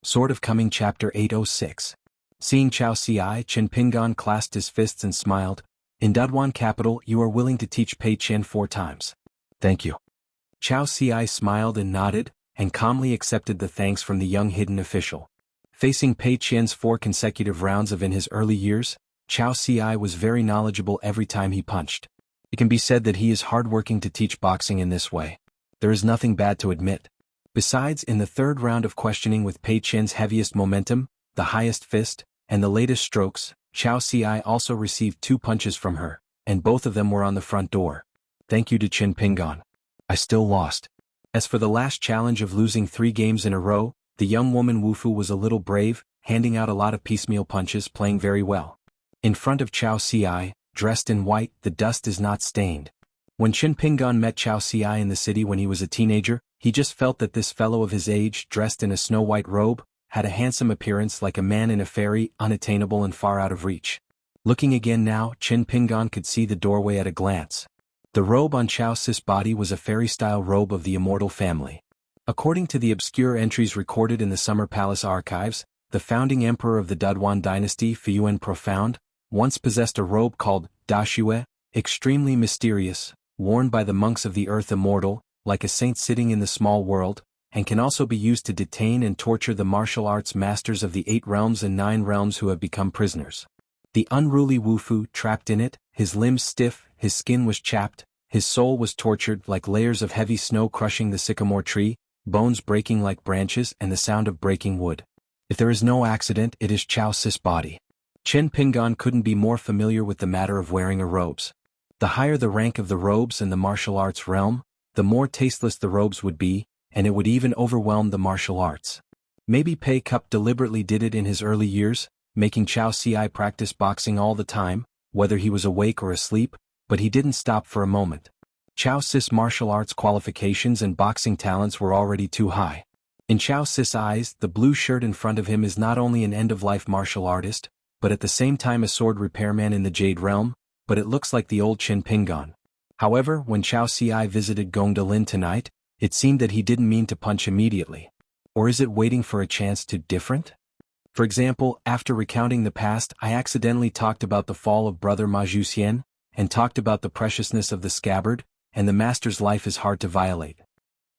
Sword of Coming Chapter 806. Seeing Chao Ci, Chen Pingan clasped his fists and smiled. In Duduan capital, you are willing to teach Pei Qian 4 times. Thank you. Chao Ci smiled and nodded, and calmly accepted the thanks from the young hidden official. Facing Pei Qian's 4 consecutive rounds in his early years, Chao Ci was very knowledgeable every time he punched. It can be said that he is hardworking to teach boxing in this way. There is nothing bad to admit. Besides, in the 3rd round of questioning with Pei Qian's heaviest momentum, the highest fist, and the latest strokes, Chao Ci also received 2 punches from her, and both of them were on the front door. Thank you to Chen Pingan. I still lost. As for the last challenge of losing 3 games in a row, the young woman Wu Fu was a little brave, handing out a lot of piecemeal punches, playing very well. In front of Chao Ci, dressed in white, the dust is not stained. When Chen Pingan met Chao Ci in the city when he was a teenager, he just felt that this fellow of his age, dressed in a snow-white robe, had a handsome appearance like a man in a fairy, unattainable and far out of reach. Looking again now, Chen Pingan could see the doorway at a glance. The robe on Chao Ci's body was a fairy-style robe of the immortal family. According to the obscure entries recorded in the Summer Palace archives, the founding emperor of the Duduan dynasty, Fuyuan Profound, once possessed a robe called Dashue, extremely mysterious, worn by the monks of the earth immortal, like a saint sitting in the small world, and can also be used to detain and torture the martial arts masters of the 8 realms and 9 realms who have become prisoners. The unruly Wu Fu, trapped in it, his limbs stiff, his skin was chapped, his soul was tortured like layers of heavy snow crushing the sycamore tree, bones breaking like branches and the sound of breaking wood. If there is no accident, it is Chao Ci's body. Chen Pingan couldn't be more familiar with the matter of wearing a robes. The higher the rank of the robes in the martial arts realm, the more tasteless the robes would be, and it would even overwhelm the martial arts. Maybe Pei Cup deliberately did it in his early years, making Chao Ci practice boxing all the time, whether he was awake or asleep, but he didn't stop for a moment. Chao Ci's martial arts qualifications and boxing talents were already too high. In Chao Ci's eyes, the blue shirt in front of him is not only an end-of-life martial artist, but at the same time a sword repairman in the Jade Realm, but it looks like the old Chen Pingan. However, when Chao Ci visited Gongdalin tonight, it seemed that he didn't mean to punch immediately. Or is it waiting for a chance to different? For example, after recounting the past, I accidentally talked about the fall of Brother Ma Zhuxian, and talked about the preciousness of the scabbard, and the master's life is hard to violate.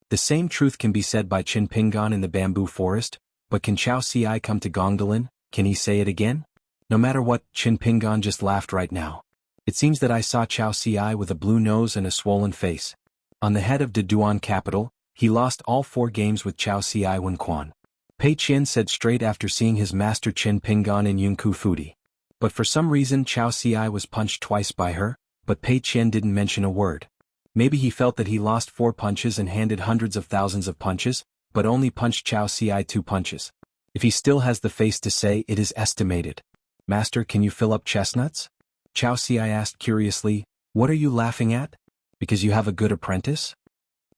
The same truth can be said by Chen Pingan in the bamboo forest, but can Chao Ci come to Gongdalin? Can he say it again? No matter what, Chen Pingan just laughed right now. It seems that I saw Chao Ci with a blue nose and a swollen face. On the head of Duduan capital, he lost all 4 games with Chao Ci Wenquan. Pei Qian said straight after seeing his master Chen Pingan in Yunku Fudi. But for some reason Chao Ci was punched twice by her, but Pei Qian didn't mention a word. Maybe he felt that he lost 4 punches and handed hundreds of thousands of punches, but only punched Chao Ci 2 punches. If he still has the face to say it is estimated. Master, can you fill up chestnuts? Chao Ci asked curiously, what are you laughing at? Because you have a good apprentice?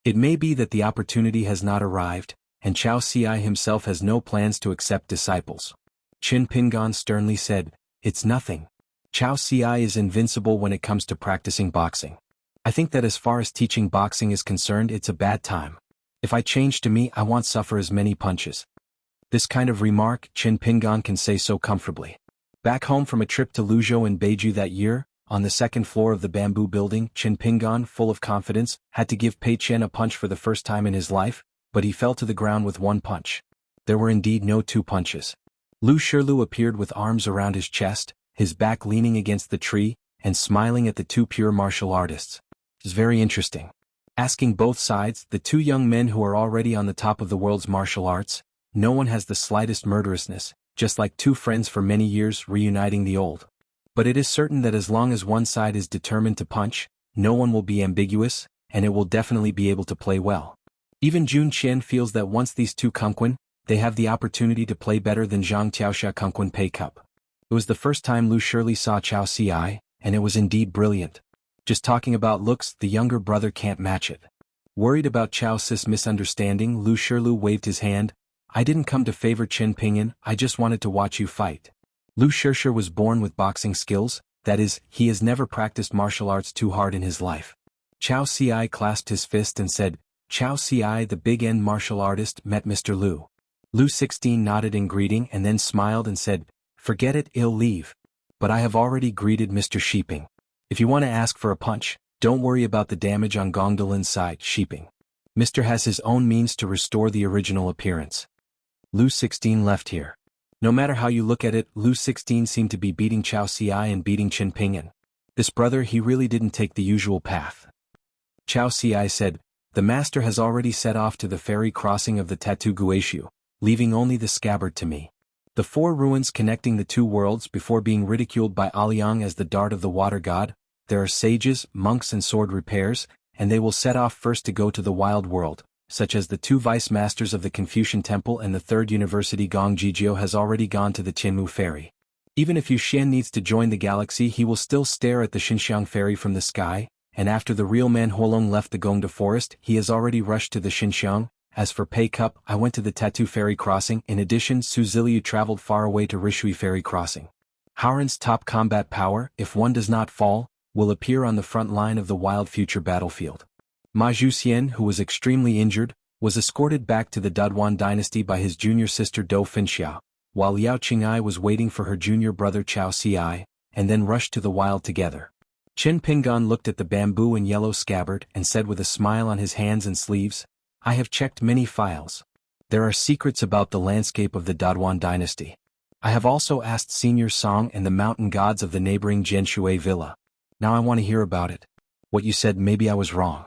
It may be that the opportunity has not arrived, and Chao Ci himself has no plans to accept disciples. Chen Pingan sternly said, it's nothing. Chao Ci is invincible when it comes to practicing boxing. I think that as far as teaching boxing is concerned, it's a bad time. If I change to me, I won't suffer as many punches. This kind of remark, Chen Pingan can say so comfortably. Back home from a trip to Luzhou and Beiju that year, on the 2nd floor of the bamboo building, Chen Pingan, full of confidence, had to give Pei Qian a punch for the first time in his life, but he fell to the ground with 1 punch. There were indeed no 2 punches. Lu Shilu appeared with arms around his chest, his back leaning against the tree, and smiling at the 2 pure martial artists. It was very interesting. Asking both sides, the 2 young men who are already on the top of the world's martial arts, no one has the slightest murderousness, just like 2 friends for many years reuniting the old. But it is certain that as long as one side is determined to punch, no one will be ambiguous, and it will definitely be able to play well. Even Jun Qian feels that once these 2 conquin, they have the opportunity to play better than Zhang Tiaoxia conquin Pei Cup. It was the first time Lu Shirley saw Chao Ci, and it was indeed brilliant. Just talking about looks, the younger brother can't match it. Worried about Chao Ci's misunderstanding, Lu Shirlu waved his hand. I didn't come to favor Chen Pingan, I just wanted to watch you fight. Lu Shirshir was born with boxing skills, that is, he has never practiced martial arts too hard in his life. Chao Ci clasped his fist and said, Chao Ci, the big-end martial artist, met Mr. Lu. Lu 16 nodded in greeting and then smiled and said, "Forget it, I'll leave. But I have already greeted Mr. Sheeping. If you want to ask for a punch, don't worry about the damage on Gongdalin's side, Sheeping. Mr. has his own means to restore the original appearance." Lu 16 left here. No matter how you look at it, Lu 16 seemed to be beating Chao Ci and beating Qin Pingan. This brother, he really didn't take the usual path. Chao Ci said, "The master has already set off to the ferry crossing of the Tatu Guishu, leaving only the scabbard to me. The four ruins connecting the two worlds before being ridiculed by Aliang as the dart of the water god, there are sages, monks and sword repairs, and they will set off first to go to the wild world, such as the two vice-masters of the Confucian Temple and the third university Gong Jijio has already gone to the Tianmu ferry. Even if Yu Xian needs to join the galaxy, he will still stare at the Xinxiang ferry from the sky, and after the real man Huolong left the Gongda forest, he has already rushed to the Xinxiang. As for Pei Cup, I went to the Tatu ferry crossing. In addition, Su Ziliu traveled far away to Rishui ferry crossing. Howren's top combat power, if one does not fall, will appear on the front line of the wild future battlefield. Ma Zhuxian, who was extremely injured, was escorted back to the Duduan dynasty by his junior sister Dou Finxiao, while Liao Qing'ai was waiting for her junior brother Chao Ci, and then rushed to the wild together. Qin Pingan looked at the bamboo and yellow scabbard and said with a smile on his hands and sleeves, "I have checked many files. There are secrets about the landscape of the Duduan dynasty. I have also asked Senior Song and the mountain gods of the neighboring Jianshui villa. Now I want to hear about it. What you said, maybe I was wrong.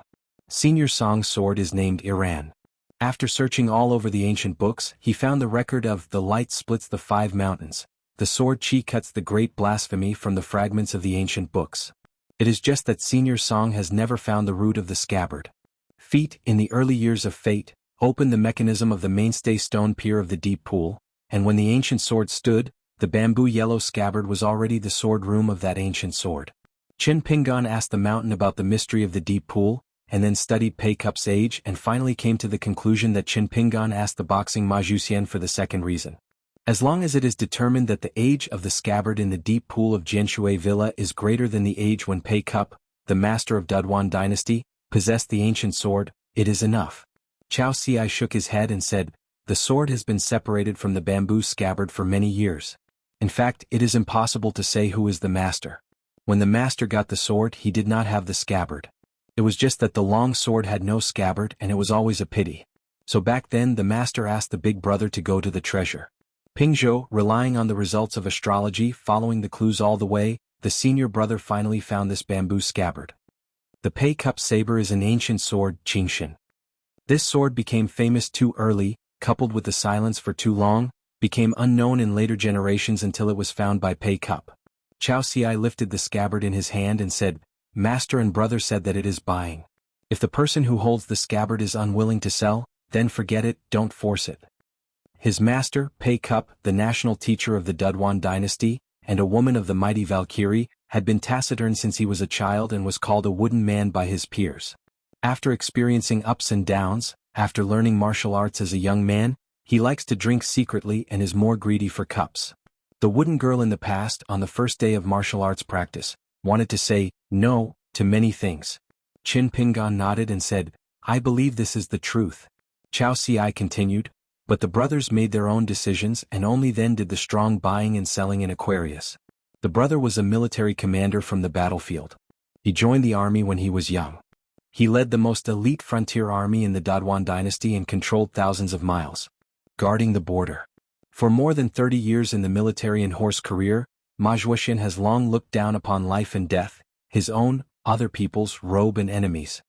Senior Song's sword is named Iran. After searching all over the ancient books, he found the record of the light splits the 5 mountains. The sword Qi cuts the great blasphemy from the fragments of the ancient books. It is just that Senior Song has never found the root of the scabbard. Feet, in the early years of fate, opened the mechanism of the mainstay stone pier of the deep pool, and when the ancient sword stood, the bamboo yellow scabbard was already the sword room of that ancient sword. Qin Pingan asked the mountain about the mystery of the deep pool, and then studied Pei Cup's age and finally came to the conclusion that Qin Pingan asked the boxing Ma Zhuxian for the second reason. As long as it is determined that the age of the scabbard in the deep pool of Jianshui Villa is greater than the age when Pei Cup, the master of Duduan dynasty, possessed the ancient sword, it is enough. Chao Ci shook his head and said, "The sword has been separated from the bamboo scabbard for many years. In fact, it is impossible to say who is the master. When the master got the sword, he did not have the scabbard. It was just that the long sword had no scabbard and it was always a pity. So back then the master asked the big brother to go to the treasure. Pingzhou, relying on the results of astrology, following the clues all the way, the senior brother finally found this bamboo scabbard. The Pei Cup saber is an ancient sword, Qingxin. This sword became famous too early, coupled with the silence for too long, became unknown in later generations until it was found by Pei Cup. Chao Ci lifted the scabbard in his hand and said, "Master and brother said that it is buying. If the person who holds the scabbard is unwilling to sell, then forget it, don't force it." His master, Pei Cup, the national teacher of the Duduan dynasty, and a woman of the mighty Valkyrie, had been taciturn since he was a child and was called a wooden man by his peers. After experiencing ups and downs, after learning martial arts as a young man, he likes to drink secretly and is more greedy for cups. The wooden girl in the past, on the first day of martial arts practice, wanted to say no to many things. Qin Pingan nodded and said, "I believe this is the truth." Chao Ci continued, "But the brothers made their own decisions and only then did the strong buying and selling in Aquarius. The brother was a military commander from the battlefield. He joined the army when he was young. He led the most elite frontier army in the Duduan dynasty and controlled thousands of miles, guarding the border. For more than 30 years in the military and horse career, Ma Zhuxian has long looked down upon life and death, his own, other people's, robe and enemies."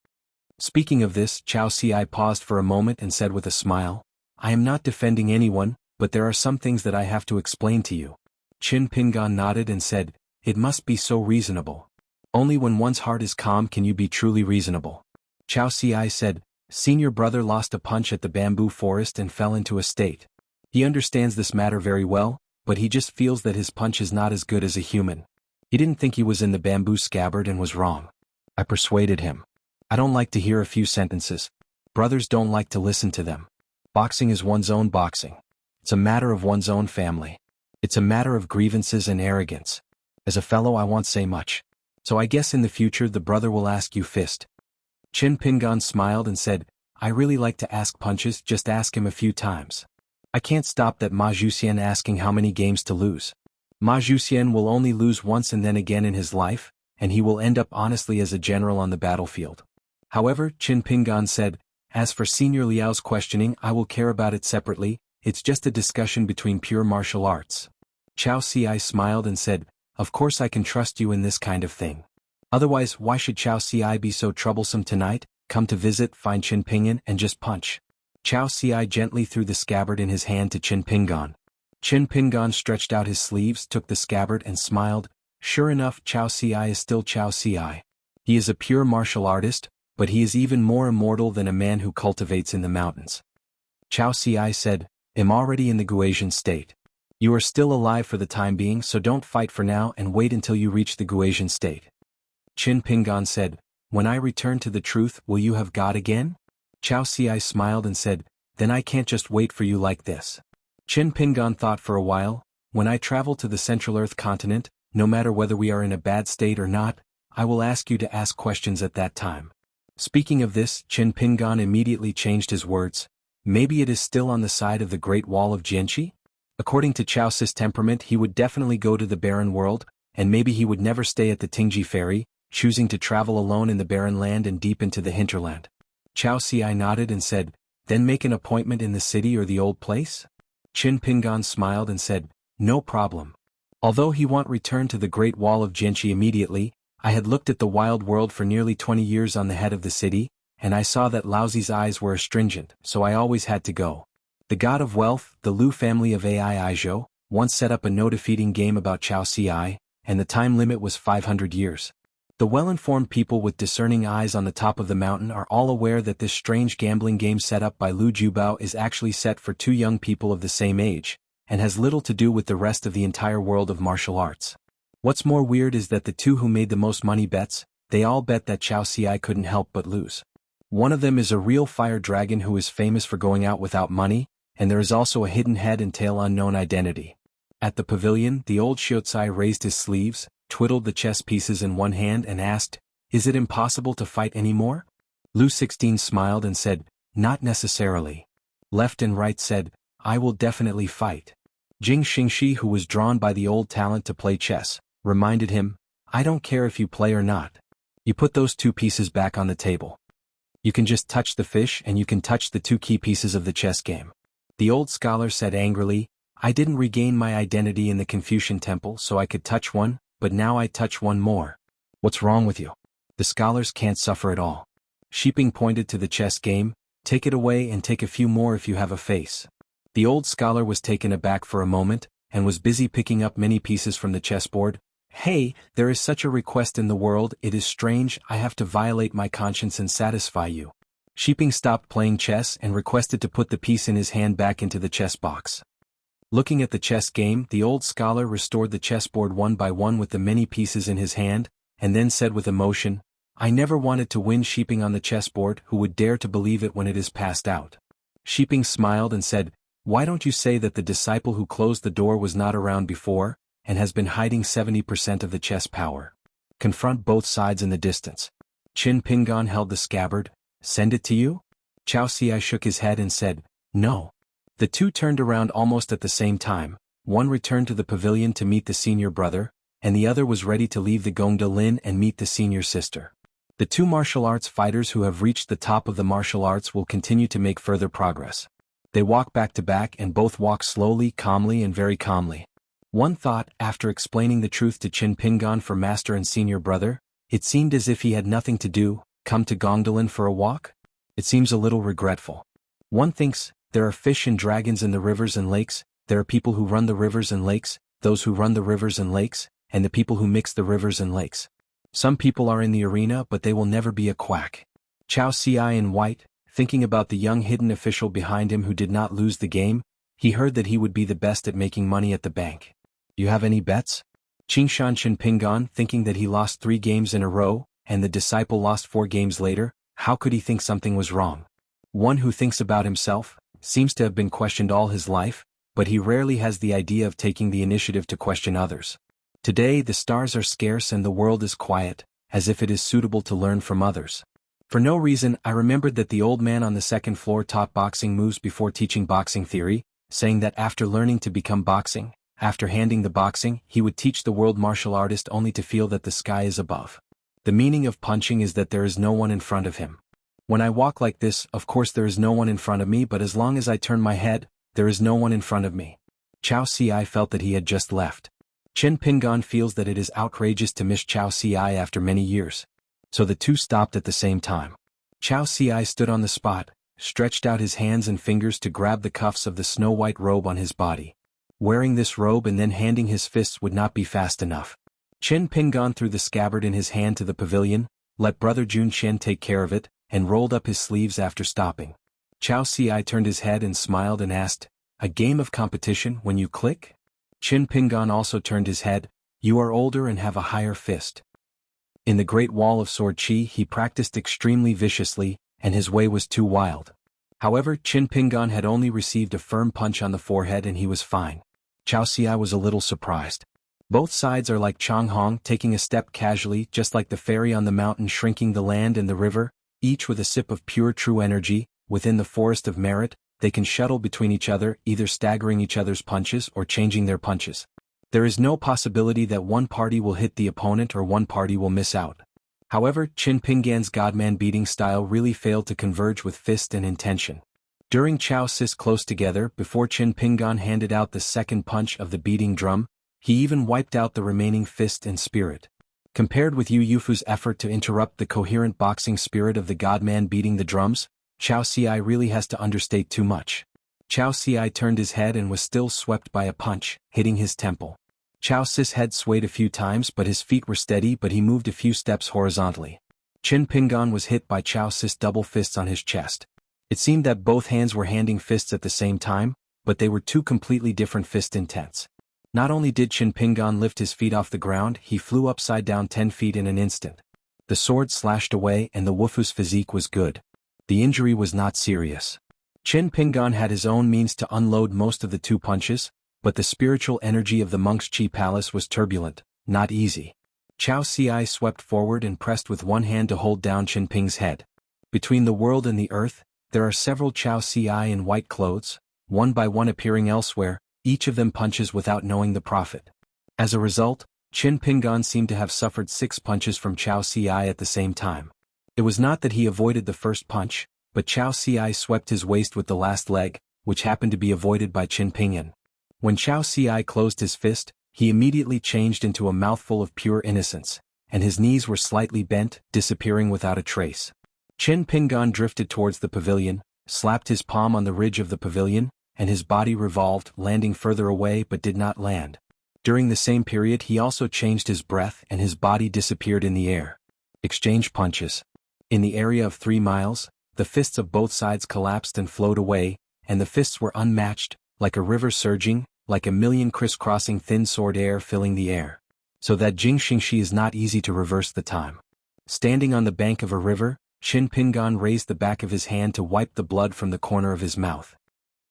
Speaking of this, Chao Ci paused for a moment and said with a smile, "I am not defending anyone, but there are some things that I have to explain to you." Qin Pingan nodded and said, "It must be so reasonable. Only when one's heart is calm can you be truly reasonable." Chao Ci said, "Senior brother lost a punch at the bamboo forest and fell into a state. He understands this matter very well, but he just feels that his punch is not as good as a human. He didn't think he was in the bamboo scabbard and was wrong. I persuaded him. I don't like to hear a few sentences. Brothers don't like to listen to them. Boxing is one's own boxing. It's a matter of one's own family. It's a matter of grievances and arrogance. As a fellow I won't say much. So I guess in the future the brother will ask you fist." Qin Pingan smiled and said, "I really like to ask punches, just ask him a few times." I can't stop that Ma Zhuxian asking how many games to lose. Ma Zhuxian will only lose once and then again in his life, and he will end up honestly as a general on the battlefield. However, Qin Pingan said, as for Senior Liao's questioning, I will care about it separately, it's just a discussion between pure martial arts. Chao Ci smiled and said, of course I can trust you in this kind of thing. Otherwise, why should Chao Ci be so troublesome tonight? Come to visit, find Qin Pingan and just punch. Chao Ci gently threw the scabbard in his hand to Qin Pingan. Qin Pingan stretched out his sleeves, took the scabbard and smiled. Sure enough, Chao Ci is still Chao Ci. He is a pure martial artist, but he is even more immortal than a man who cultivates in the mountains. Chao Ci said, I'm already in the Guasian state. You are still alive for the time being, so don't fight for now and wait until you reach the Guasian state. Qin Pingan said, when I return to the truth, will you have God again? Chao Ci smiled and said, then I can't just wait for you like this. Qin Pingan thought for a while, when I travel to the Central Earth continent, no matter whether we are in a bad state or not, I will ask you to ask questions at that time. Speaking of this, Qin Pingan immediately changed his words. Maybe it is still on the side of the Great Wall of Jianghu? According to Chao Ci's temperament, he would definitely go to the barren world, and maybe he would never stay at the Tingji ferry, choosing to travel alone in the barren land and deep into the hinterland. Chao Ci nodded and said, then make an appointment in the city or the old place? Qin Pingan smiled and said, no problem. Although he won't return to the Great Wall of Jianghu immediately, I had looked at the wild world for nearly 20 years on the head of the city, and I saw that Laozi's eyes were astringent, so I always had to go. The god of wealth, the Lu family of Aizhou, once set up a no-defeating game about Chao Ci, and the time limit was 500 years. The well-informed people with discerning eyes on the top of the mountain are all aware that this strange gambling game set up by Lu Jubao is actually set for two young people of the same age, and has little to do with the rest of the entire world of martial arts. What's more weird is that the two who made the most money bets, they all bet that Chao Ci couldn't help but lose. One of them is a real fire dragon who is famous for going out without money, and there is also a hidden head and tail unknown identity. At the pavilion, the old Xiaoxia raised his sleeves, twiddled the chess pieces in one hand and asked, is it impossible to fight anymore? Lu 16 smiled and said, not necessarily. Left and right said, I will definitely fight. Jing Xingxi, who was drawn by the old talent to play chess, reminded him, I don't care if you play or not. You put those two pieces back on the table. You can just touch the fish and you can touch the two key pieces of the chess game. The old scholar said angrily, I didn't regain my identity in the Confucian temple so I could touch one, but now I touch one more. What's wrong with you? The scholars can't suffer at all. Shiping pointed to the chess game, take it away and take a few more if you have a face. The old scholar was taken aback for a moment, and was busy picking up many pieces from the chessboard. Hey, there is such a request in the world, it is strange, I have to violate my conscience and satisfy you. Shiping stopped playing chess and requested to put the piece in his hand back into the chess box. Looking at the chess game, the old scholar restored the chessboard one by one with the many pieces in his hand, and then said with emotion, I never wanted to win Shiping on the chessboard, who would dare to believe it when it is passed out. Shiping smiled and said, why don't you say that the disciple who closed the door was not around before, and has been hiding 70% of the chess power? Confront both sides in the distance. Qin Pingan held the scabbard. Send it to you? Chao Ci shook his head and said, no. The two turned around almost at the same time. One returned to the pavilion to meet the senior brother, and the other was ready to leave the Gongda Lin and meet the senior sister. The two martial arts fighters who have reached the top of the martial arts will continue to make further progress. They walk back to back and both walk slowly, calmly and very calmly. One thought, after explaining the truth to Qin Pingan for master and senior brother, it seemed as if he had nothing to do, come to Gongdalin for a walk? It seems a little regretful. One thinks, there are fish and dragons in the rivers and lakes, there are people who run the rivers and lakes, those who run the rivers and lakes, and the people who mix the rivers and lakes. Some people are in the arena but they will never be a quack. Chao Ci in white, thinking about the young hidden official behind him who did not lose the game, he heard that he would be the best at making money at the bank. You have any bets? Qingshan Qin Pingan, thinking that he lost 3 games in a row, and the disciple lost 4 games later, how could he think something was wrong? One who thinks about himself, seems to have been questioned all his life, but he rarely has the idea of taking the initiative to question others. Today the stars are scarce and the world is quiet, as if it is suitable to learn from others. For no reason, I remembered that the old man on the second floor taught boxing moves before teaching boxing theory, saying that after learning to become boxing, after handing the boxing, he would teach the world martial artist only to feel that the sky is above. The meaning of punching is that there is no one in front of him. When I walk like this, of course there is no one in front of me, but as long as I turn my head, there is no one in front of me. Chao Ci felt that he had just left. Chen Pingan feels that it is outrageous to miss Chao Ci after many years. So the two stopped at the same time. Chao Ci stood on the spot, stretched out his hands and fingers to grab the cuffs of the snow-white robe on his body. Wearing this robe and then handing his fists would not be fast enough. Chen Pingan threw the scabbard in his hand to the pavilion, let Brother Jun Chen take care of it, and rolled up his sleeves after stopping. Chao Ci turned his head and smiled and asked, "A game of competition when you click?" Chen Pingan also turned his head, "You are older and have a higher fist." In the Great Wall of Sword Chi he practiced extremely viciously, and his way was too wild. However, Chen Pingan had only received a firm punch on the forehead and he was fine. Chao Ci was a little surprised. Both sides are like xuanhuan, taking a step casually, just like the fairy on the mountain shrinking the land and the river, each with a sip of pure true energy. Within the forest of merit, they can shuttle between each other, either staggering each other's punches or changing their punches. There is no possibility that one party will hit the opponent or one party will miss out. However, Chen Pingan's Godman beating style really failed to converge with fist and intention. During Chao Ci's close together, before Chen Pingan handed out the second punch of the beating drum, he even wiped out the remaining fist and spirit. Compared with Yu Yufu's effort to interrupt the coherent boxing spirit of the Godman beating the drums, Chao Ci really has to understate too much. Chao Ci turned his head and was still swept by a punch, hitting his temple. Chao Ci's head swayed a few times but his feet were steady, but he moved a few steps horizontally. Chen Pingan was hit by Chao Ci's double fists on his chest. It seemed that both hands were handing fists at the same time, but they were two completely different fist intents. Not only did Chen Pingan lift his feet off the ground, he flew upside down 10 feet in an instant. The sword slashed away and the Wufu's physique was good. The injury was not serious. Chen Pingan had his own means to unload most of the two punches, but the spiritual energy of the monk's Chi palace was turbulent, not easy. Chao Ci swept forward and pressed with one hand to hold down Chen Ping's head. Between the world and the earth, there are several Chao Ci in white clothes, one by one appearing elsewhere, each of them punches without knowing the prophet. As a result, Chen Pingan seemed to have suffered 6 punches from Chao Ci at the same time. It was not that he avoided the first punch, but Chao Ci swept his waist with the last leg, which happened to be avoided by Chen Pingan. When Chao Ci closed his fist, he immediately changed into a mouthful of pure innocence, and his knees were slightly bent, disappearing without a trace. Chen Pingan drifted towards the pavilion, slapped his palm on the ridge of the pavilion, and his body revolved, landing further away but did not land. During the same period he also changed his breath and his body disappeared in the air. Exchange punches. In the area of 3 miles, the fists of both sides collapsed and flowed away, and the fists were unmatched, like a river surging, like a million crisscrossing thin sword air filling the air. So that xianxia is not easy to reverse the time. Standing on the bank of a river, Chen Pingan raised the back of his hand to wipe the blood from the corner of his mouth.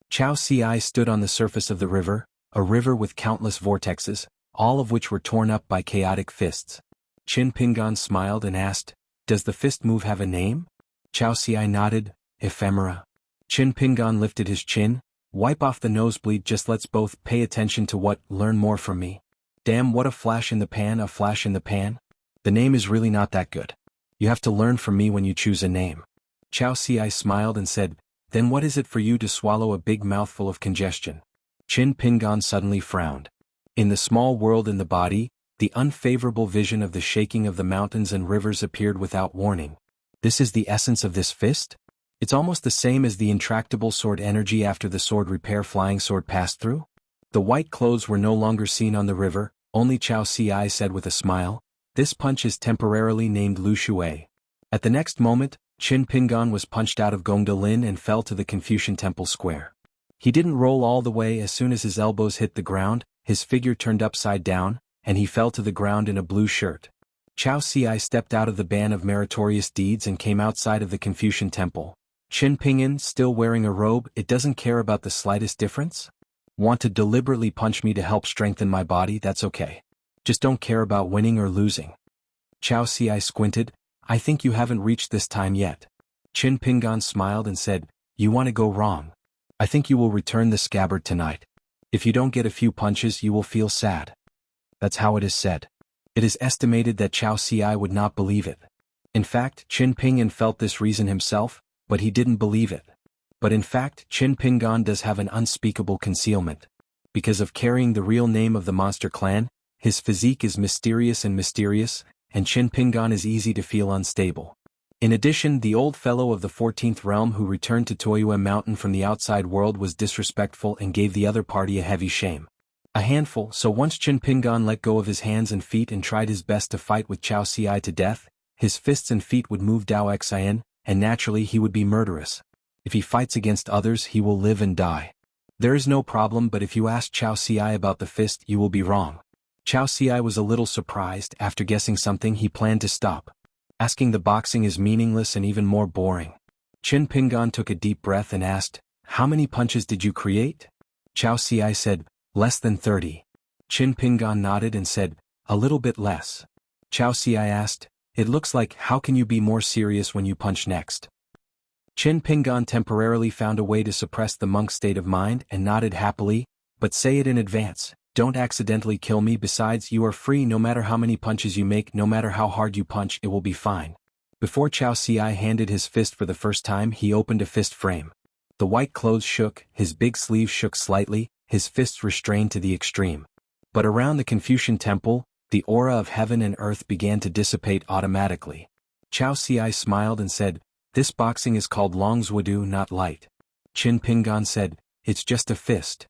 Chao Ci stood on the surface of the river, a river with countless vortexes, all of which were torn up by chaotic fists. Chen Pingan smiled and asked, "Does the fist move have a name?" Chao Ci nodded, "Ephemera." Chen Pingan lifted his chin, "Wipe off the nosebleed, just let's both pay attention to what, learn more from me." Damn, what a flash in the pan, a flash in the pan. The name is really not that good. You have to learn from me when you choose a name. Chao Ci smiled and said, "Then what is it for you to swallow a big mouthful of congestion?" Chen Pingan suddenly frowned. In the small world in the body, the unfavorable vision of the shaking of the mountains and rivers appeared without warning. This is the essence of this fist? It's almost the same as the intractable sword energy after the sword repair flying sword passed through? The white clothes were no longer seen on the river, only Chao Ci said with a smile, "This punch is temporarily named Lu Shui." At the next moment, Chen Pingan was punched out of Gongda Lin and fell to the Confucian Temple Square. He didn't roll all the way. As soon as his elbows hit the ground, his figure turned upside down, and he fell to the ground in a blue shirt. Chao Ci stepped out of the ban of meritorious deeds and came outside of the Confucian Temple. Chen Pingan, still wearing a robe, it doesn't care about the slightest difference? Want to deliberately punch me to help strengthen my body? That's okay. Just don't care about winning or losing. Chao Ci squinted, "I think you haven't reached this time yet." Chen Pingan smiled and said, "You want to go wrong. I think you will return the scabbard tonight. If you don't get a few punches you will feel sad. That's how it is said. It is estimated that Xiao Xi would not believe it. In fact, Qin Pingan felt this reason himself, but he didn't believe it. But in fact, Qin Pingan does have an unspeakable concealment. Because of carrying the real name of the monster clan, his physique is mysterious, and Qin Pingan is easy to feel unstable. In addition, the old fellow of the 14th realm who returned to Toyue Mountain from the outside world was disrespectful and gave the other party a heavy shame. A handful, so once Qin Pingan let go of his hands and feet and tried his best to fight with Xiao Xi to death, his fists and feet would move Dao Xian, and naturally he would be murderous. If he fights against others he will live and die. There is no problem, but if you ask Xiao Xi about the fist you will be wrong. Xiao Xi was a little surprised. After guessing something he planned to stop. Asking the boxing is meaningless and even more boring. Qin Pingan took a deep breath and asked, "How many punches did you create?" Xiao Xi said, "Less than 30. Qin Pingan nodded and said, "A little bit less." Xiao Xi asked, "It looks like, how can you be more serious when you punch next?" Qin Pingan temporarily found a way to suppress the monk's state of mind and nodded happily, "But say it in advance, don't accidentally kill me. Besides, you are free. No matter how many punches you make, no matter how hard you punch, it will be fine." Before Xiao Xi handed his fist for the first time he opened a fist frame. The white clothes shook, his big sleeves shook slightly, his fists restrained to the extreme. But around the Confucian temple, the aura of heaven and earth began to dissipate automatically. Xiao Xi smiled and said, "This boxing is called Longzwudu, not light." Qin Pingan said, "It's just a fist."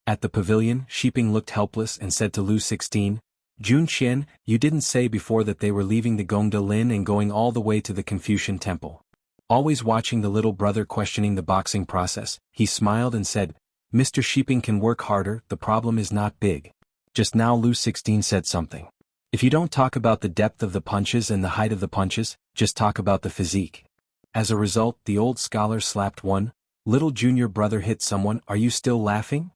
At the pavilion, Shiping looked helpless and said to Lu 16, "Jun Qian, you didn't say before that they were leaving the Gongda Lin and going all the way to the Confucian temple." Always watching the little brother questioning the boxing process, he smiled and said, "Mr. Shiping can work harder, the problem is not big." Just now Lu 16 said something. "If you don't talk about the depth of the punches and the height of the punches, just talk about the physique." As a result, the old scholar slapped one. "Little junior brother hit someone, are you still laughing?"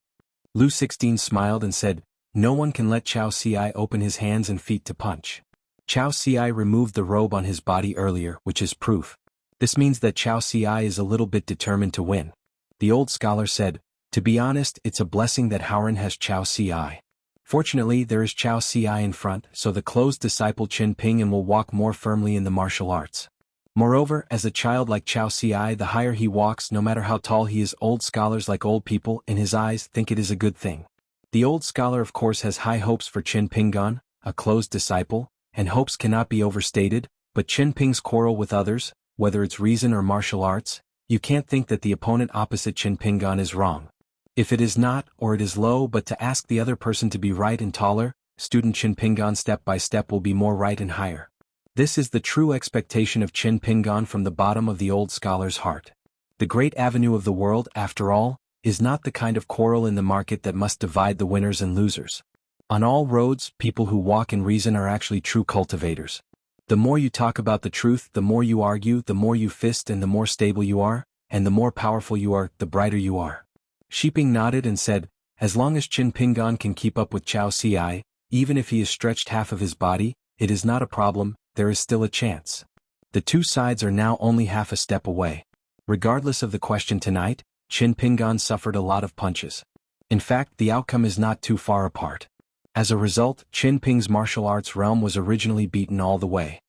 Lu 16 smiled and said, "No one can let Xiao Xi open his hands and feet to punch. Xiao Xi removed the robe on his body earlier, which is proof. This means that Xiao Xi is a little bit determined to win." The old scholar said, "To be honest, it's a blessing that Howren has Xiao Xi. Fortunately there is Xiao Xi in front, so the closed disciple Qin Pingan will walk more firmly in the martial arts. Moreover, as a child like Xiao Xi, the higher he walks, no matter how tall he is, old scholars like old people, in his eyes, think it is a good thing." The old scholar of course has high hopes for Qin Pingan, a closed disciple, and hopes cannot be overstated, but Qin Ping's quarrel with others, whether it's reason or martial arts, you can't think that the opponent opposite Qin Pingan is wrong. If it is not, or it is low, but to ask the other person to be right and taller, student Qin Pingan step by step will be more right and higher. This is the true expectation of Qin Pingan from the bottom of the old scholar's heart. The great avenue of the world, after all, is not the kind of quarrel in the market that must divide the winners and losers. On all roads, people who walk in reason are actually true cultivators. The more you talk about the truth, the more you argue, the more you fist, and the more stable you are, and the more powerful you are, the brighter you are. Shiping nodded and said, "As long as Qin Pingan can keep up with Xiao Xi, even if he is stretched half of his body, it is not a problem, there is still a chance. The two sides are now only half a step away." Regardless of the question tonight, Qin Pingan suffered a lot of punches. In fact, the outcome is not too far apart. As a result, Qin Ping's martial arts realm was originally beaten all the way.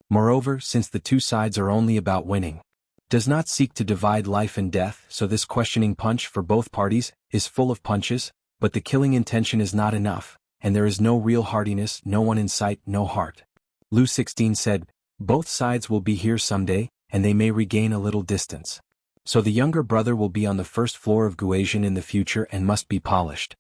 Moreover, since the two sides are only about winning, does not seek to divide life and death, so this questioning punch for both parties is full of punches, but the killing intention is not enough, and there is no real hardiness, no one in sight, no heart. Lu 16 said, "Both sides will be here someday, and they may regain a little distance. So the younger brother will be on the first floor of Guasian in the future and must be polished."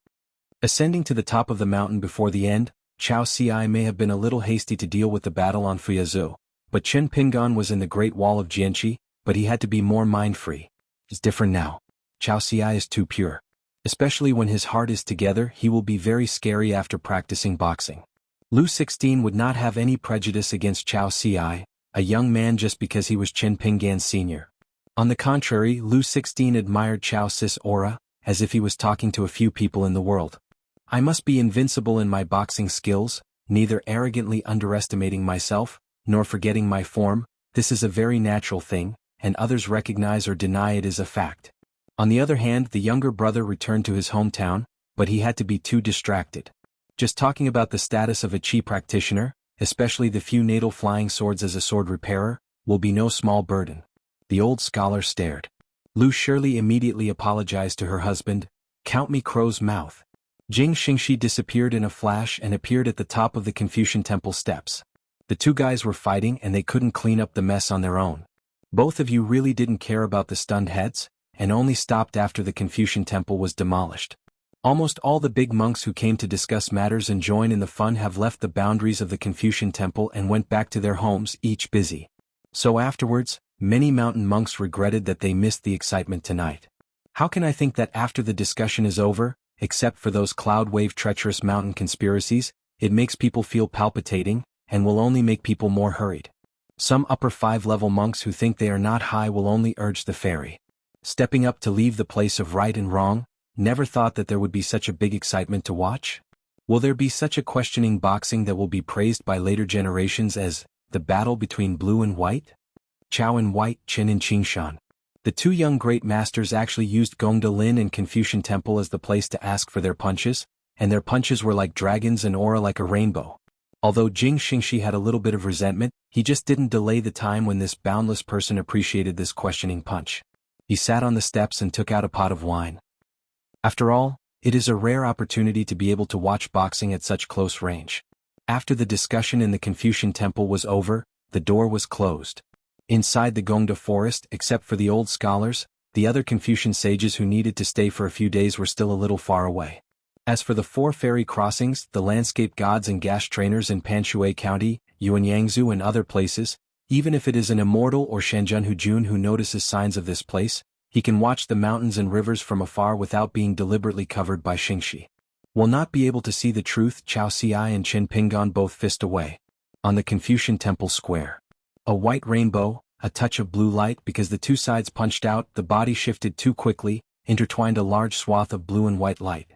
Ascending to the top of the mountain before the end, Xiao Xi may have been a little hasty to deal with the battle on Fuyazu, but Qin Pingan was in the Great Wall of Jianghu, but he had to be more mind-free. It's different now. Xiao Xi is too pure. Especially when his heart is together, he will be very scary after practicing boxing. Lu 16 would not have any prejudice against Xiao Xi, a young man, just because he was Qin Pingan's senior. On the contrary, Lu 16 admired Xiao Xi's aura, as if he was talking to a few people in the world. "I must be invincible in my boxing skills, neither arrogantly underestimating myself, nor forgetting my form. This is a very natural thing, and others recognize or deny it as a fact. On the other hand, the younger brother returned to his hometown, but he had to be too distracted. Just talking about the status of a chi practitioner, especially the few natal flying swords as a sword repairer, will be no small burden. The old scholar stared. Lu Shirley immediately apologized to her husband. Count me crow's mouth. Xianxia disappeared in a flash and appeared at the top of the Confucian temple steps. The two guys were fighting and they couldn't clean up the mess on their own. Both of you really didn't care about the stunned heads, and only stopped after the Confucian temple was demolished. Almost all the big monks who came to discuss matters and join in the fun have left the boundaries of the Confucian temple and went back to their homes, each busy. So afterwards, many mountain monks regretted that they missed the excitement tonight. How can I think that after the discussion is over, except for those cloud wave treacherous mountain conspiracies, it makes people feel palpitating, and will only make people more hurried. Some upper 5-level monks who think they are not high will only urge the ferry. Stepping up to leave the place of right and wrong, never thought that there would be such a big excitement to watch? Will there be such a questioning boxing that will be praised by later generations as the battle between blue and white? Chao in white, Qin in Qingshan. The two young great masters actually used Gongda Lin and Confucian Temple as the place to ask for their punches, and their punches were like dragons and aura like a rainbow. Although Xianxia had a little bit of resentment, he just didn't delay the time when this boundless person appreciated this questioning punch. He sat on the steps and took out a pot of wine. After all, it is a rare opportunity to be able to watch boxing at such close range. After the discussion in the Confucian Temple was over, the door was closed. Inside the Gongda forest, except for the old scholars, the other Confucian sages who needed to stay for a few days were still a little far away. As for the 4 ferry crossings, the landscape gods and gas trainers in Panshui County, Yuanyangzu and other places, even if it is an immortal or Shenzhenhujun who notices signs of this place, he can watch the mountains and rivers from afar without being deliberately covered by Xianxia. Will not be able to see the truth. Chao Xiai and Qin Pingan both fist away. On the Confucian Temple Square. A white rainbow, a touch of blue light because the two sides punched out, the body shifted too quickly, intertwined a large swath of blue and white light.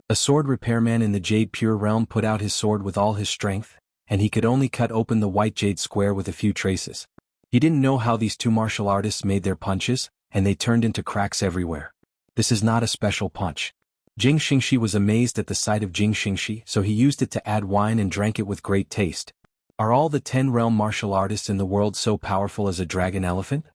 A sword repairman in the Jade Pure realm put out his sword with all his strength, and he could only cut open the white jade square with a few traces. He didn't know how these two martial artists made their punches, and they turned into cracks everywhere. This is not a special punch. Xianxia was amazed at the sight of Xianxia, so he used it to add wine and drank it with great taste. Are all the 10-realm martial artists in the world so powerful as a dragon elephant?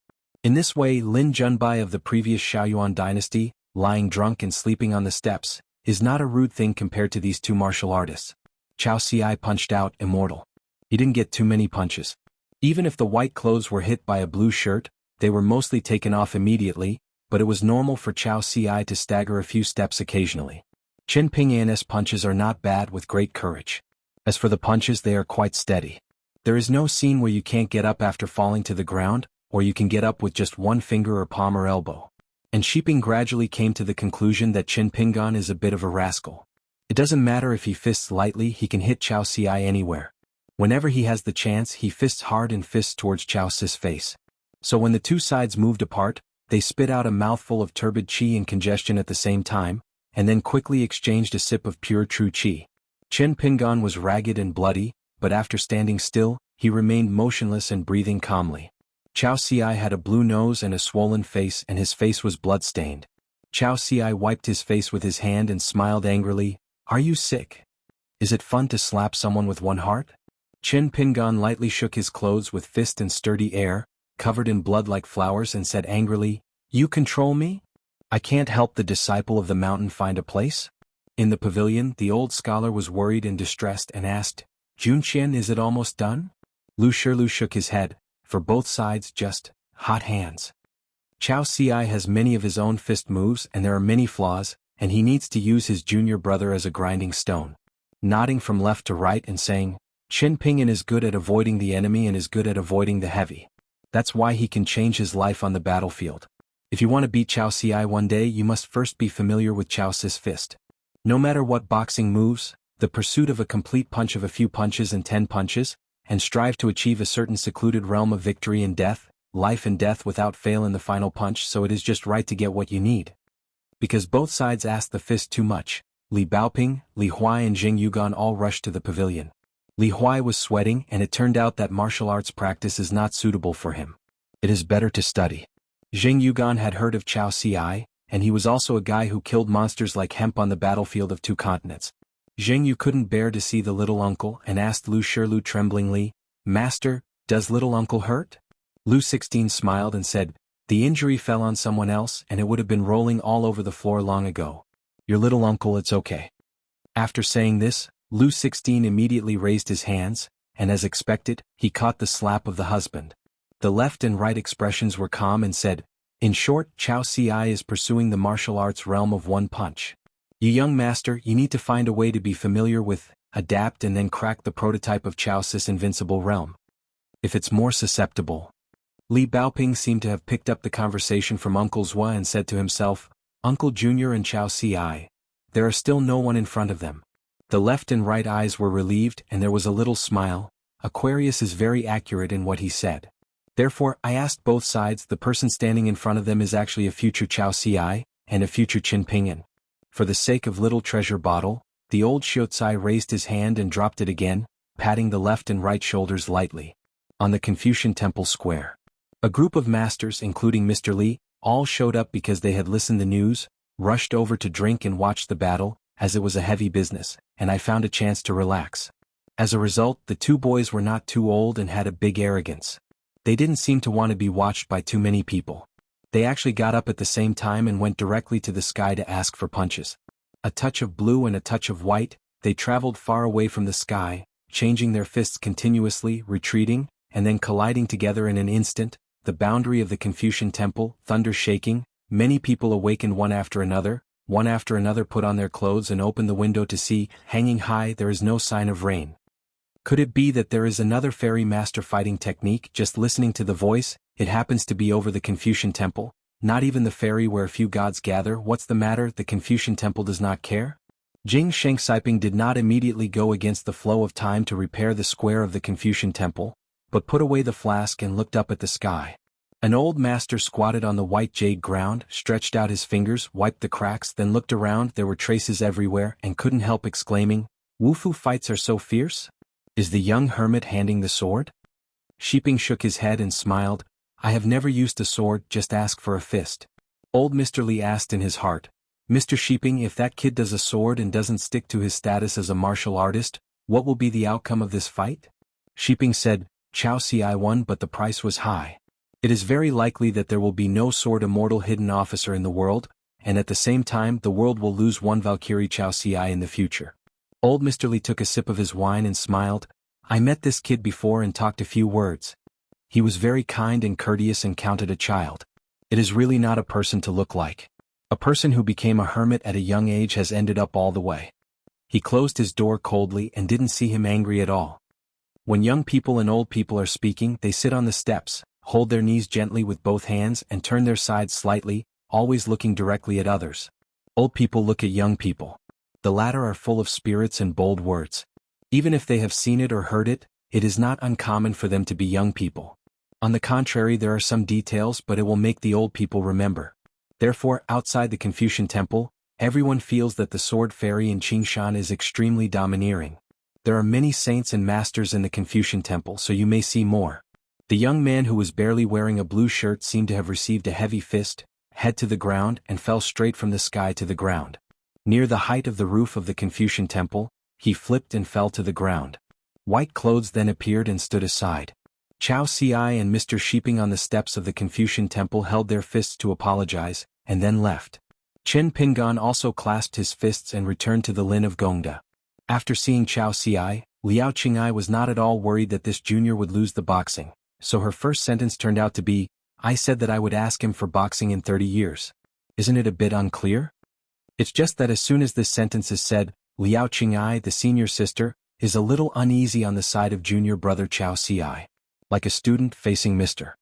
In this way, Lin Junbai of the previous Xiaoyuan dynasty, lying drunk and sleeping on the steps, is not a rude thing compared to these two martial artists. Chao Xiai punched out, immortal. He didn't get too many punches. Even if the white clothes were hit by a blue shirt, they were mostly taken off immediately, but it was normal for Chao Xiai to stagger a few steps occasionally. Qin Pingan's punches are not bad with great courage. As for the punches, they are quite steady. There is no scene where you can't get up after falling to the ground, or you can get up with just one finger or palm or elbow. And Shiping gradually came to the conclusion that Qin Pingan is a bit of a rascal. It doesn't matter if he fists lightly, he can hit Chao Xiai anywhere. Whenever he has the chance, he fists hard and fists towards Chao Xi's face. So when the two sides moved apart, they spit out a mouthful of turbid qi and congestion at the same time, and then quickly exchanged a sip of pure true qi. Qin Pingan was ragged and bloody, but after standing still, he remained motionless and breathing calmly. Chao Xiai had a blue nose and a swollen face, and his face was blood-stained. Chao Xiai wiped his face with his hand and smiled angrily. Are you sick? Is it fun to slap someone with one heart? Qin Pingan lightly shook his clothes with fist and sturdy air, covered in blood like flowers, and said angrily, You control me? I can't help the disciple of the mountain find a place? In the pavilion, the old scholar was worried and distressed and asked, Junqian, is it almost done? Lu Shirlu shook his head, for both sides just hot hands. Chao Xiai has many of his own fist moves and there are many flaws, and he needs to use his junior brother as a grinding stone. Nodding from left to right and saying, Qin Pingan is good at avoiding the enemy and is good at avoiding the heavy. That's why he can change his life on the battlefield. If you want to beat Chao Xiai one day, you must first be familiar with Chao Xi's fist. No matter what boxing moves, the pursuit of a complete punch of a few punches and 10 punches, and strive to achieve a certain secluded realm of victory and death, life and death without fail in the final punch, so it is just right to get what you need. Because both sides asked the fist too much, Li Baoping, Li Huai and Jing Yugan all rushed to the pavilion. Li Huai was sweating, and it turned out that martial arts practice is not suitable for him. It is better to study. Jing Yugan had heard of Chao Xiai, and he was also a guy who killed monsters like hemp on the battlefield of 2 continents. Jianghu couldn't bear to see the little uncle and asked Lu Shirlu tremblingly, "Master, does little uncle hurt?" Lu 16 smiled and said, "The injury fell on someone else and it would have been rolling all over the floor long ago. Your little uncle, it's okay." After saying this, Lu 16 immediately raised his hands, and as expected, he caught the slap of the husband. The left and right expressions were calm and said, "In short, xianxia is pursuing the martial arts realm of one punch. You young master, you need to find a way to be familiar with, adapt and then crack the prototype of Xiaoxi's invincible realm. If it's more susceptible." Li Baoping seemed to have picked up the conversation from Uncle Zhua and said to himself, "Uncle Junior and Xiaoxi, there are still no one in front of them." The left and right eyes were relieved and there was a little smile. Aquarius is very accurate in what he said. Therefore, I asked both sides, the person standing in front of them is actually a future Xiaoxi and a future Qin Pingan. For the sake of little treasure bottle, the old Xiaoxi raised his hand and dropped it again, patting the left and right shoulders lightly. On the Confucian Temple Square, a group of masters, including Mr. Li, all showed up because they had listened the news, rushed over to drink and watch the battle, as it was a heavy business, and I found a chance to relax. As a result, the 2 boys were not too old and had a big arrogance. They didn't seem to want to be watched by too many people. They actually got up at the same time and went directly to the sky to ask for punches. A touch of blue and a touch of white, they traveled far away from the sky, changing their fists continuously, retreating, and then colliding together in an instant. The boundary of the Confucian temple, thunder shaking, many people awakened one after another put on their clothes and opened the window to see, hanging high, there is no sign of rain. Could it be that there is another fairy master fighting technique? Just listening to the voice, it happens to be over the Confucian temple, not even the fairy where a few gods gather. What's the matter? The Confucian temple does not care? Jing Shengsiping did not immediately go against the flow of time to repair the square of the Confucian temple, but put away the flask and looked up at the sky. An old master squatted on the white jade ground, stretched out his fingers, wiped the cracks, then looked around. There were traces everywhere and couldn't help exclaiming, "Wufu fights are so fierce? Is the young hermit handing the sword?" Shiping shook his head and smiled, "I have never used a sword, just ask for a fist." Old Mr. Li asked in his heart, "Mr. Shiping, if that kid does a sword and doesn't stick to his status as a martial artist, what will be the outcome of this fight?" Shiping said, "Xiaoxi won, but the price was high. It is very likely that there will be no sword immortal hidden officer in the world, and at the same time the world will lose one Valkyrie Xiaoxi in the future." Old Mr. Li took a sip of his wine and smiled, "I met this kid before and talked a few words. He was very kind and courteous and counted a child. It is really not a person to look like. A person who became a hermit at a young age has ended up all the way." He closed his door coldly and didn't see him angry at all. When young people and old people are speaking, they sit on the steps, hold their knees gently with both hands and turn their sides slightly, always looking directly at others. Old people look at young people. The latter are full of spirits and bold words. Even if they have seen it or heard it, it is not uncommon for them to be young people. On the contrary, there are some details, but it will make the old people remember. Therefore, outside the Confucian temple, everyone feels that the sword fairy in Qingshan is extremely domineering. There are many saints and masters in the Confucian temple, so you may see more. The young man who was barely wearing a blue shirt seemed to have received a heavy fist, head to the ground, and fell straight from the sky to the ground. Near the height of the roof of the Confucian temple, he flipped and fell to the ground. White clothes then appeared and stood aside. Xiaoxi and Mr. Shiping on the steps of the Confucian temple held their fists to apologize, and then left. Qin Pingan also clasped his fists and returned to the Lin of Gongda. After seeing Xiaoxi, Liao Qing'ai was not at all worried that this junior would lose the boxing, so her first sentence turned out to be, "I said that I would ask him for boxing in 30 years. Isn't it a bit unclear?" It's just that as soon as this sentence is said, Liao Qing'ai, the senior sister, is a little uneasy on the side of junior brother Xiaoxi, like a student facing Mr.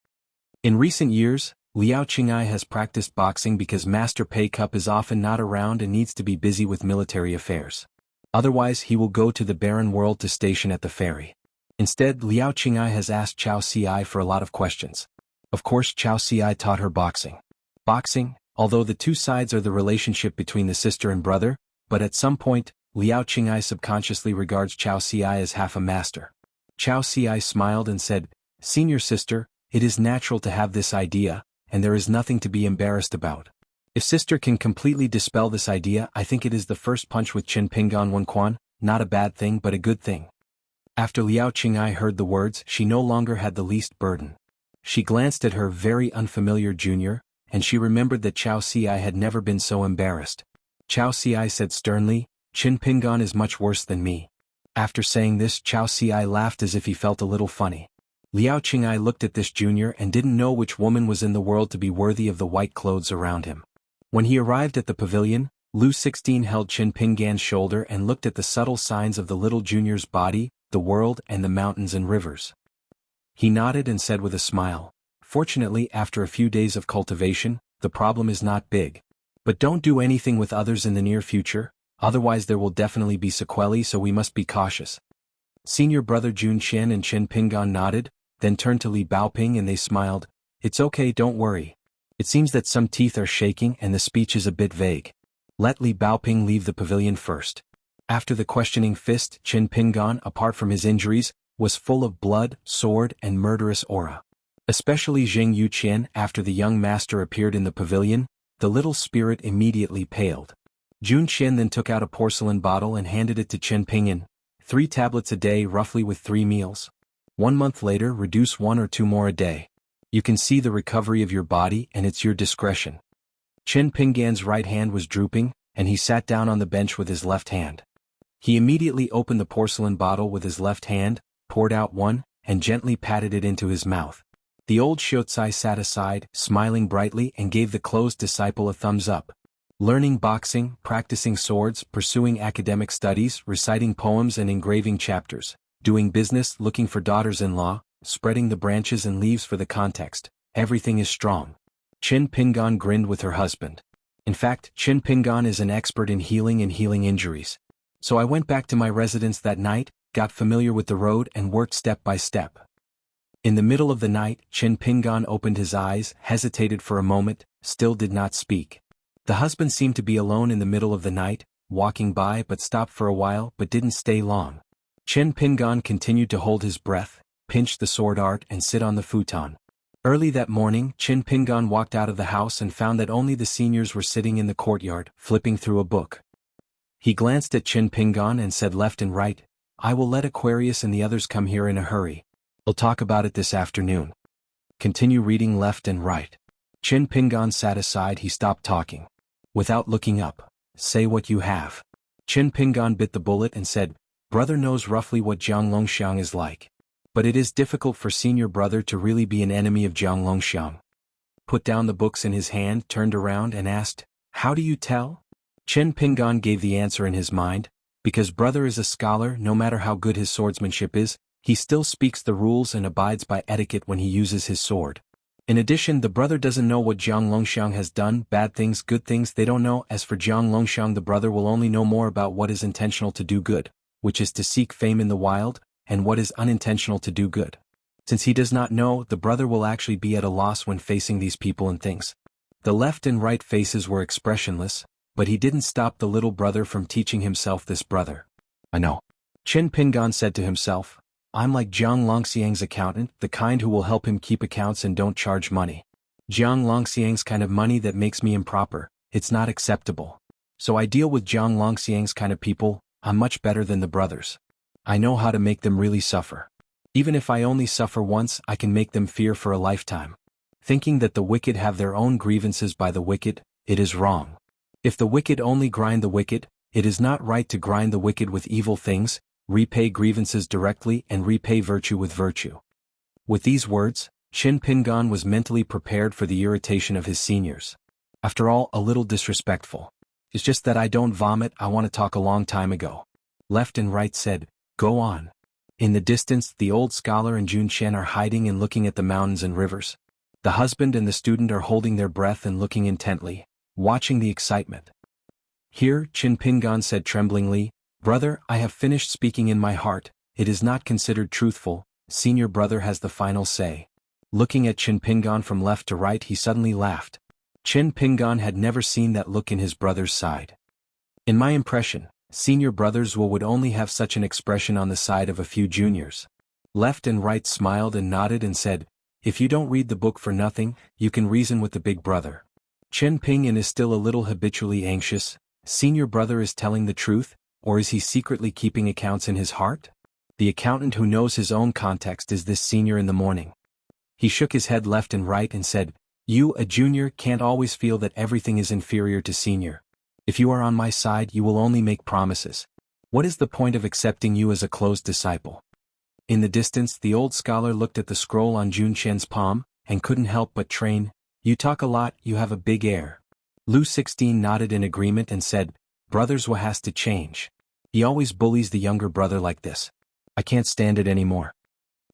In recent years, Liao Qing'ai has practiced boxing because Master Pei Cup is often not around and needs to be busy with military affairs. Otherwise he will go to the barren world to station at the ferry. Instead, Liao Qing'ai has asked Xiaoxi for a lot of questions. Of course, Xiaoxi taught her boxing. Boxing, although the two sides are the relationship between the sister and brother, but at some point, Liao Qing'ai subconsciously regards Xiaoxi as half a master. Xiaoxi smiled and said, "Senior sister, it is natural to have this idea, and there is nothing to be embarrassed about. If sister can completely dispel this idea, I think it is the first punch with Qin Pingan Wenquan, not a bad thing but a good thing. After Liao Qing'ai heard the words, she no longer had the least burden. She glanced at her very unfamiliar junior, and she remembered that Chao Xiai had never been so embarrassed. Chao Xiai said sternly, Qin Pingan is much worse than me. After saying this, Chao Xiai laughed as if he felt a little funny. Liao Qing'ai looked at this junior and didn't know which woman was in the world to be worthy of the white clothes around him. When he arrived at the pavilion, Lu 16 held Qin Pingan's shoulder and looked at the subtle signs of the little junior's body, the world and the mountains and rivers. He nodded and said with a smile, fortunately after a few days of cultivation, the problem is not big. But don't do anything with others in the near future, otherwise there will definitely be sequelae, so we must be cautious. Senior brother Jun Qian and Qin Pingan nodded, then turned to Li Baoping and they smiled. It's okay, don't worry. It seems that some teeth are shaking and the speech is a bit vague. Let Li Baoping leave the pavilion first. After the questioning fist, Qin Pingan, apart from his injuries, was full of blood, sword and murderous aura. Especially Zheng Yuqian. After the young master appeared in the pavilion, the little spirit immediately paled. Jun Qian then took out a porcelain bottle and handed it to Qin Pingan. 3 tablets a day, roughly, with 3 meals. 1 month later, reduce 1 or 2 more a day. You can see the recovery of your body and it's your discretion. Qin Pingan's right hand was drooping, and he sat down on the bench with his left hand. He immediately opened the porcelain bottle with his left hand, poured out 1, and gently patted it into his mouth. The old Xiaotsai sat aside, smiling brightly, and gave the closed disciple a thumbs up. Learning boxing, practicing swords, pursuing academic studies, reciting poems and engraving chapters, doing business, looking for daughters-in-law, spreading the branches and leaves for the context, everything is strong. Qin Pingan grinned with her husband. In fact, Qin Pingan is an expert in healing and healing injuries. So I went back to my residence that night, got familiar with the road and worked step by step. In the middle of the night, Qin Pingan opened his eyes, hesitated for a moment, still did not speak. The husband seemed to be alone in the middle of the night, walking by but stopped for a while but didn't stay long. Qin Pingan continued to hold his breath, pinch the sword art and sit on the futon. Early that morning, Qin Pingan walked out of the house and found that only the seniors were sitting in the courtyard, flipping through a book. He glanced at Qin Pingan and said left and right, I will let Aquarius and the others come here in a hurry. We'll talk about it this afternoon. Continue reading left and right. Qin Pingan sat aside, he stopped talking. Without looking up, say what you have. Qin Pingan bit the bullet and said, brother knows roughly what Jiang Longxiang is like. But it is difficult for senior brother to really be an enemy of Jiang Longxiang. Put down the books in his hand, turned around and asked, how do you tell? Qin Pingan gave the answer in his mind, because brother is a scholar, no matter how good his swordsmanship is, he still speaks the rules and abides by etiquette when he uses his sword. In addition, the brother doesn't know what Jiang Longxiang has done, bad things, good things, they don't know. As for Jiang Longxiang, the brother will only know more about what is intentional to do good, which is to seek fame in the wild, and what is unintentional to do good. Since he does not know, the brother will actually be at a loss when facing these people and things. The left and right faces were expressionless, but he didn't stop the little brother from teaching himself this brother. I know. Qin Pingan said to himself, I'm like Jiang Longxiang's accountant, the kind who will help him keep accounts and don't charge money. Jiang Longxiang's kind of money that makes me improper, it's not acceptable. So I deal with Jiang Longxiang's kind of people, I'm much better than the brothers. I know how to make them really suffer. Even if I only suffer once, I can make them fear for a lifetime. Thinking that the wicked have their own grievances by the wicked, it is wrong. If the wicked only grind the wicked, it is not right to grind the wicked with evil things, repay grievances directly and repay virtue with virtue. With these words, Qin Pingan was mentally prepared for the irritation of his seniors. After all, a little disrespectful. It's just that I don't vomit, I want to talk a long time ago. Left and right said, go on. In the distance, the old scholar and Jun Qian are hiding and looking at the mountains and rivers. The husband and the student are holding their breath and looking intently, watching the excitement. Here, Qin Pingan said tremblingly, brother, I have finished speaking in my heart, it is not considered truthful, senior brother has the final say. Looking at Qin Pingan from left to right, he suddenly laughed. Qin Pingan had never seen that look in his brother's side. In my impression, senior brothers would only have such an expression on the side of a few juniors. Left and right smiled and nodded and said, if you don't read the book for nothing, you can reason with the big brother. Chen Pingyan is still a little habitually anxious. Senior brother is telling the truth, or is he secretly keeping accounts in his heart? The accountant who knows his own context is this senior in the morning. He shook his head left and right and said, "You, a junior, can't always feel that everything is inferior to senior. If you are on my side, you will only make promises. What is the point of accepting you as a closed disciple?" In the distance, the old scholar looked at the scroll on Jun Chen's palm, and couldn't help but train. "You talk a lot, you have a big air." Lu 16 nodded in agreement and said, "Brothers wa has to change. He always bullies the younger brother like this. I can't stand it anymore."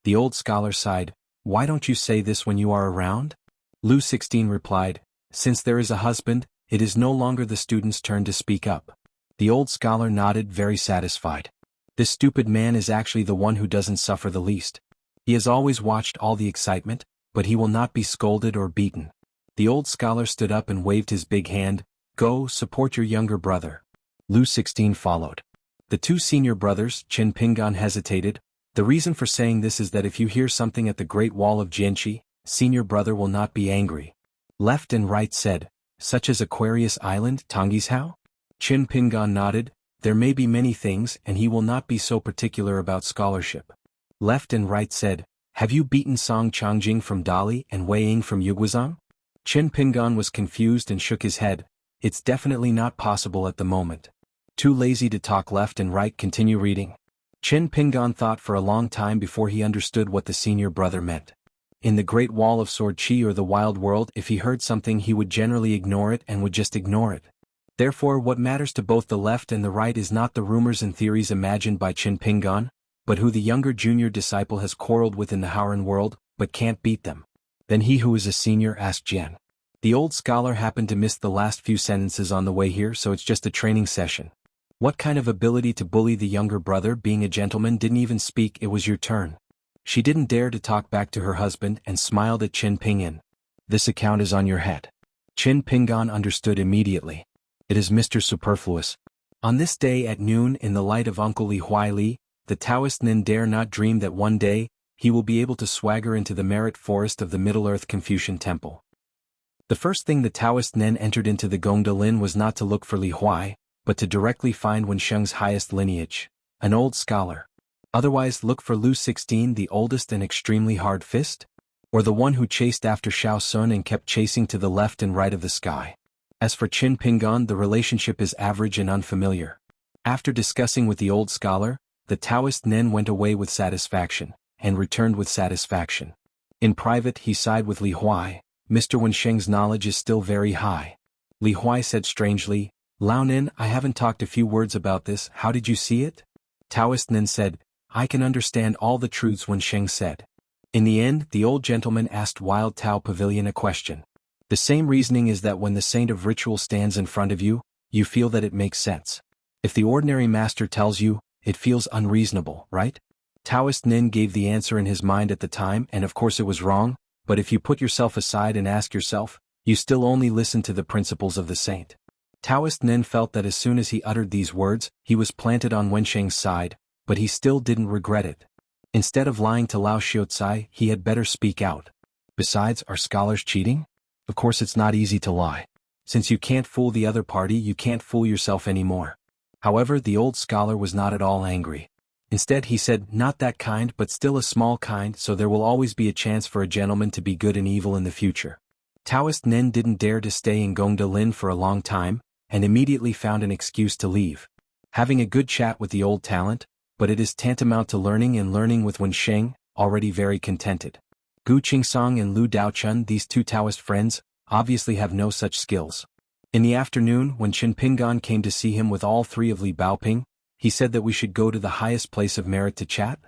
The old scholar sighed. "Why don't you say this when you are around?" Lu 16 replied, "Since there is a husband, it is no longer the student's turn to speak up." The old scholar nodded, very satisfied. This stupid man is actually the one who doesn't suffer the least. He has always watched all the excitement, but he will not be scolded or beaten. The old scholar stood up and waved his big hand. "Go, support your younger brother." Lu 16 followed. The two senior brothers, Chen Pingyan, hesitated. The reason for saying this is that if you hear something at the Great Wall of Jianghu, senior brother will not be angry. Left and right said, "Such as Aquarius Island, Tongisao?" Chen Pingyan nodded. "There may be many things, and he will not be so particular about scholarship." Left and right said, "Have you beaten Song Changjing from Dali and Wei Ying from Yuguazang?" Chen Pingyan was confused and shook his head. "It's definitely not possible at the moment. Too lazy to talk." Left and right continue reading. Chen Pingyan thought for a long time before he understood what the senior brother meant. In the Great Wall of Sword Chi or the Wild World, if he heard something he would generally ignore it and would just ignore it. Therefore what matters to both the left and the right is not the rumors and theories imagined by Chen Pingyan, but who the younger junior disciple has quarreled with in the Howren world, but can't beat them. "Then he who is a senior?" asked Jian. The old scholar happened to miss the last few sentences on the way here, so it's just a training session. "What kind of ability to bully the younger brother? Being a gentleman didn't even speak. It was your turn." She didn't dare to talk back to her husband and smiled at Chen Pingyan. "This account is on your head." Chen Pingyan understood immediately. It is Mr. Superfluous. On this day at noon, in the light of Uncle Li Huai, the Taoist Nin dare not dream that one day, he will be able to swagger into the merit forest of the Middle-earth Confucian Temple. The first thing the Taoist Nen entered into the Gongda Lin was not to look for Li Huai, but to directly find Wensheng's highest lineage, an old scholar. Otherwise look for Lu 16, the oldest and extremely hard fist? Or the one who chased after Shao Sun and kept chasing to the left and right of the sky. As for Chen Pingyan, the relationship is average and unfamiliar. After discussing with the old scholar, the Taoist Nen went away with satisfaction, and returned with satisfaction. In private he sighed with Li Huai. "Mr. Wensheng's knowledge is still very high." Li Huai said strangely, "Lao Nin, I haven't talked a few words about this. How did you see it?" Taoist Nen said, "I can understand all the truths Wensheng said." In the end, the old gentleman asked Wild Tao Pavilion a question. The same reasoning is that when the saint of ritual stands in front of you, you feel that it makes sense. If the ordinary master tells you, it feels unreasonable, right? Taoist Nin gave the answer in his mind at the time, and of course it was wrong, but if you put yourself aside and ask yourself, you still only listen to the principles of the saint. Taoist Nin felt that as soon as he uttered these words, he was planted on Wensheng's side, but he still didn't regret it. Instead of lying to Lao Xiaocai, he had better speak out. Besides, are scholars cheating? Of course it's not easy to lie. Since you can't fool the other party, you can't fool yourself anymore. However, the old scholar was not at all angry. Instead he said, "Not that kind, but still a small kind, so there will always be a chance for a gentleman to be good and evil in the future." Taoist Nen didn't dare to stay in Gongda Lin for a long time, and immediately found an excuse to leave. Having a good chat with the old talent, but it is tantamount to learning, and learning with Wensheng, already very contented. Gu Qingsong and Lu Daochun, these two Taoist friends, obviously have no such skills. In the afternoon, when Chen Pingyan came to see him with all three of Li Baoping, he said that we should go to the highest place of merit to chat.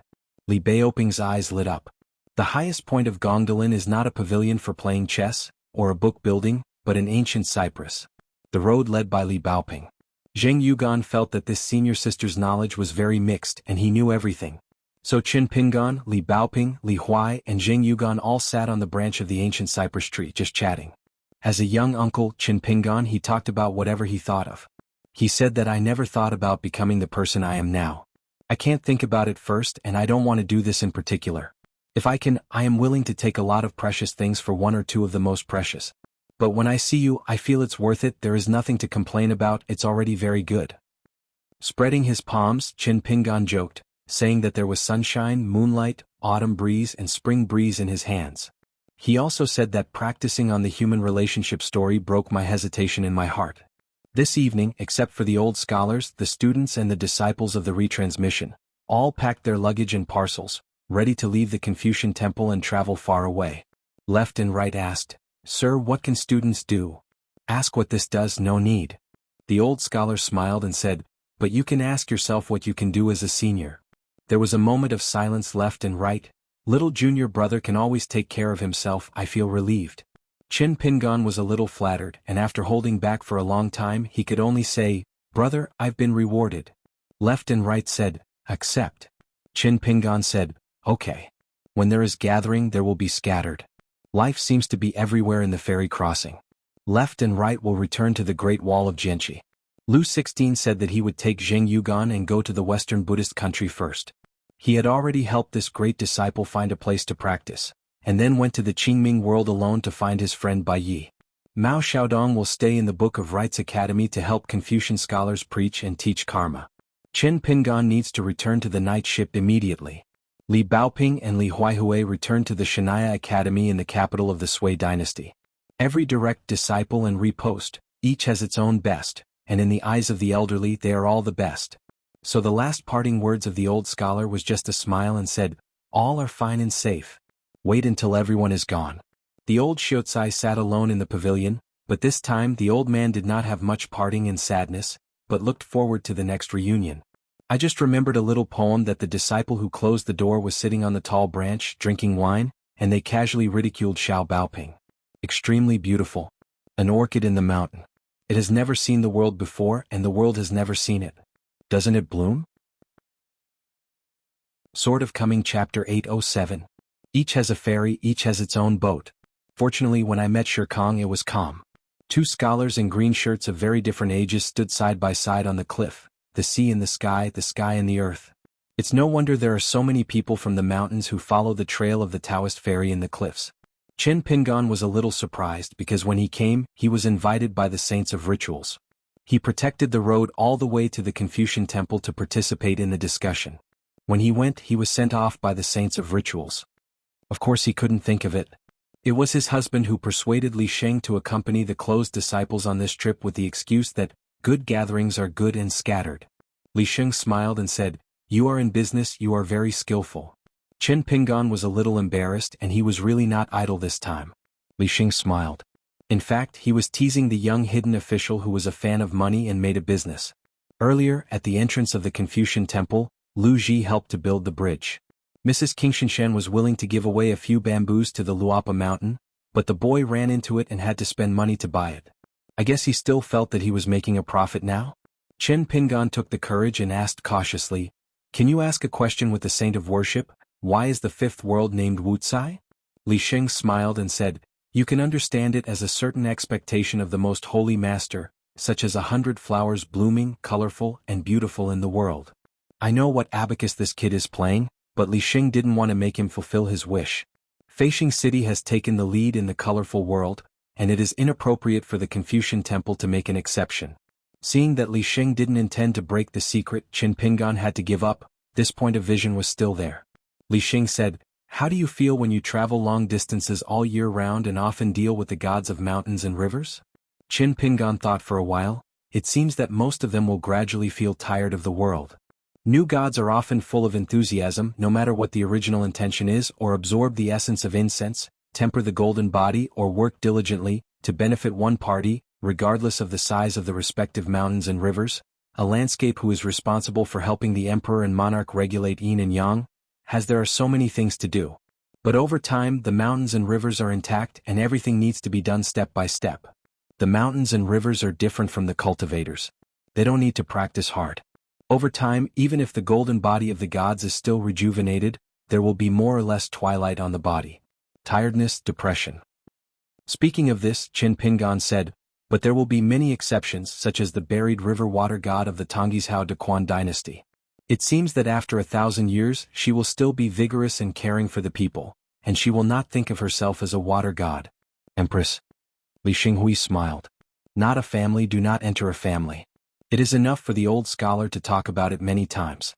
Li Baoping's eyes lit up. The highest point of Gongdalin is not a pavilion for playing chess, or a book building, but an ancient cypress. The road led by Li Baoping. Zheng Yugan felt that this senior sister's knowledge was very mixed and he knew everything. So Chen Pingyan, Li Baoping, Li Huai and Zheng Yugan all sat on the branch of the ancient cypress tree just chatting. As a young uncle, Chen Pingyan, he talked about whatever he thought of. He said that I never thought about becoming the person I am now. I can't think about it first and I don't want to do this in particular. If I can, I am willing to take a lot of precious things for one or two of the most precious. But when I see you, I feel it's worth it. There is nothing to complain about, it's already very good. Spreading his palms, Qin Pingan joked, saying that there was sunshine, moonlight, autumn breeze and spring breeze in his hands. He also said that practicing on the human relationship story broke my hesitation in my heart. This evening, except for the old scholars, the students and the disciples of the retransmission, all packed their luggage and parcels, ready to leave the Confucian temple and travel far away. Left and right asked, "Sir, what can students do?" "Ask what this does, no need." The old scholar smiled and said, "But you can ask yourself what you can do as a senior." There was a moment of silence left and right. "Little junior brother can always take care of himself, I feel relieved." Qin Pingan was a little flattered, and after holding back for a long time he could only say, "Brother, I've been rewarded." Left and right said, "Accept." Qin Pingan said, "Okay. When there is gathering there will be scattered. Life seems to be everywhere in the ferry crossing. Left and right will return to the Great Wall of Jianghu." Lu 16 said that he would take Zhengyugan and go to the Western Buddhist country first. He had already helped this great disciple find a place to practice, and then went to the Qingming world alone to find his friend Bai Yi. Mao Xiaodong will stay in the Book of Rites Academy to help Confucian scholars preach and teach karma. Qin Pingan needs to return to the night ship immediately. Li Baoping and Li Huaihui returned to the Xianxia Academy in the capital of the Sui dynasty. Every direct disciple and repost, each has its own best, and in the eyes of the elderly they are all the best. So the last parting words of the old scholar was just a smile and said, "All are fine and safe. Wait until everyone is gone." The old Xiaozai sat alone in the pavilion, but this time the old man did not have much parting and sadness, but looked forward to the next reunion. "I just remembered a little poem that the disciple who closed the door was sitting on the tall branch, drinking wine, and they casually ridiculed Xiao Baoping. Extremely beautiful. An orchid in the mountain. It has never seen the world before, and the world has never seen it. Doesn't it bloom?" Sword of Coming Chapter 807. Each has a ferry, each has its own boat. Fortunately when I met Shirkong it was calm. Two scholars in green shirts of very different ages stood side by side on the cliff, the sea and the sky and the earth. It's no wonder there are so many people from the mountains who follow the trail of the Taoist ferry in the cliffs. Qin Pingan was a little surprised because when he came, he was invited by the saints of rituals. He protected the road all the way to the Confucian temple to participate in the discussion. When he went, he was sent off by the saints of rituals. Of course he couldn't think of it. It was his husband who persuaded Li Sheng to accompany the closed disciples on this trip with the excuse that good gatherings are good and scattered. Li Sheng smiled and said, "You are in business, you are very skillful." Qin Pingan was a little embarrassed and he was really not idle this time. Li Sheng smiled. In fact, he was teasing the young hidden official who was a fan of money and made a business. Earlier, at the entrance of the Confucian temple, Lu Ji helped to build the bridge. Mrs. Qingshanshan was willing to give away a few bamboos to the Luapa mountain, but the boy ran into it and had to spend money to buy it. I guess he still felt that he was making a profit now? Qin Pingan took the courage and asked cautiously, "Can you ask a question with the saint of worship? Why is the fifth world named wuxia?" Li Sheng smiled and said, "You can understand it as a certain expectation of the most holy master, such as 100 flowers blooming, colorful, and beautiful in the world." I know what abacus this kid is playing, but Li Sheng didn't want to make him fulfill his wish. Feishing City has taken the lead in the colorful world, and it is inappropriate for the Confucian temple to make an exception. Seeing that Li Sheng didn't intend to break the secret, Qin Pingan had to give up. This point of vision was still there. Li Sheng said, "How do you feel when you travel long distances all year round and often deal with the gods of mountains and rivers?" Qin Pingan thought for a while. It seems that most of them will gradually feel tired of the world. New gods are often full of enthusiasm, no matter what the original intention is, or absorb the essence of incense, temper the golden body, or work diligently to benefit one party, regardless of the size of the respective mountains and rivers. A landscape who is responsible for helping the emperor and monarch regulate yin and yang, as there are so many things to do. But over time, the mountains and rivers are intact and everything needs to be done step by step. The mountains and rivers are different from the cultivators. They don't need to practice hard. Over time, even if the golden body of the gods is still rejuvenated, there will be more or less twilight on the body. Tiredness, depression. Speaking of this, Qin Pingan said, "But there will be many exceptions, such as the buried river water god of the Tonghishao Dequan dynasty. It seems that after 1,000 years, she will still be vigorous and caring for the people, and she will not think of herself as a water god." Empress. Li Xinghui smiled. Not a family, do not enter a family. It is enough for the old scholar to talk about it many times.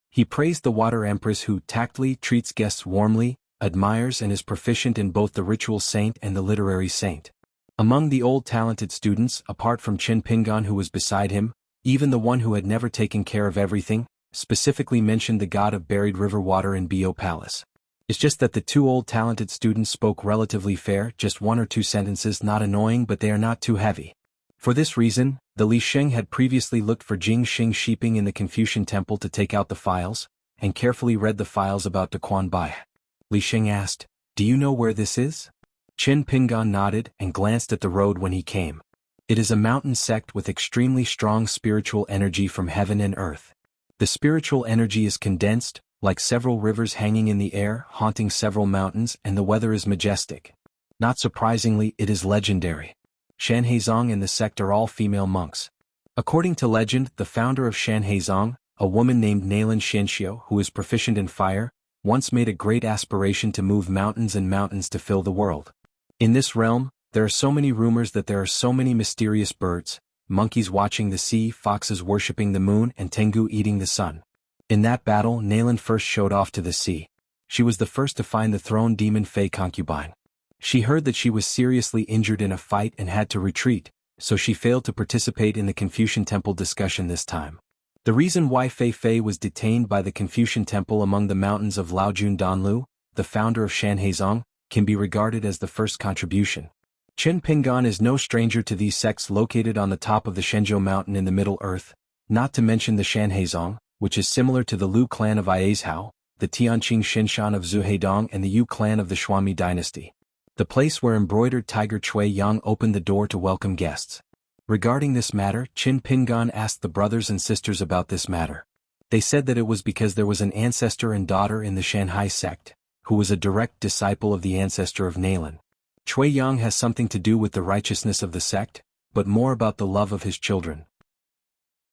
He praised the water empress who tactfully treats guests warmly, admires and is proficient in both the ritual saint and the literary saint. Among the old talented students, apart from Qin Pingan who was beside him, even the one who had never taken care of everything, specifically mentioned the god of buried river water in Bo Palace. It's just that the two old talented students spoke relatively fair, just one or two sentences, not annoying, but they are not too heavy. For this reason, the Li Sheng had previously looked for Jing Xing sheeping in the Confucian temple to take out the files, and carefully read the files about the Quan Bai. Li Sheng asked, "Do you know where this is?" Qin Pingan nodded and glanced at the road when he came. It is a mountain sect with extremely strong spiritual energy from heaven and earth. The spiritual energy is condensed, like several rivers hanging in the air, haunting several mountains, and the weather is majestic. Not surprisingly, it is legendary. Xuanhuan and the sect are all female monks. According to legend, the founder of Xuanhuan, a woman named Nalan Xianxia who is proficient in fire, once made a great aspiration to move mountains and mountains to fill the world. In this realm, there are so many rumors that there are so many mysterious birds, monkeys watching the sea, foxes worshipping the moon, and tengu eating the sun. In that battle, Nalan first showed off to the sea. She was the first to find the throne demon Fei concubine. She heard that she was seriously injured in a fight and had to retreat, so she failed to participate in the Confucian temple discussion this time. The reason why Fei was detained by the Confucian temple among the mountains of Laojun Danlu, the founder of Xuanhuan, can be regarded as the first contribution. Qin Pingan is no stranger to these sects located on the top of the Shenzhou mountain in the Middle Earth, not to mention the Xuanhuan, which is similar to the Lu clan of Aizhao, the Tianqing Xinshan of Zuhedong and the Yu clan of the Xuanmi dynasty. The place where embroidered tiger Cui Yang opened the door to welcome guests. Regarding this matter, Qin Pingan asked the brothers and sisters about this matter. They said that it was because there was an ancestor and daughter in the Shanhai sect, who was a direct disciple of the ancestor of Nalan. Cui Yang has something to do with the righteousness of the sect, but more about the love of his children.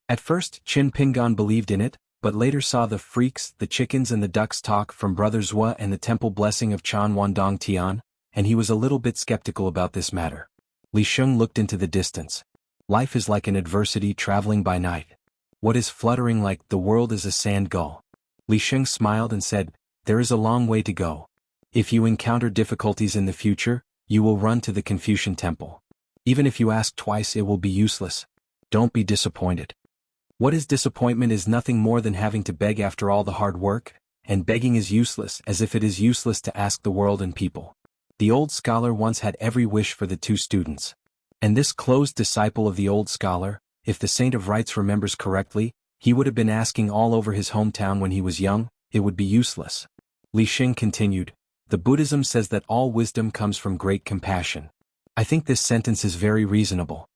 At first, Qin Pingan believed in it, but later saw the freaks, the chickens and the ducks talk from Brother Zhua and the temple blessing of xuanhuan Dong Tian, and he was a little bit skeptical about this matter. Li Sheng looked into the distance. Life is like an adversity traveling by night. What is fluttering like the world is a sand gull. Li Sheng smiled and said, "There is a long way to go. If you encounter difficulties in the future, you will run to the Confucian temple. Even if you ask twice, it will be useless. Don't be disappointed." What is disappointment is nothing more than having to beg after all the hard work, and begging is useless, as if it is useless to ask the world and people. The old scholar once had every wish for the two students. And this closed disciple of the old scholar, if the Saint of Rites remembers correctly, he would have been asking all over his hometown when he was young, it would be useless. Li Xing continued, "The Buddhism says that all wisdom comes from great compassion. I think this sentence is very reasonable."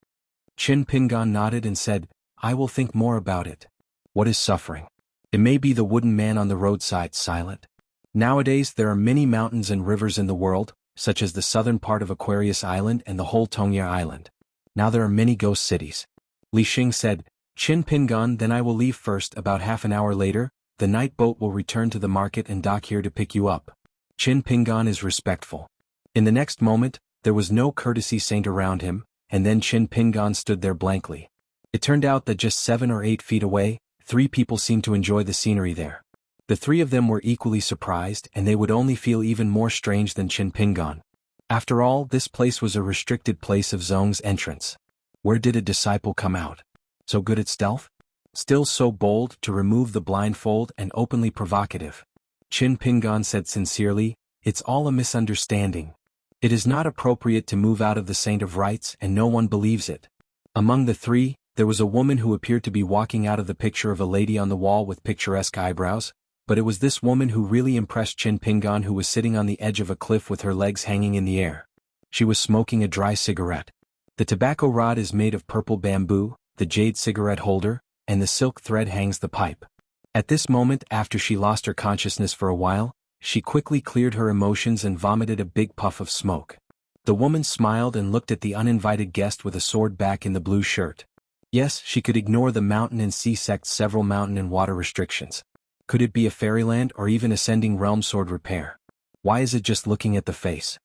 Qin Pingan nodded and said, "I will think more about it. What is suffering? It may be the wooden man on the roadside, silent. Nowadays there are many mountains and rivers in the world, such as the southern part of Aquarius Island and the whole Tongya Island. Now there are many ghost cities." Li Xing said, "Qin Pingan, then I will leave first. About half an hour later, the night boat will return to the market and dock here to pick you up." Qin Pingan is respectful. In the next moment, there was no courtesy saint around him, and then Qin Pingan stood there blankly. It turned out that just 7 or 8 feet away, 3 people seemed to enjoy the scenery there. The 3 of them were equally surprised, and they would only feel even more strange than Qin Pingan. After all, this place was a restricted place of Zong's entrance. Where did a disciple come out? So good at stealth? Still so bold to remove the blindfold and openly provocative. Qin Pingan said sincerely, "It's all a misunderstanding. It is not appropriate to move out of the Saint of Rites, and no one believes it." Among the 3, there was a woman who appeared to be walking out of the picture of a lady on the wall with picturesque eyebrows, but it was this woman who really impressed Qin Pingan, who was sitting on the edge of a cliff with her legs hanging in the air. She was smoking a dry cigarette. The tobacco rod is made of purple bamboo, the jade cigarette holder, and the silk thread hangs the pipe. At this moment, after she lost her consciousness for a while, she quickly cleared her emotions and vomited a big puff of smoke. The woman smiled and looked at the uninvited guest with a sword back in the blue shirt. Yes, she could ignore the mountain and sea sect's several mountain and water restrictions. Could it be a fairyland or even ascending realm sword repair? Why is it just looking at the face?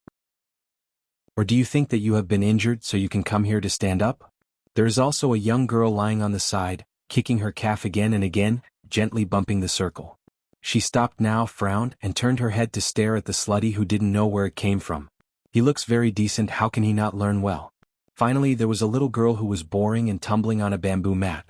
Or do you think that you have been injured so you can come here to stand up? There is also a young girl lying on the side, kicking her calf again and again, gently bumping the circle. She stopped now, frowned, and turned her head to stare at the slutty who didn't know where it came from. He looks very decent, how can he not learn well? Finally there was a little girl who was boring and tumbling on a bamboo mat.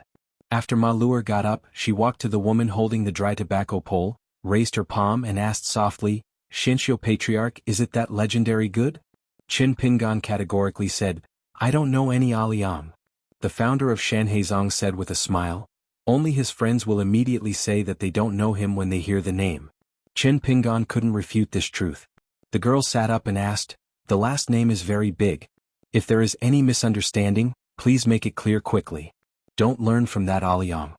After Malur got up, she walked to the woman holding the dry tobacco pole, raised her palm and asked softly, "Xianxia Patriarch, is it that legendary good?" Qin Pingan categorically said, "I don't know any Aliang." The founder of Shanhaizong said with a smile, "Only his friends will immediately say that they don't know him when they hear the name." Qin Pingan couldn't refute this truth. The girl sat up and asked, "The last name is very big. If there is any misunderstanding, please make it clear quickly. Don't learn from that Aliang."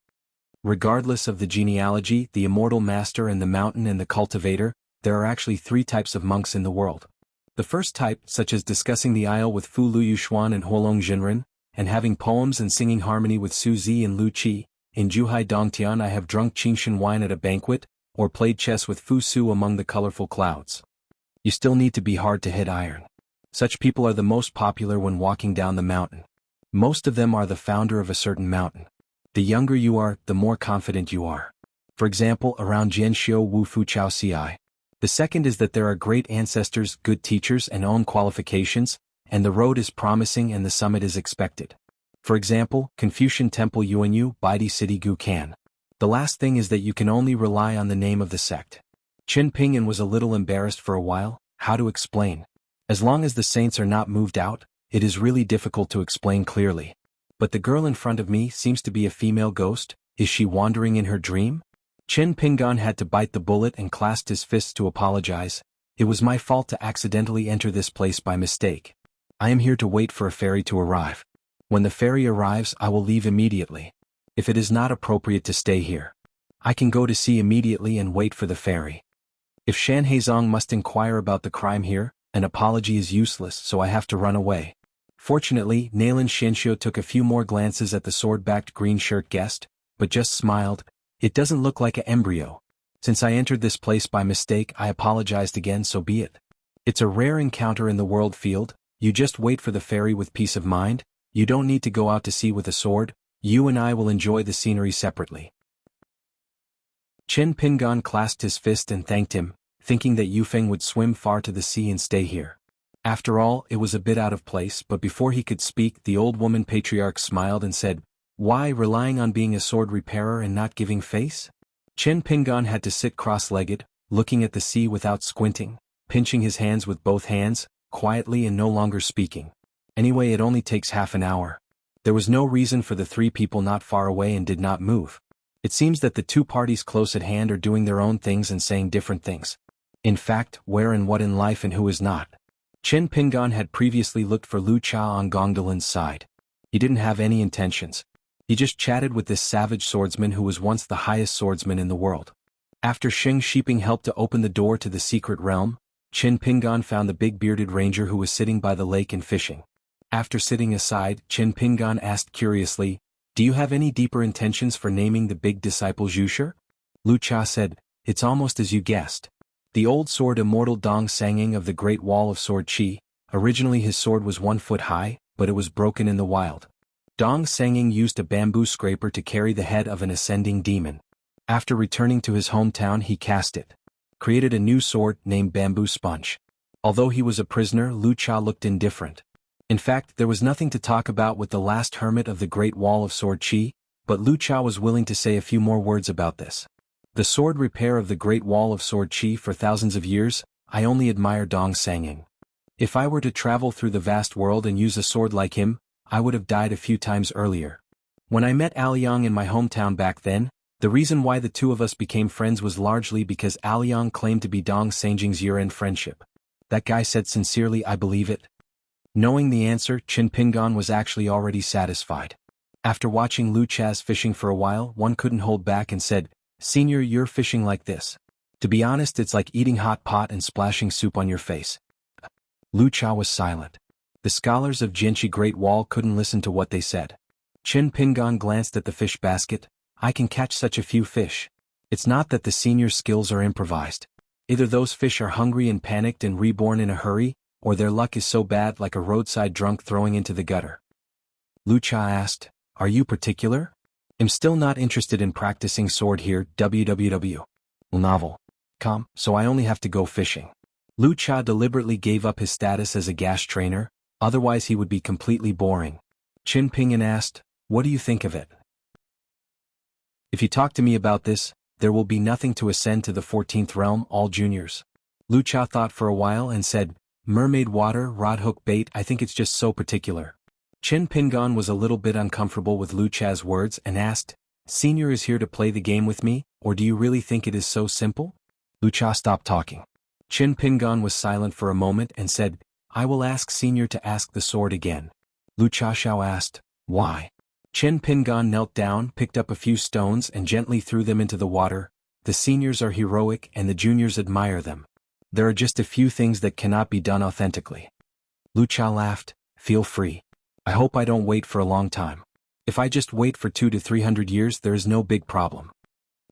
Regardless of the genealogy, the immortal master and the mountain and the cultivator, there are actually 3 types of monks in the world. The first type, such as discussing the isle with Fu Lu Yuxuan and Huolong Jinren, and having poems and singing harmony with Su Zi and Lu Qi. In Zhuhai Dongtian I have drunk Qingshan wine at a banquet, or played chess with Fu Su among the colorful clouds. You still need to be hard to hit iron. Such people are the most popular when walking down the mountain. Most of them are the founder of a certain mountain. The younger you are, the more confident you are. For example, around Jianxiu Wu Fu Chao Ci. The second is that there are great ancestors, good teachers and own qualifications, and the road is promising and the summit is expected. For example, Confucian Temple Yuanyu, Baidi City Gukan. The last thing is that you can only rely on the name of the sect. Qin Pingan was a little embarrassed for a while, how to explain. As long as the saints are not moved out, it is really difficult to explain clearly. But the girl in front of me seems to be a female ghost, is she wandering in her dream? Qin Pingan had to bite the bullet and clasped his fists to apologize. It was my fault to accidentally enter this place by mistake. I am here to wait for a ferry to arrive. When the ferry arrives I will leave immediately. If it is not appropriate to stay here, I can go to sea immediately and wait for the ferry. If Shanhaizong must inquire about the crime here, an apology is useless, so I have to run away. Fortunately, Nalan Xianxiu took a few more glances at the sword-backed green shirt guest, but just smiled. It doesn't look like an embryo. Since I entered this place by mistake, I apologized again, so be it. It's a rare encounter in the world field. You just wait for the ferry with peace of mind. You don't need to go out to sea with a sword. You and I will enjoy the scenery separately. Qin Pingan clasped his fist and thanked him, thinking that Yufeng would swim far to the sea and stay here. After all, it was a bit out of place, but before he could speak, the old woman patriarch smiled and said, "Why, relying on being a sword repairer and not giving face?" Qin Pingan had to sit cross-legged, looking at the sea without squinting, pinching his hands with both hands, quietly and no longer speaking. Anyway, it only takes half an hour. There was no reason for the 3 people not far away and did not move. It seems that the 2 parties close at hand are doing their own things and saying different things. In fact, where and what in life and who is not. Qin Pingan had previously looked for Lu Cha on Gongdalin's side. He didn't have any intentions. He just chatted with this savage swordsman who was once the highest swordsman in the world. After Sheng Shiping helped to open the door to the secret realm, Qin Pingan found the big bearded ranger who was sitting by the lake and fishing. After sitting aside, Qin Pingan asked curiously, "Do you have any deeper intentions for naming the big disciple Zhushir?" Lu Cha said, "It's almost as you guessed. The old sword immortal Dong Sanging of the Great Wall of Sword Qi, originally his sword was 1 foot high, but it was broken in the wild. Dong Sanging used a bamboo scraper to carry the head of an ascending demon. After returning to his hometown he cast it. Created a new sword named Bamboo Sponge. Although he was a prisoner, Lu Cha looked indifferent. In fact, there was nothing to talk about with the last hermit of the Great Wall of Sword Qi, but Lu Cha was willing to say a few more words about this. The sword repair of the Great Wall of Sword Qi for thousands of years, I only admire Dong Sanging. If I were to travel through the vast world and use a sword like him, I would have died a few times earlier. When I met Aliang in my hometown back then, the reason why the 2 of us became friends was largely because Aliang claimed to be Dong Sangjing's year-end friendship. That guy said sincerely, I believe it. Knowing the answer, Qin Pingan was actually already satisfied. After watching Lu Cha's fishing for a while, one couldn't hold back and said, "Senior, you're fishing like this. To be honest, it's like eating hot pot and splashing soup on your face." Lu Cha was silent. The scholars of Jianxi Great Wall couldn't listen to what they said. Qin Pingan glanced at the fish basket. I can catch such a few fish. It's not that the senior's skills are improvised. Either those fish are hungry and panicked and reborn in a hurry, or their luck is so bad like a roadside drunk throwing into the gutter. Lu Cha asked, "Are you particular?" "I'm still not interested in practicing sword here, www.novel.com, so I only have to go fishing." Lu Cha deliberately gave up his status as a gas trainer, otherwise he would be completely boring. Qin Pingan asked, "What do you think of it? If you talk to me about this, there will be nothing to ascend to the 14th realm, all juniors." Lu Cha thought for a while and said, "Mermaid water, rod hook bait, I think it's just so particular." Qin Pingan was a little bit uncomfortable with Lu Cha's words and asked, "Senior is here to play the game with me, or do you really think it is so simple?" Lu Cha stopped talking. Qin Pingan was silent for a moment and said, "I will ask Senior to ask the sword again." Lu Cha Xiao asked, "Why?" Qin Pingan knelt down, picked up a few stones and gently threw them into the water. "The seniors are heroic and the juniors admire them. There are just a few things that cannot be done authentically." Lu Cha laughed, "Feel free. I hope I don't wait for a long time. If I just wait for 200 to 300 years there is no big problem."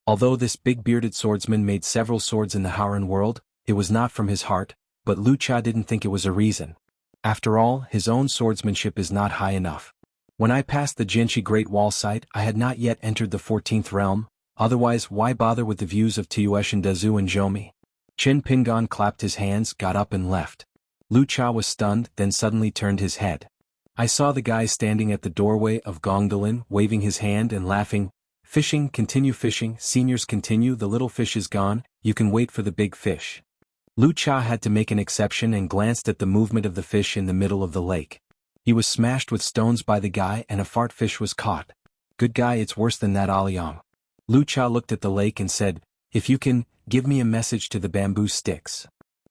Although this big bearded swordsman made several swords in the Howran world, it was not from his heart, but Lu Cha didn't think it was a reason. After all, his own swordsmanship is not high enough. "When I passed the Jinshi Great Wall site I had not yet entered the 14th realm, otherwise why bother with the views of Tueshan Dazu and Zhoumi?" Qin Pingan clapped his hands, got up and left. Lu Cha was stunned, then suddenly turned his head. "I saw the guy standing at the doorway of Gongdalan waving his hand and laughing. Fishing, continue fishing, seniors continue, the little fish is gone, you can wait for the big fish." Lu Cha had to make an exception and glanced at the movement of the fish in the middle of the lake. He was smashed with stones by the guy and a fart fish was caught. "Good guy, it's worse than that Aliang." Lu Cha looked at the lake and said, "If you can, give me a message to the bamboo sticks."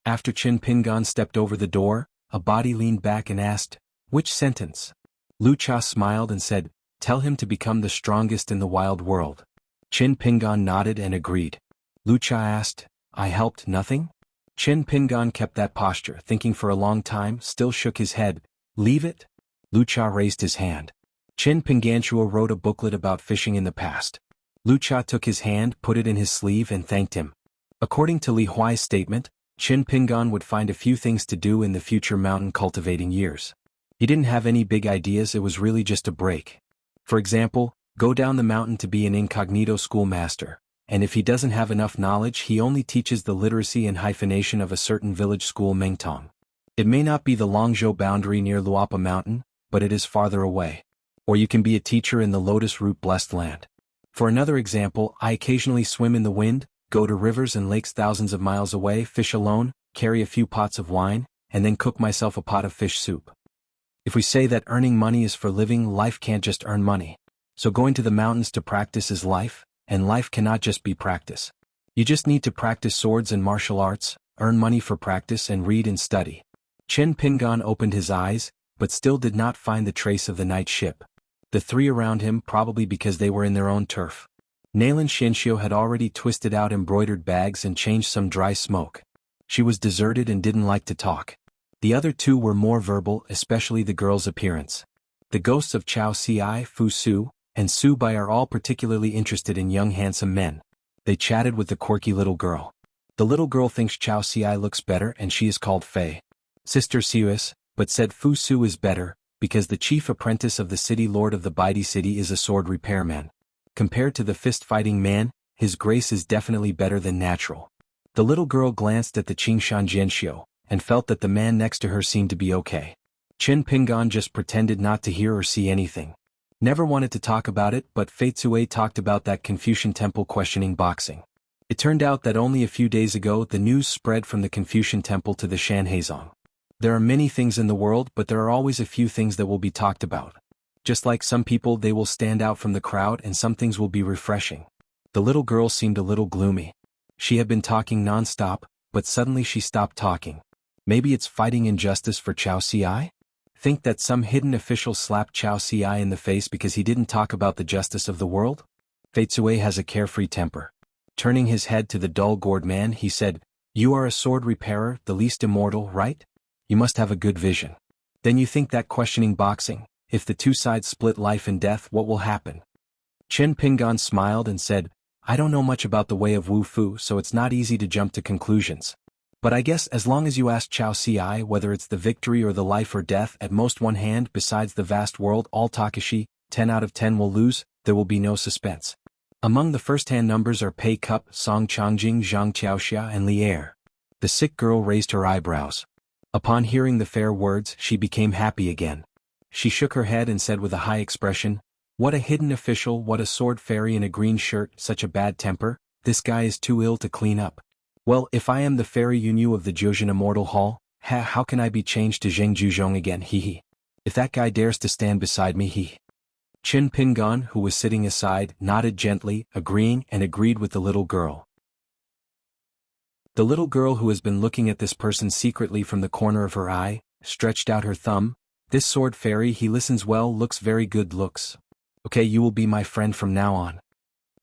After Qin Pingan stepped over the door, a body leaned back and asked, "Which sentence?" Lu Cha smiled and said, "Tell him to become the strongest in the wild world." Qin Pingan nodded and agreed. Lu Cha asked, "I helped nothing?" Qin Pingan kept that posture, thinking for a long time, still shook his head. "Leave it?" Lu Cha raised his hand. Qin Pinganchua wrote a booklet about fishing in the past. Lu Cha took his hand, put it in his sleeve and thanked him. According to Li Huai's statement, Qin Pingan would find a few things to do in the future mountain cultivating years. He didn't have any big ideas, it was really just a break. For example, go down the mountain to be an incognito schoolmaster, and if he doesn't have enough knowledge he only teaches the literacy and hyphenation of a certain village school Mengtong. It may not be the Longzhou boundary near Luapa Mountain, but it is farther away. Or you can be a teacher in the Lotus Root blessed land. For another example, I occasionally swim in the wind, go to rivers and lakes thousands of miles away, fish alone, carry a few pots of wine, and then cook myself a pot of fish soup. If we say that earning money is for living, life can't just earn money. So going to the mountains to practice is life, and life cannot just be practice. You just need to practice swords and martial arts, earn money for practice and read and study. Qin Pingan opened his eyes, but still did not find the trace of the night ship. The three around him, probably because they were in their own turf. Nalan Xianxia had already twisted out embroidered bags and changed some dry smoke. She was deserted and didn't like to talk. The other two were more verbal, especially the girl's appearance. The ghosts of Chao Ci, Fu Su, and Su Bai are all particularly interested in young handsome men. They chatted with the quirky little girl. The little girl thinks Chao Ci looks better and she is called Fei. Sister Sius, but said Fu Su is better, because the chief apprentice of the city lord of the Baidi city is a sword repairman. Compared to the fist-fighting man, his grace is definitely better than natural. The little girl glanced at the Qingshan Jianxiu, and felt that the man next to her seemed to be okay. Qin Pingan just pretended not to hear or see anything. Never wanted to talk about it, but Fei Tsui talked about that Confucian temple questioning boxing. It turned out that only a few days ago the news spread from the Confucian temple to the Shanhaizong. There are many things in the world, but there are always a few things that will be talked about. Just like some people, they will stand out from the crowd and some things will be refreshing. The little girl seemed a little gloomy. She had been talking non-stop, but suddenly she stopped talking. Maybe it's fighting injustice for Chao Ci? Think that some hidden official slapped Chao Ci in the face because he didn't talk about the justice of the world? Fei Tsui has a carefree temper. Turning his head to the dull-gored man, he said, "You are a sword repairer, the least immortal, right? You must have a good vision. Then you think that questioning boxing, if the two sides split life and death, what will happen?" Qin Pingan smiled and said, "I don't know much about the way of Wu Fu, so it's not easy to jump to conclusions. But I guess as long as you ask Chao Ci whether it's the victory or the life or death at most one hand besides the vast world all Takashi, 10 out of 10 will lose, there will be no suspense. Among the first-hand numbers are Pei Cup, Song Changjing, Zhang Qiaoxia and Li Er. The sick girl raised her eyebrows. Upon hearing the fair words, she became happy again. She shook her head and said with a high expression, "What a hidden official, what a sword fairy in a green shirt, such a bad temper, this guy is too ill to clean up. Well, if I am the fairy Yunyu of the Jiuzhen Immortal Hall, how can I be changed to Zheng Juzhong again, hee. If that guy dares to stand beside me, hee." Qin Pingan, who was sitting aside, nodded gently, agreeing and agreed with the little girl. The little girl who has been looking at this person secretly from the corner of her eye, stretched out her thumb. "This sword fairy, he listens well, looks very good looks. Okay, you will be my friend from now on."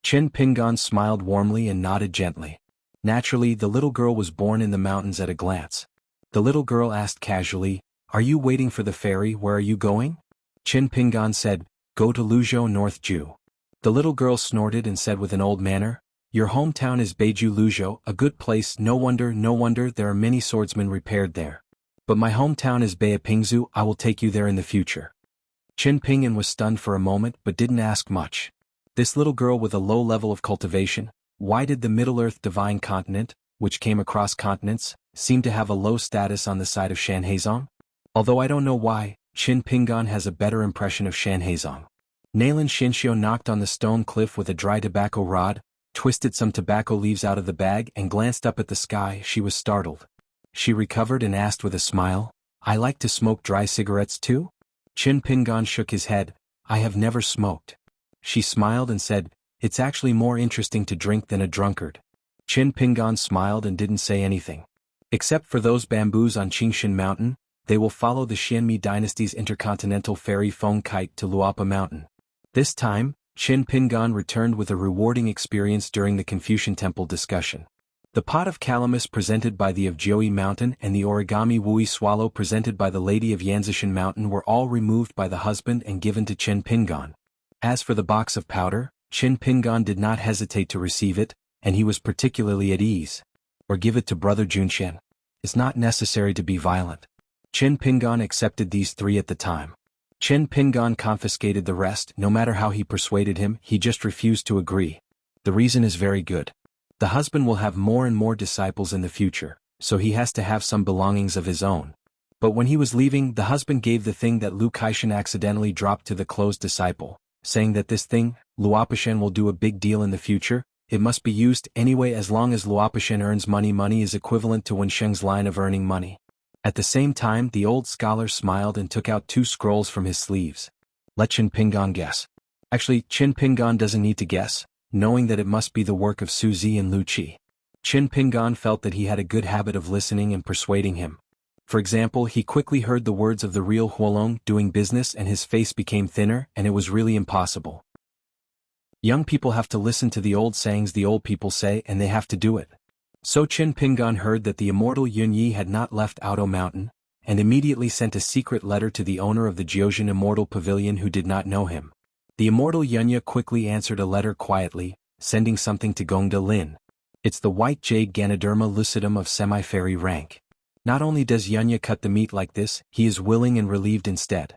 Qin Pingan smiled warmly and nodded gently. Naturally, the little girl was born in the mountains at a glance. The little girl asked casually, "Are you waiting for the fairy, where are you going?" Qin Pingan said, "Go to Luzhou North Ju." The little girl snorted and said with an old manner, "Your hometown is Beiju Luzhou, a good place, no wonder there are many swordsmen repaired there. But my hometown is Beipingzu, I will take you there in the future." Qin Pingan was stunned for a moment but didn't ask much. This little girl with a low level of cultivation, why did the Middle-earth divine continent, which came across continents, seem to have a low status on the side of Shanhaizong? Although I don't know why, Qin Pingan has a better impression of Shanhaizong. Nalan Xinxiu knocked on the stone cliff with a dry tobacco rod, twisted some tobacco leaves out of the bag and glanced up at the sky. She was startled. She recovered and asked with a smile, "I like to smoke dry cigarettes too?" Qin Pingan shook his head, "I have never smoked." She smiled and said, "It's actually more interesting to drink than a drunkard." Qin Pingan smiled and didn't say anything. "Except for those bamboos on Qingshan Mountain, they will follow the Xianmi dynasty's intercontinental ferry Feng Kite to Luopa Mountain." This time, Qin Pingan returned with a rewarding experience during the Confucian Temple discussion. The pot of calamus presented by the of Jioi Mountain and the origami wui swallow presented by the lady of Yanzishan Mountain were all removed by the husband and given to Qin Pingan. As for the box of powder, Qin Pingan did not hesitate to receive it, and he was particularly at ease. Or give it to Brother Junshen. It's not necessary to be violent. Qin Pingan accepted these three at the time. Qin Pingan confiscated the rest. No matter how he persuaded him, he just refused to agree. The reason is very good. The husband will have more and more disciples in the future, so he has to have some belongings of his own. But when he was leaving, the husband gave the thing that Lu Kaishan accidentally dropped to the closed disciple, saying that this thing, Luopashen, will do a big deal in the future. It must be used anyway as long as Luopashen earns money. Money is equivalent to Wensheng's line of earning money. At the same time, the old scholar smiled and took out 2 scrolls from his sleeves. Let Qin Pingan guess. Actually, Qin Pingan doesn't need to guess, knowing that it must be the work of Su Zi and Lu Qi. Qin Pingan felt that he had a good habit of listening and persuading him. For example, he quickly heard the words of the real Huolong doing business and his face became thinner and it was really impossible. Young people have to listen to the old sayings the old people say and they have to do it. So Qin Pingan heard that the immortal Yun Yi had not left Auto Mountain, and immediately sent a secret letter to the owner of the Jiuzhen Immortal Pavilion who did not know him. The immortal Yunya quickly answered a letter quietly, sending something to Gongda Lin. It's the white jade Ganoderma lucidum of semi-fairy rank. Not only does Yunya cut the meat like this, he is willing and relieved instead.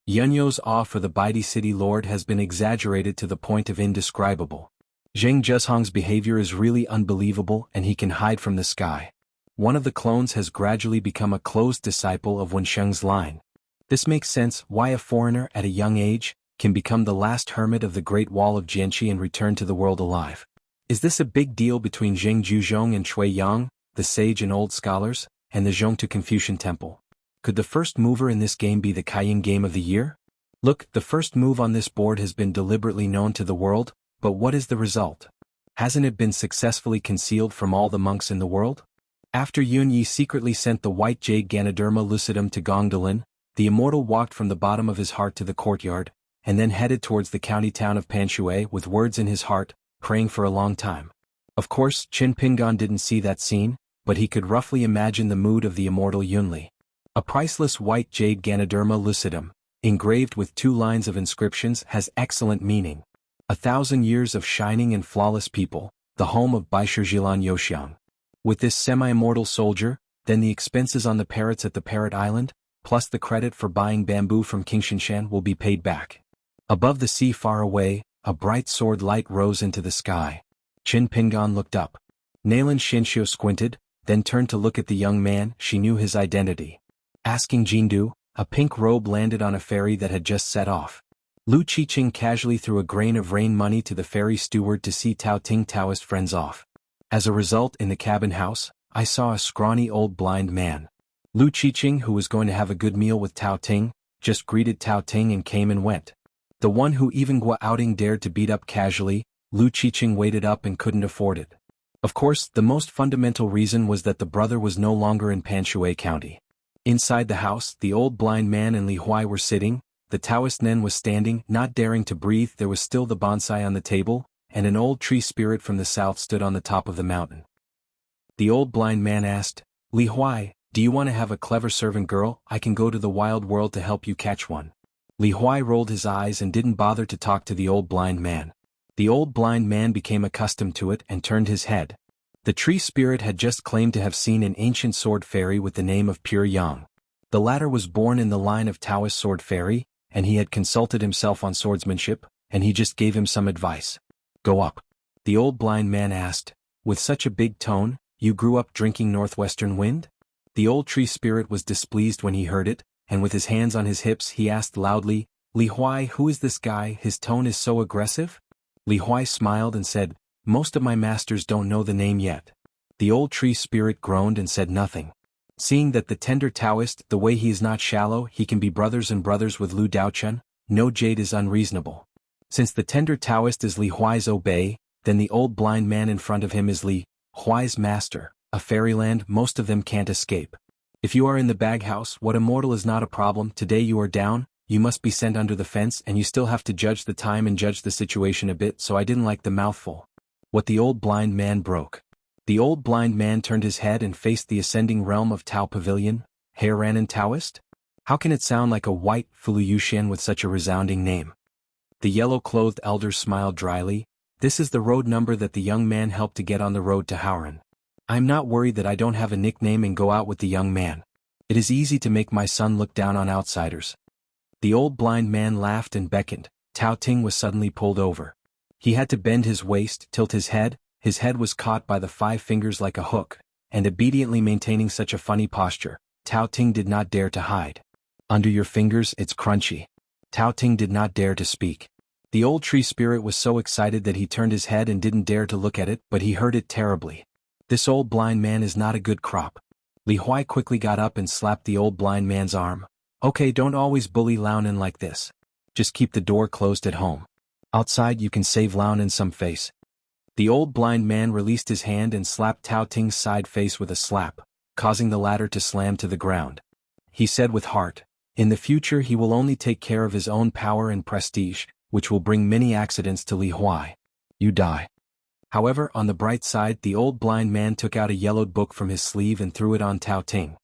Yunyo's awe for the Baidi City Lord has been exaggerated to the point of indescribable. Zheng Zheshong's behavior is really unbelievable and he can hide from the sky. One of the clones has gradually become a closed disciple of Wensheng's line. This makes sense why a foreigner at a young age can become the last hermit of the Great Wall of Jianqi and return to the world alive. Is this a big deal between Zheng Juzhong and Cui Yang, the sage and old scholars, and the Zhongtu Confucian Temple? Could the first mover in this game be the Kaiying Game of the Year? Look, the first move on this board has been deliberately known to the world, but what is the result? Hasn't it been successfully concealed from all the monks in the world? After Yun Yi secretly sent the white jade Ganoderma lucidum to Gongdalin, the immortal walked from the bottom of his heart to the courtyard, and then headed towards the county town of Panshui with words in his heart, praying for a long time. Of course, Qin Pingan didn't see that scene, but he could roughly imagine the mood of the immortal Yunli. A priceless white jade Ganoderma lucidum, engraved with 2 lines of inscriptions, has excellent meaning. 1,000 years of shining and flawless people, the home of Baishijilan Yoxiang. With this semi-immortal soldier, then the expenses on the parrots at the Parrot Island, plus the credit for buying bamboo from King Xianxia will be paid back. Above the sea far away, a bright sword light rose into the sky. Qin Pingan looked up. Nalan Xianxia squinted, then turned to look at the young man. She knew his identity. Asking Jindu, a pink robe landed on a ferry that had just set off. Lu Qiqing casually threw a grain of rain money to the ferry steward to see Tao Ting Taoist friends off. As a result, in the cabin house, I saw a scrawny old blind man. Lu Qiqing, who was going to have a good meal with Tao Ting, just greeted Tao Ting and came and went. The one who even Gua Outing dared to beat up casually, Lu Qiqing waited up and couldn't afford it. Of course, the most fundamental reason was that the brother was no longer in Panshui County. Inside the house, the old blind man and Li Huai were sitting, the Taoist Nen was standing, not daring to breathe. There was still the bonsai on the table, and an old tree spirit from the south stood on the top of the mountain. The old blind man asked, Li Huai, do you want to have a clever servant girl? I can go to the wild world to help you catch one. Li Huai rolled his eyes and didn't bother to talk to the old blind man. The old blind man became accustomed to it and turned his head. The tree spirit had just claimed to have seen an ancient sword fairy with the name of Pure Yang. The latter was born in the line of Taoist sword fairy, and he had consulted himself on swordsmanship, and he just gave him some advice. Go up. The old blind man asked, with such a big tone, you grew up drinking northwestern wind? The old tree spirit was displeased when he heard it, and with his hands on his hips he asked loudly, Li Huai, who is this guy? His tone is so aggressive? Li Huai smiled and said, most of my masters don't know the name yet. The old tree spirit groaned and said nothing. Seeing that the tender Taoist, the way he is not shallow, he can be brothers and brothers with Lu Daochen, no jade is unreasonable. Since the tender Taoist is Li Huai's obey, then the old blind man in front of him is Li Huai's master, a fairyland most of them can't escape. If you are in the baghouse, what immortal is not a problem. Today you are down, you must be sent under the fence and you still have to judge the time and judge the situation a bit, so I didn't like the mouthful. What the old blind man broke. The old blind man turned his head and faced the ascending realm of Tao Pavilion. Heiranan Taoist? How can it sound like a white Fulu Yushan with such a resounding name? The yellow-clothed elder smiled dryly. This is the road number that the young man helped to get on the road to Hauran. I'm not worried that I don't have a nickname and go out with the young man. It is easy to make my son look down on outsiders. The old blind man laughed and beckoned. Tao Ting was suddenly pulled over. He had to bend his waist, tilt his head was caught by the 5 fingers like a hook, and obediently maintaining such a funny posture, Tao Ting did not dare to hide. Under your fingers, it's crunchy. Tao Ting did not dare to speak. The old tree spirit was so excited that he turned his head and didn't dare to look at it, but he heard it terribly. This old blind man is not a good crop. Li Huai quickly got up and slapped the old blind man's arm. Okay, don't always bully Launan like this. Just keep the door closed at home. Outside you can save Launan some face. The old blind man released his hand and slapped Tao Ting's side face with a slap, causing the latter to slam to the ground. He said with heart, in the future he will only take care of his own power and prestige, which will bring many accidents to Li Huai. You die. However, on the bright side, the old blind man took out a yellowed book from his sleeve and threw it on Tao Ting.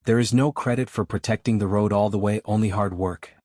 There is no credit for protecting the road all the way, only hard work.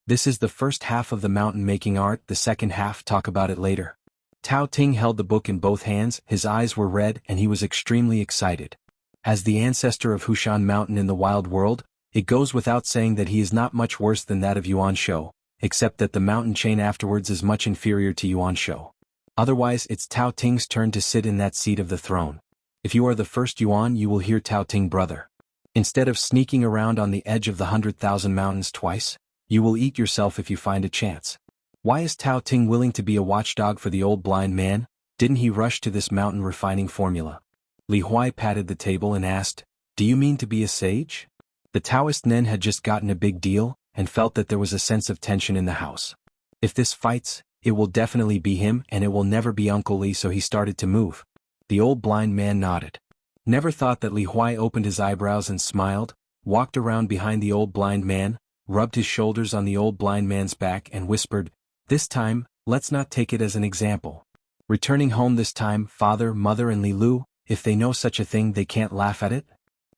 This is the first half of the mountain making art, the second half talk about it later. Tao Ting held the book in both hands, his eyes were red and he was extremely excited. As the ancestor of Hushan Mountain in the wild world, it goes without saying that he is not much worse than that of Yuanshu, except that the mountain chain afterwards is much inferior to Yuanshu. Otherwise it's Tao Ting's turn to sit in that seat of the throne. If you are the first Yuan, you will hear Tao Ting brother. Instead of sneaking around on the edge of the 100,000 mountains twice, you will eat yourself if you find a chance. Why is Tao Ting willing to be a watchdog for the old blind man? Didn't he rush to this mountain refining formula? Li Huai patted the table and asked, do you mean to be a sage? The Taoist Nen had just gotten a big deal, and felt that there was a sense of tension in the house. If this fights, it will definitely be him and it will never be Uncle Li, so he started to move. The old blind man nodded. Never thought that Li Huai opened his eyebrows and smiled, walked around behind the old blind man, rubbed his shoulders on the old blind man's back and whispered, this time, let's not take it as an example. Returning home this time, father, mother and Li Lu, if they know such a thing they can't laugh at it?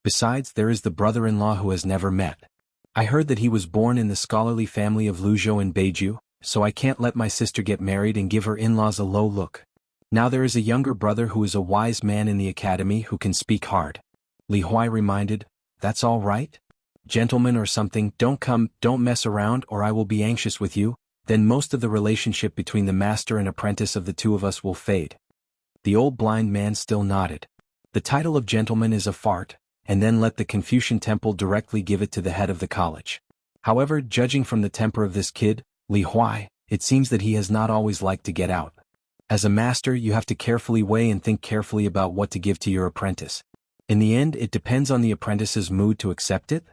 Besides, there is the brother-in-law who has never met. I heard that he was born in the scholarly family of Luzhou in Beiju, so I can't let my sister get married and give her in-laws a low look. Now there is a younger brother who is a wise man in the academy who can speak hard. Li Huai reminded, that's all right? Gentlemen or something, don't mess around or I will be anxious with you, then most of the relationship between the master and apprentice of the two of us will fade. The old blind man still nodded. The title of gentleman is a fart, and then let the Confucian temple directly give it to the head of the college. However, judging from the temper of this kid, Li Huai, it seems that he has not always liked to get out. As a master, you have to carefully weigh and think carefully about what to give to your apprentice. In the end, it depends on the apprentice's mood to accept it.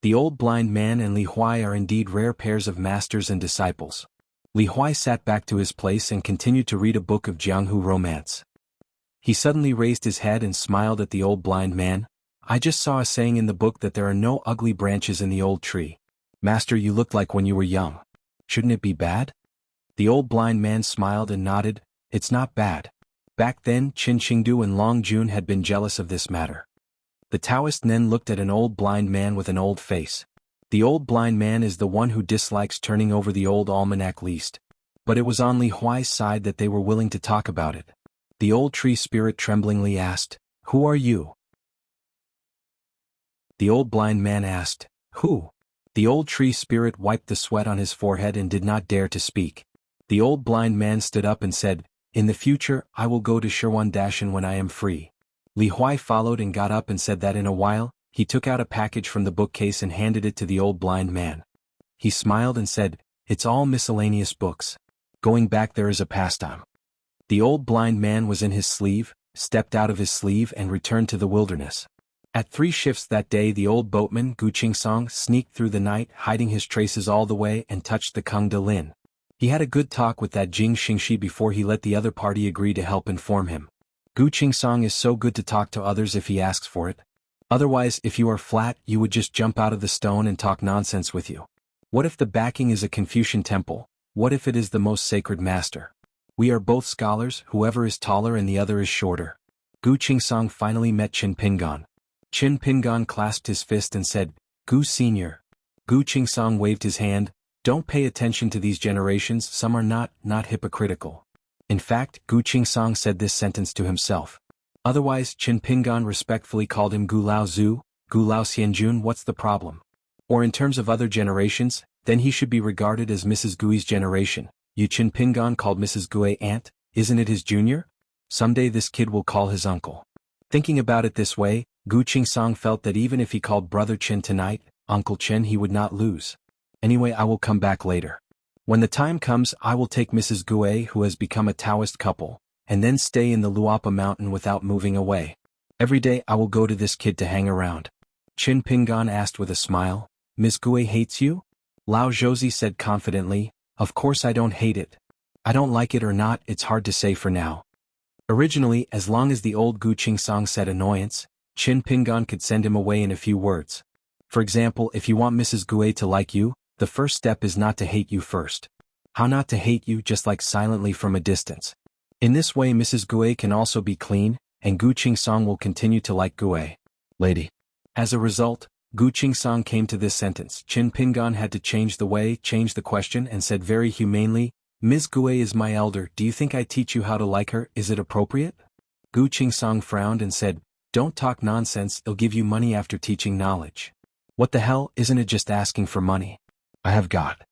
The old blind man and Li Huai are indeed rare pairs of masters and disciples. Li Huai sat back to his place and continued to read a book of jianghu romance. He suddenly raised his head and smiled at the old blind man. I just saw a saying in the book that there are no ugly branches in the old tree. Master, you looked like when you were young. Shouldn't it be bad? The old blind man smiled and nodded. It's not bad. Back then, Qin Qingdu and Long Jun had been jealous of this matter. The Taoist then looked at an old blind man with an old face. The old blind man is the one who dislikes turning over the old almanac least. But it was on Li Huai's side that they were willing to talk about it. The old tree spirit tremblingly asked, "Who are you?" The old blind man asked, "Who?" The old tree spirit wiped the sweat on his forehead and did not dare to speak. The old blind man stood up and said, "In the future, I will go to xuanhuan when I am free." Li Huai followed and got up and said that in a while, he took out a package from the bookcase and handed it to the old blind man. He smiled and said, "It's all miscellaneous books. Going back there is a pastime." The old blind man was in his sleeve, stepped out of his sleeve and returned to the wilderness. At 3 shifts that day the old boatman Gu Qingsong sneaked through the night hiding his traces all the way and touched the Kung De Lin. He had a good talk with that Jing Xingxi before he let the other party agree to help inform him. Gu Qingsong is so good to talk to others if he asks for it. Otherwise, if you are flat, you would just jump out of the stone and talk nonsense with you. What if the backing is a Confucian temple? What if it is the most sacred master? We are both scholars, whoever is taller and the other is shorter. Gu Qingsong finally met Qin Pingan. Qin Pingan clasped his fist and said, "Gu Senior." Gu Qingsong waved his hand. Don't pay attention to these generations, some are not hypocritical. In fact, Gu Qingsong said this sentence to himself. Otherwise, Qin Pingan respectfully called him Gu Lao Zu, Gu Lao Xianjun. What's the problem? Or in terms of other generations, then he should be regarded as Mrs. Gui's generation. You Qin Pingan called Mrs. Gui aunt, isn't it his junior? Someday this kid will call his uncle. Thinking about it this way, Gu Qingsong felt that even if he called Brother Qin tonight, Uncle Qin, he would not lose. Anyway, I will come back later. When the time comes, I will take Mrs. Gui, who has become a Taoist couple, and then stay in the Luapa mountain without moving away. Every day I will go to this kid to hang around. Qin Pingan asked with a smile, Miss Gui hates you? Lao Zhouzi said confidently, of course I don't hate it. I don't like it or not, it's hard to say for now. Originally, as long as the old Gu Qingsong said annoyance, Qin Pingan could send him away in a few words. For example, if you want Mrs. Gui to like you, the first step is not to hate you first. How not to hate you, just like silently from a distance. In this way Mrs. Gui can also be clean, and Gu Qingsong will continue to like Gui. Lady. As a result, Gu Qingsong came to this sentence. Qin Pingan had to change the question and said very humanely, Ms. Gui is my elder, do you think I teach you how to like her, is it appropriate? Gu Qingsong frowned and said, don't talk nonsense, I'll give you money after teaching knowledge. What the hell, isn't it just asking for money? I have got.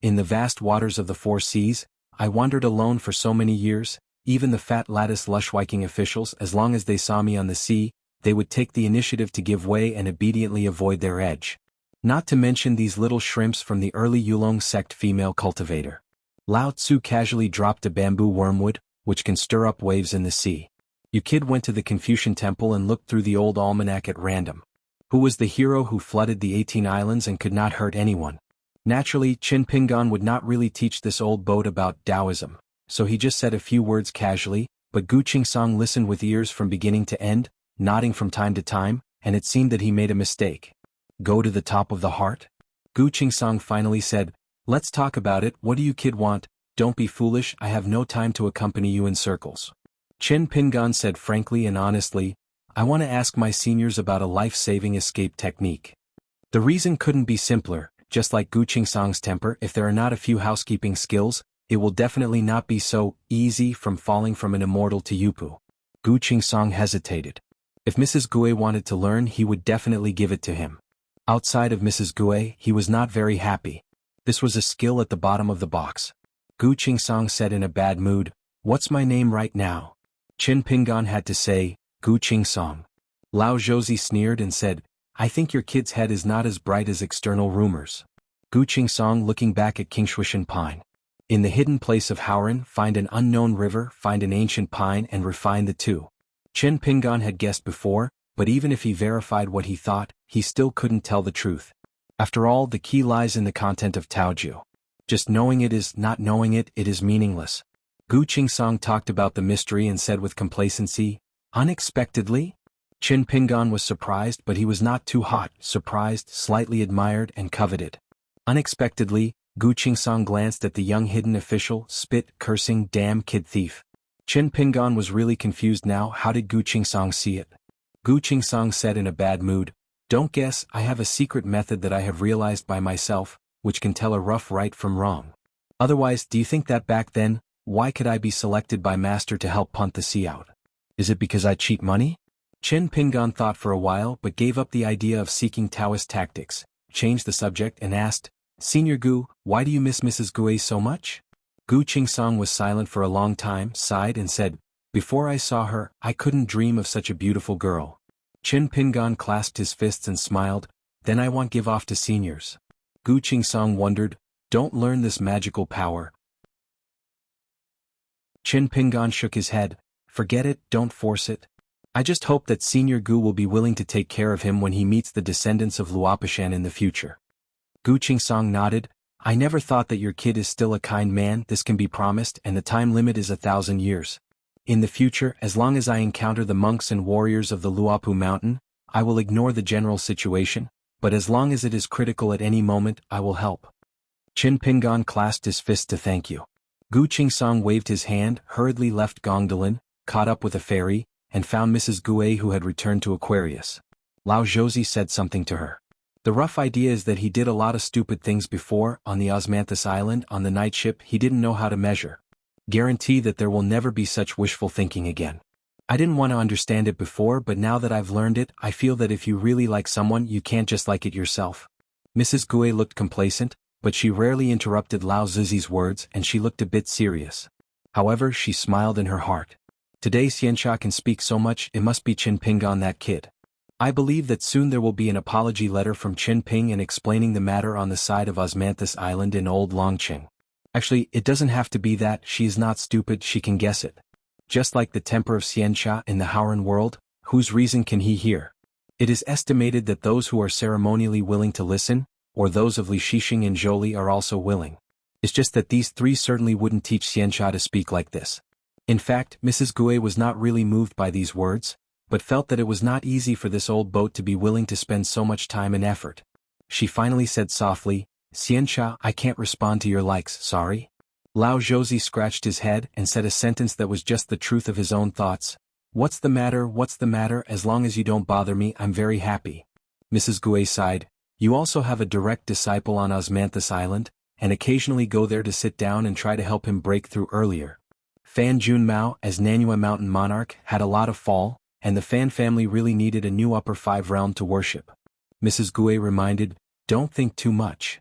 In the vast waters of the 4 seas, I wandered alone for so many years, even the fat lattice lush-Viking officials, as long as they saw me on the sea, they would take the initiative to give way and obediently avoid their edge. Not to mention these little shrimps from the early Yulong sect female cultivator. Lao Tzu casually dropped a bamboo wormwood, which can stir up waves in the sea. You kid went to the Confucian temple and looked through the old almanac at random. Who was the hero who flooded the 18 islands and could not hurt anyone? Naturally, Qin Pingan would not really teach this old boat about Taoism, so he just said a few words casually, but Gu Qingsong listened with ears from beginning to end, nodding from time to time, and it seemed that he made a mistake. Go to the top of the heart? Gu Qingsong finally said, let's talk about it, what do you kid want? Don't be foolish, I have no time to accompany you in circles. Qin Pingan said frankly and honestly, I want to ask my seniors about a life-saving escape technique. The reason couldn't be simpler, just like Gu Qingsong's temper, if there are not a few housekeeping skills, It will definitely not be so easy from falling from an immortal to Yupu. Gu Qingsong hesitated. If Mrs. Gue wanted to learn, he would definitely give it to him. Outside of Mrs. Gue, he was not very happy. This was a skill at the bottom of the box. Gu Qingsong said in a bad mood, "What's my name right now?" Qin Pingan had to say, "Gu Qingsong." Lao Zhouzi sneered and said, "I think your kid's head is not as bright as external rumors." Gu Qingsong looking back at Kingshuishan Pine. In the hidden place of Howren, find an unknown river, find an ancient pine and refine the two. Qin Pingan had guessed before, but even if he verified what he thought, he still couldn't tell the truth. After all, the key lies in the content of Taoju. Just knowing it is, not knowing it, it is meaningless. Gu Qingsong talked about the mystery and said with complacency, "Unexpectedly?" Qin Pingan was surprised, but he was not too hot, surprised, slightly admired and coveted. Unexpectedly, Gu Qingsong glanced at the young hidden official, spit, cursing, damn kid thief. Qin Pingan was really confused now. How did Gu Qingsong see it? Gu Qingsong said in a bad mood, "Don't guess, I have a secret method that I have realized by myself, which can tell a rough right from wrong. Otherwise, do you think that back then, why could I be selected by Master to help punt the sea out? Is it because I cheat money?" Qin Pingan thought for a while but gave up the idea of seeking Taoist tactics, changed the subject and asked, "Senior Gu, why do you miss Mrs. Gue so much?" Gu Qingsong was silent for a long time, sighed and said, "Before I saw her, I couldn't dream of such a beautiful girl." Qin Pingan clasped his fists and smiled, "Then I won't give off to seniors." Gu Qingsong wondered, "Don't learn this magical power." Qin Pingan shook his head, "Forget it, don't force it. I just hope that Senior Gu will be willing to take care of him when he meets the descendants of Luopishan in the future." Gu Qingsong nodded, "I never thought that your kid is still a kind man. This can be promised, and the time limit is 1,000 years. In the future, as long as I encounter the monks and warriors of the Luopu mountain, I will ignore the general situation, but as long as it is critical at any moment, I will help." Qin Pingan clasped his fist to thank you. Gu Qingsong waved his hand, hurriedly left Gongdalan, caught up with a ferry, and found Mrs. Gue who had returned to Aquarius. Lao Zhouzi said something to her. The rough idea is that he did a lot of stupid things before, on the Osmanthus Island, on the night ship. He didn't know how to measure. Guarantee that there will never be such wishful thinking again. I didn't want to understand it before, but now that I've learned it, I feel that if you really like someone, you can't just like it yourself. Mrs. Gue looked complacent, but she rarely interrupted Lao Zhouzi's words and she looked a bit serious. However, she smiled in her heart. Today xianxia can speak so much, it must be Qin Pingan, that kid. I believe that soon there will be an apology letter from Qin Ping and explaining the matter on the side of Osmanthus Island in Old Longqing. Actually, it doesn't have to be that. She is not stupid, she can guess it. Just like the temper of xianxia in the Howren world, whose reason can he hear? It is estimated that those who are ceremonially willing to listen, or those of Li Shixing and Zhou are also willing. It's just that these three certainly wouldn't teach xianxia to speak like this. In fact, Mrs. Gue was not really moved by these words, but felt that it was not easy for this old boat to be willing to spend so much time and effort. She finally said softly, "Xianxia, I can't respond to your likes, sorry." Lao Zhouzi scratched his head and said a sentence that was just the truth of his own thoughts. What's the matter, as long as you don't bother me, I'm very happy." Mrs. Gue sighed, "You also have a direct disciple on Osmanthus Island, and occasionally go there to sit down and try to help him break through earlier. Fan Junmao, as Nanyue Mountain Monarch, had a lot of fall, and the Fan family really needed a new upper 5 realm to worship." Mrs. Gue reminded, "Don't think too much."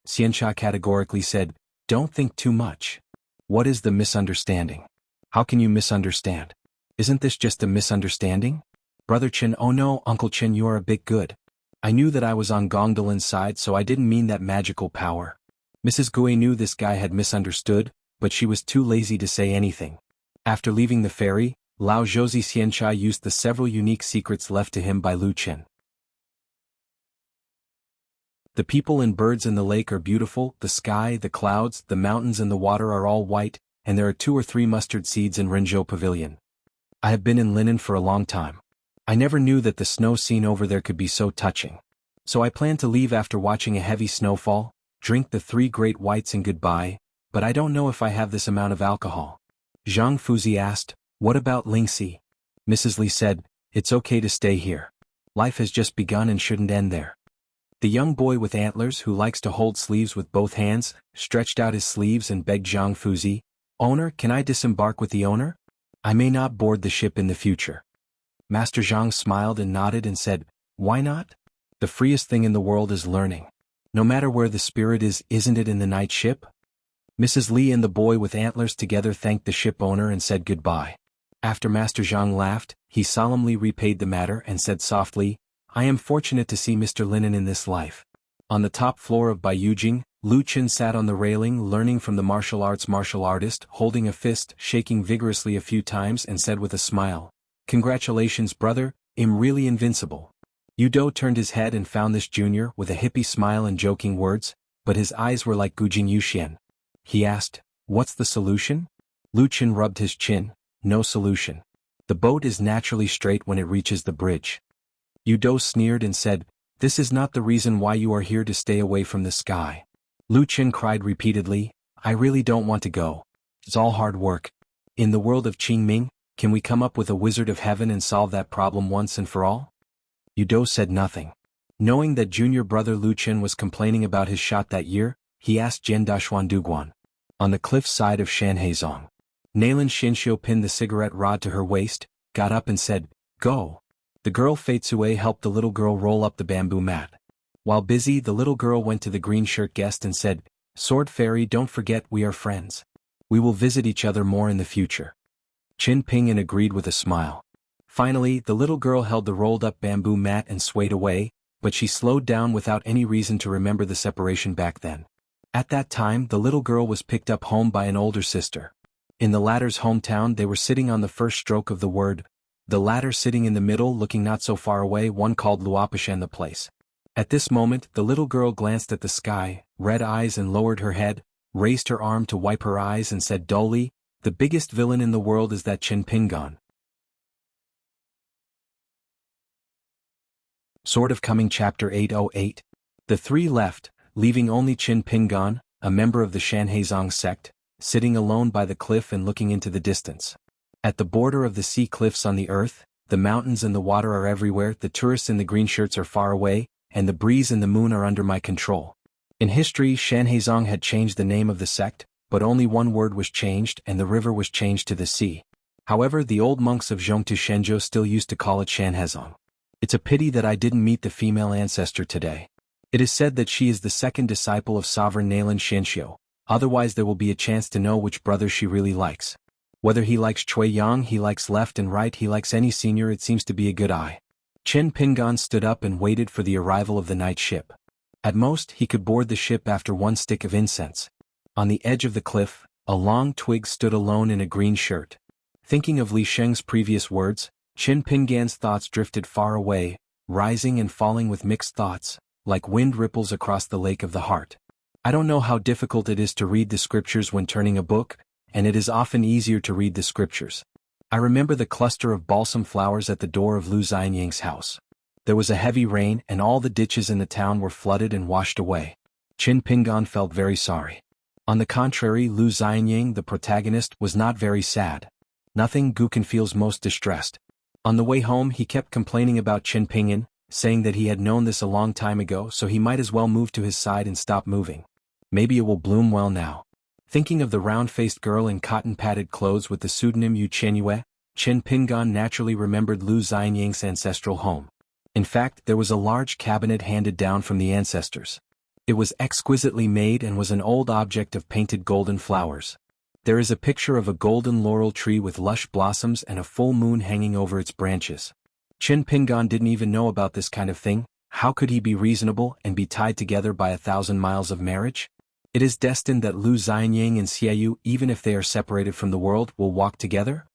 Xianxia categorically said, "Don't think too much. What is the misunderstanding? How can you misunderstand? Isn't this just a misunderstanding?" "Brother Qin, oh no, Uncle Qin, you are a bit good. I knew that I was on Gongdalan's side, so I didn't mean that magical power." Mrs. Gue knew this guy had misunderstood, but she was too lazy to say anything. After leaving the ferry, Lao Zhouzi Xianxia used the several unique secrets left to him by Lu Qin. The people and birds in the lake are beautiful, the sky, the clouds, the mountains and the water are all white, and there are 2 or 3 mustard seeds in Rinzhou Pavilion. I have been in Linen for a long time. I never knew that the snow scene over there could be so touching. So I plan to leave after watching a heavy snowfall, drink the 3 great whites and goodbye, but I don't know if I have this amount of alcohol. Zhang Fuzi asked, "What about Lingxi?" Mrs. Li said, "It's okay to stay here. Life has just begun and shouldn't end there." The young boy with antlers who likes to hold sleeves with both hands, stretched out his sleeves and begged Zhang Fuzi, "Owner, can I disembark with the owner? I may not board the ship in the future." Master Zhang smiled and nodded and said, "Why not? The freest thing in the world is learning. No matter where the spirit is, isn't it in the night ship?" Mrs. Li and the boy with antlers together thanked the ship owner and said goodbye. After Master Zhang laughed, he solemnly repaid the matter and said softly, "I am fortunate to see Mr. Linen in this life." On the top floor of Baiyujing, Lu Chen sat on the railing learning from the martial arts martial artist, holding a fist, shaking vigorously a few times and said with a smile, "Congratulations brother, I'm really invincible." Yudo turned his head and found this junior with a hippie smile and joking words, but his eyes were like Gujing Yuxian. He asked, "What's the solution?" Lu Chen rubbed his chin, "No solution. The boat is naturally straight when it reaches the bridge." Yudo sneered and said, "This is not the reason why you are here to stay away from the sky." Lu Chen cried repeatedly, "I really don't want to go. It's all hard work. In the world of Qingming, can we come up with a wizard of heaven and solve that problem once and for all?" Yudo said nothing. Knowing that junior brother Lu Chen was complaining about his shot that year, he asked Jian Dashuan Duguan. On the cliff side of Shanhaizong, Nailin Xinxiu pinned the cigarette rod to her waist, got up and said, "Go." The girl Fei Tsue helped the little girl roll up the bamboo mat. While busy, the little girl went to the green shirt guest and said, "Sword Fairy, don't forget we are friends. We will visit each other more in the future." Qin Pingyan agreed with a smile. Finally, the little girl held the rolled-up bamboo mat and swayed away, but she slowed down without any reason to remember the separation back then. At that time, the little girl was picked up home by an older sister. In the latter's hometown, they were sitting on the first stroke of the word, the latter sitting in the middle looking not so far away, one called Luopashan the place. At this moment, the little girl glanced at the sky, red eyes and lowered her head, raised her arm to wipe her eyes and said dully, "The biggest villain in the world is that Qin Pingan." Sword of Coming Chapter 808. The three left, leaving only Qin Pingan, a member of the Shanhaizong sect, sitting alone by the cliff and looking into the distance. At the border of the sea cliffs on the earth, the mountains and the water are everywhere, the tourists in the green shirts are far away, and the breeze and the moon are under my control. In history, Shanhaizong had changed the name of the sect, but only one word was changed and the river was changed to the sea. However, the old monks of Zhongtu Shenzhou still used to call it Shanhaizong. It's a pity that I didn't meet the female ancestor today. It is said that she is the second disciple of sovereign Nailin Xianxiu, otherwise there will be a chance to know which brother she really likes. Whether he likes Cui Yang, he likes left and right, he likes any senior, it seems to be a good eye. Qin Pingan stood up and waited for the arrival of the night ship. At most, he could board the ship after one stick of incense. On the edge of the cliff, a long twig stood alone in a green shirt. Thinking of Li Sheng's previous words, Qin Pingan's thoughts drifted far away, rising and falling with mixed thoughts, like wind ripples across the lake of the heart. I don't know how difficult it is to read the scriptures when turning a book, and it is often easier to read the scriptures. I remember the cluster of balsam flowers at the door of Lu Xianyang's house. There was a heavy rain and all the ditches in the town were flooded and washed away. Qin Pingan felt very sorry. On the contrary, Lu Xianyang, the protagonist, was not very sad. Nothing Gukan feels most distressed. On the way home he kept complaining about Qin Pingan, saying that he had known this a long time ago so he might as well move to his side and stop moving. Maybe it will bloom well now. Thinking of the round-faced girl in cotton-padded clothes with the pseudonym Yu Qianyue, Qin Pingan naturally remembered Lu Xianyang's ancestral home. In fact, there was a large cabinet handed down from the ancestors. It was exquisitely made and was an old object of painted golden flowers. There is a picture of a golden laurel tree with lush blossoms and a full moon hanging over its branches. Qin Pingan didn't even know about this kind of thing. How could he be reasonable and be tied together by 1,000 miles of marriage? It is destined that Lu Xianyang and Xiaoyu, even if they are separated from the world, will walk together?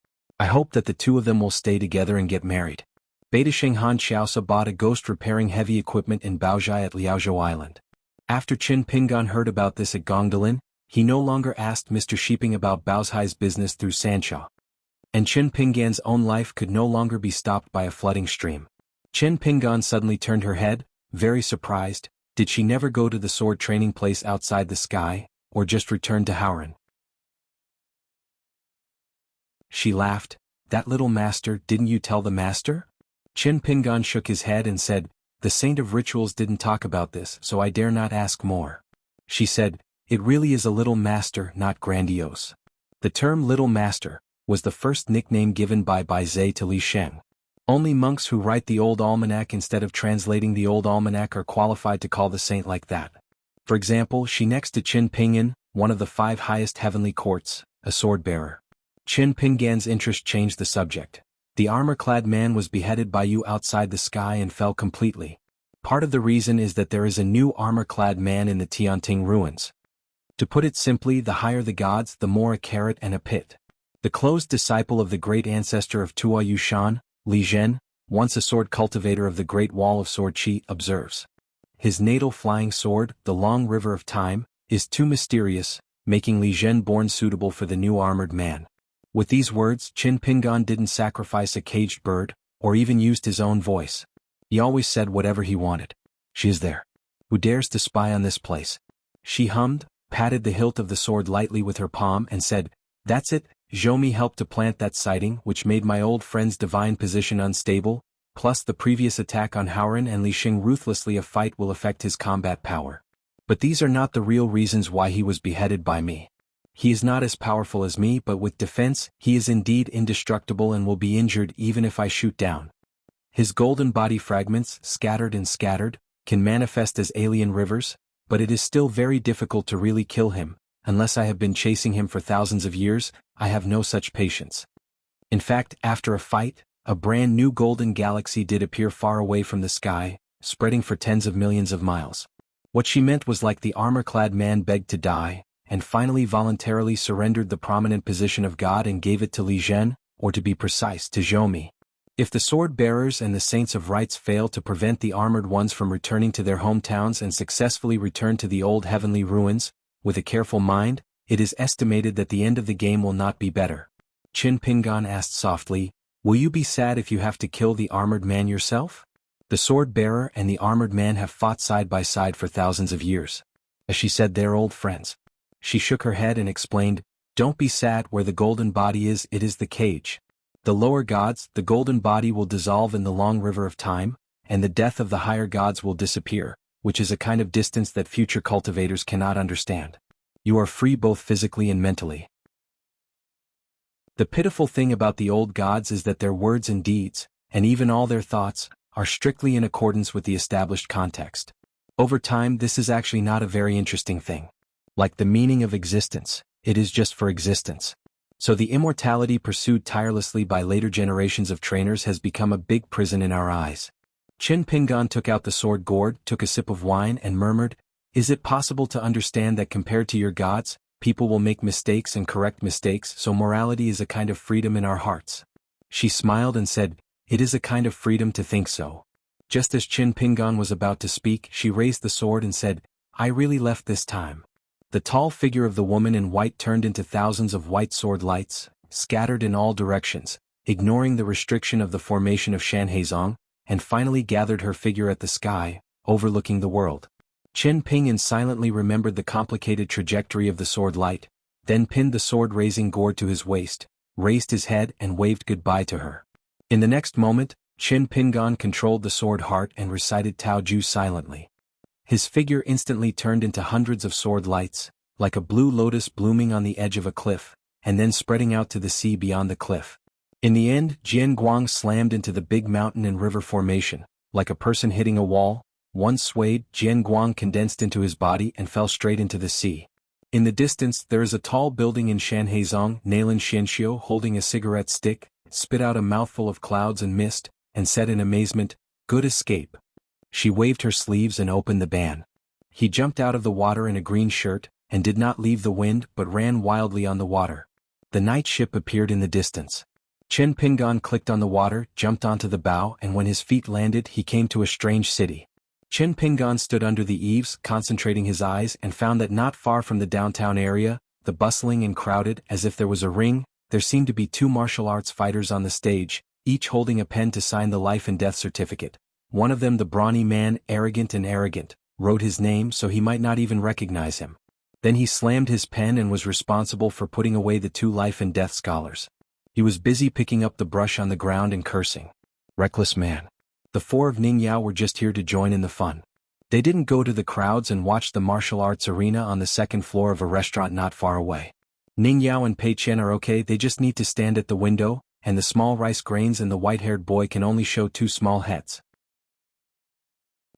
I hope that the two of them will stay together and get married. Beta Xinghan Xiaosa bought a ghost repairing heavy equipment in Baozhai at Liaozhou Island. After Qin Pingan heard about this at Gongdalin, he no longer asked Mr. Sheeping about Baozhai's business through Sancha. And Qin Pingan's own life could no longer be stopped by a flooding stream. Qin Pingan suddenly turned her head, very surprised. Did she never go to the sword training place outside the sky, or just return to Howran? She laughed. That little master, didn't you tell the master? Qin Pingan shook his head and said, The saint of rituals didn't talk about this, so I dare not ask more. She said, "It really is a little master, not grandiose." The term little master was the first nickname given by Baizhe to Li Sheng. Only monks who write the old almanac instead of translating the old almanac are qualified to call the saint like that. For example, she next to Qin Pingan, one of the 5 highest heavenly courts, a sword-bearer. Qin Pingan's interest changed the subject. The armor-clad man was beheaded by you outside the sky and fell completely. Part of the reason is that there is a new armor-clad man in the Tianting ruins. To put it simply, the higher the gods, the more a carrot and a pit. The closed disciple of the great ancestor of Tua Yushan, Li Zhen, once a sword cultivator of the Great Wall of Sword Qi, observes. His natal flying sword, the long river of time, is too mysterious, making Li Zhen born suitable for the new armored man. With these words, Qin Pingan didn't sacrifice a caged bird, or even used his own voice. He always said whatever he wanted. "She is there. Who dares to spy on this place?" She hummed, patted the hilt of the sword lightly with her palm and said, "That's it, Zhou helped to plant that sighting which made my old friend's divine position unstable, plus the previous attack on Howren and Li Xing ruthlessly. A fight will affect his combat power. But these are not the real reasons why he was beheaded by me. He is not as powerful as me, but with defense, he is indeed indestructible and will be injured even if I shoot down. His golden body fragments, scattered, can manifest as alien rivers, but it is still very difficult to really kill him. Unless I have been chasing him for thousands of years, I have no such patience." In fact, after a fight, a brand new golden galaxy did appear far away from the sky, spreading for tens of millions of miles. What she meant was like the armor-clad man begged to die, and finally voluntarily surrendered the prominent position of God and gave it to Li Zhen, or to be precise, to Zhou. If the sword-bearers and the saints of rights fail to prevent the armored ones from returning to their hometowns and successfully return to the old heavenly ruins, with a careful mind, it is estimated that the end of the game will not be better. Qin Pingan asked softly, "Will you be sad if you have to kill the armored man yourself? The sword-bearer and the armored man have fought side by side for thousands of years. As she said, they're old friends." She shook her head and explained, "Don't be sad. Where the golden body is, it is the cage. The lower gods, the golden body will dissolve in the long river of time, and the death of the higher gods will disappear, which is a kind of distance that future cultivators cannot understand. You are free both physically and mentally. The pitiful thing about the old gods is that their words and deeds, and even all their thoughts, are strictly in accordance with the established context. Over time, this is actually not a very interesting thing. Like the meaning of existence, it is just for existence. So the immortality pursued tirelessly by later generations of trainers has become a big prison in our eyes." Qin Pingan took out the sword gourd, took a sip of wine and murmured, "Is it possible to understand that compared to your gods, people will make mistakes and correct mistakes, so morality is a kind of freedom in our hearts?" She smiled and said, "It is a kind of freedom to think so." Just as Qin Pingan was about to speak, she raised the sword and said, "I really left this time." The tall figure of the woman in white turned into thousands of white sword lights, scattered in all directions, ignoring the restriction of the formation of Shanhaizong, and finally gathered her figure at the sky, overlooking the world. Qin Pingan silently remembered the complicated trajectory of the sword light, then pinned the sword-raising gourd to his waist, raised his head and waved goodbye to her. In the next moment, Qin Pingan controlled the sword heart and recited Tao Ju silently. His figure instantly turned into hundreds of sword lights, like a blue lotus blooming on the edge of a cliff, and then spreading out to the sea beyond the cliff. In the end, Jianguang slammed into the big mountain and river formation, like a person hitting a wall. Once swayed, Jianguang condensed into his body and fell straight into the sea. In the distance, there is a tall building in Shanhaizong. Nalan Xianxiu, holding a cigarette stick, spit out a mouthful of clouds and mist, and said in amazement, "Good escape." She waved her sleeves and opened the ban. He jumped out of the water in a green shirt, and did not leave the wind but ran wildly on the water. The night ship appeared in the distance. Qin Pingan clicked on the water, jumped onto the bow, and when his feet landed he came to a strange city. Qin Pingan stood under the eaves, concentrating his eyes, and found that not far from the downtown area, the bustling and crowded as if there was a ring, there seemed to be 2 martial arts fighters on the stage, each holding a pen to sign the life and death certificate. One of them, the brawny man, arrogant, wrote his name so he might not even recognize him. Then he slammed his pen and was responsible for putting away the 2 life and death scholars. He was busy picking up the brush on the ground and cursing. Reckless man. The four of Ning Yao were just here to join in the fun. They didn't go to the crowds and watch the martial arts arena on the second floor of a restaurant not far away. Ning Yao and Pei Qian are okay, they just need to stand at the window, and the small rice grains and the white-haired boy can only show two small heads.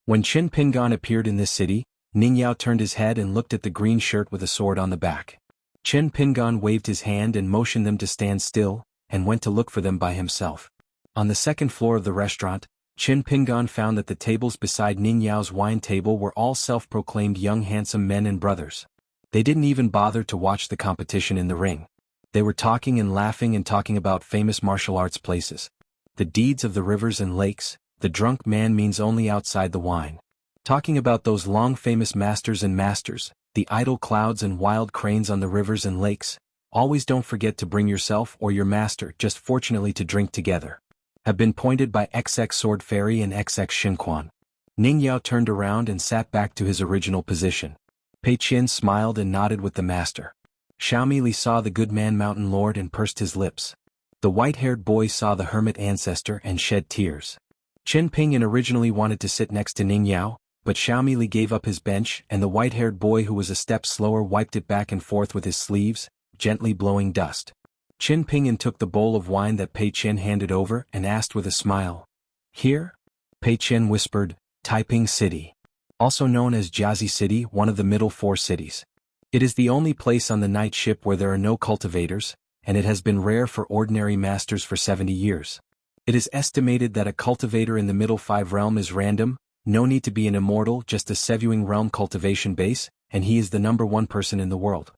When Qin Pingan appeared in this city, Ning Yao turned his head and looked at the green shirt with a sword on the back. Qin Pingan waved his hand and motioned them to stand still, and went to look for them by himself. On the second floor of the restaurant, Qin Pingan found that the tables beside Ning Yao's wine table were all self-proclaimed young handsome men and brothers. They didn't even bother to watch the competition in the ring. They were talking and laughing and talking about famous martial arts places. The deeds of the rivers and lakes, the drunk man means only outside the wine. Talking about those long famous masters and masters, the idle clouds and wild cranes on the rivers and lakes. Always don't forget to bring yourself or your master just fortunately to drink together. Have been pointed by XX Sword Fairy and XX Xuanhuan. Ning Yao turned around and sat back to his original position. Pei Qian smiled and nodded with the master. Xiaomi Li saw the good man mountain lord and pursed his lips. The white-haired boy saw the hermit ancestor and shed tears. Qin Pingan originally wanted to sit next to Ning Yao, but Xiaomi Li gave up his bench and the white-haired boy who was a step slower wiped it back and forth with his sleeves, gently blowing dust. Qin Pingan took the bowl of wine that Pei Qian handed over and asked with a smile. Here? Pei Qian whispered, Taiping City. Also known as Jiazi City, one of the middle four cities. It is the only place on the night ship where there are no cultivators, and it has been rare for ordinary masters for 70 years. It is estimated that a cultivator in the middle 5 realm is random, no need to be an immortal, just a Sevuing realm cultivation base, and he is the #1 person in the world.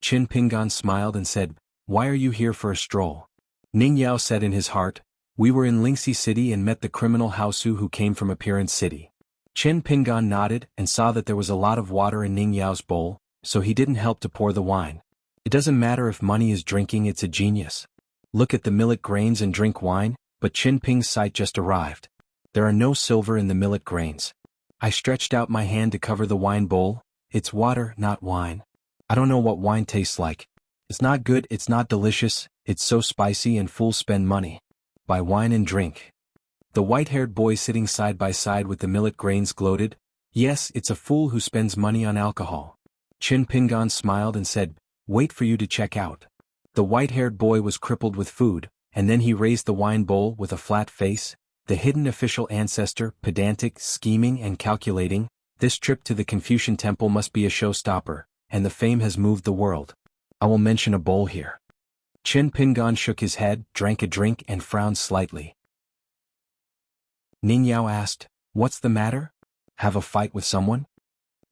Qin Pingan smiled and said, Why are you here for a stroll? Ning Yao said in his heart, We were in Lingxi City and met the criminal Haosu who came from Appearance City. Qin Pingan nodded and saw that there was a lot of water in Ning Yao's bowl, so he didn't help to pour the wine. It doesn't matter if money is drinking, it's a genius. Look at the millet grains and drink wine, but Qin Ping's sight just arrived. There are no silver in the millet grains. I stretched out my hand to cover the wine bowl. It's water, not wine. I don't know what wine tastes like. It's not good, it's not delicious, it's so spicy and fools spend money. Buy wine and drink. The white-haired boy sitting side by side with the millet grains gloated, Yes, it's a fool who spends money on alcohol. Qin Pingan smiled and said, Wait for you to check out. The white-haired boy was crippled with food, and then he raised the wine bowl with a flat face, the hidden official ancestor, pedantic, scheming and calculating. This trip to the Confucian temple must be a showstopper, and the fame has moved the world. I will mention a bowl here. Qin Pingan shook his head, drank a drink and frowned slightly. Ning Yao asked, What's the matter? Have a fight with someone?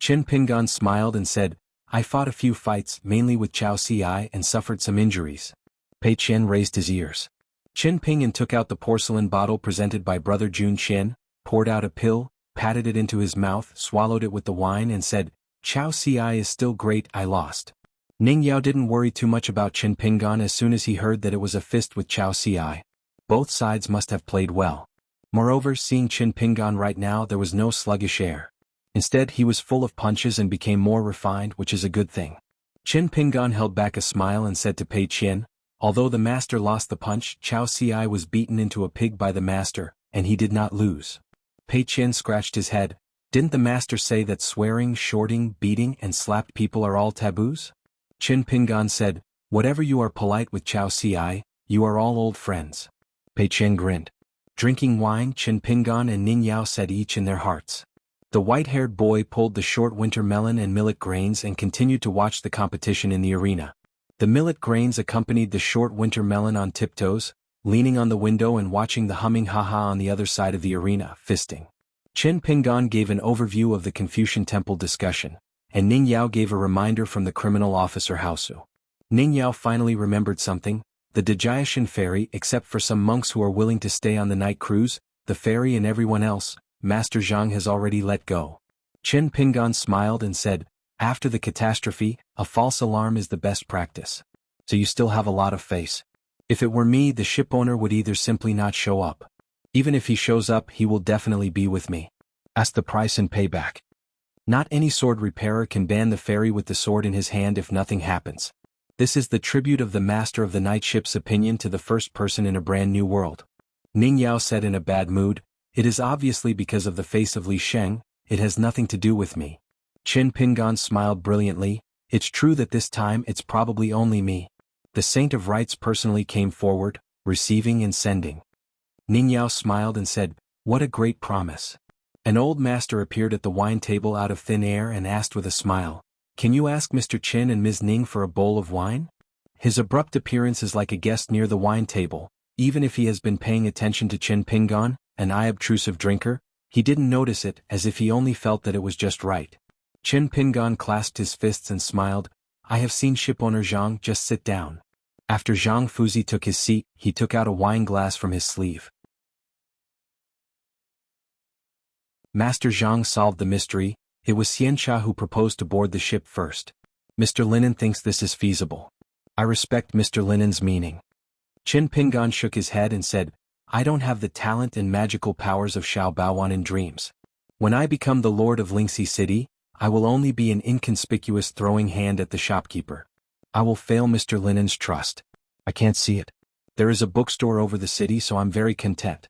Qin Pingan smiled and said, I fought a few fights, mainly with Chao Ci, and suffered some injuries. Pei Qian raised his ears. Qin Pingan took out the porcelain bottle presented by Brother Jun Qian, poured out a pill, patted it into his mouth, swallowed it with the wine and said, Chao Ci is still great, I lost. Ning Yao didn't worry too much about Qin Pingan as soon as he heard that it was a fist with Chao Ci. Both sides must have played well. Moreover, seeing Qin Pingan right now, there was no sluggish air. Instead, he was full of punches and became more refined, which is a good thing. Qin Pingan held back a smile and said to Pei Qian, Although the master lost the punch, Chao Ci was beaten into a pig by the master, and he did not lose. Pei Qian scratched his head. Didn't the master say that swearing, shorting, beating and slapped people are all taboos? Qin Pingan said, Whatever you are polite with Chao Ci, you are all old friends. Pei Qian grinned. Drinking wine, Qin Pingan and Ning Yao said each in their hearts. The white-haired boy pulled the short winter melon and millet grains and continued to watch the competition in the arena. The millet grains accompanied the short winter melon on tiptoes, leaning on the window and watching the humming haha on the other side of the arena, fisting. Qin Pingan gave an overview of the Confucian temple discussion, and Ning Yao gave a reminder from the criminal officer Haosu. Ning Yao finally remembered something. The Dajiaxian ferry, except for some monks who are willing to stay on the night cruise, the ferry and everyone else, Master Zhang has already let go. Qin Pingan smiled and said, After the catastrophe, a false alarm is the best practice. So you still have a lot of faith. If it were me, the ship owner would either simply not show up. Even if he shows up, he will definitely be with me. Ask the price and payback. Not any sword repairer can ban the ferry with the sword in his hand if nothing happens. This is the tribute of the master of the night ship's opinion to the first person in a brand new world. Ning Yao said in a bad mood, It is obviously because of the face of Li Sheng, it has nothing to do with me. Qin Pingan smiled brilliantly. It's true that this time it's probably only me. The Saint of Rights personally came forward, receiving and sending. Ning Yao smiled and said, "What a great promise." An old master appeared at the wine table out of thin air and asked with a smile, "Can you ask Mr. Qin and Ms. Ning for a bowl of wine?" His abrupt appearance is like a guest near the wine table. Even if he has been paying attention to Qin Pingan, an unobtrusive drinker, he didn't notice it, as if he only felt that it was just right. Qin Pingan clasped his fists and smiled, "I have seen shipowner Zhang, just sit down." After Zhang Fuzi took his seat, he took out a wine glass from his sleeve. Master Zhang solved the mystery. It was xianxia who proposed to board the ship first. Mr. Linen thinks this is feasible. I respect Mr. Linen's meaning. Qin Pingan shook his head and said, "I don't have the talent and magical powers of Xiao Baowan in dreams. When I become the lord of Lingxi City, I will only be an inconspicuous throwing hand at the shopkeeper. I will fail Mr. Linen's trust. I can't see it. There is a bookstore over the city, so I'm very content."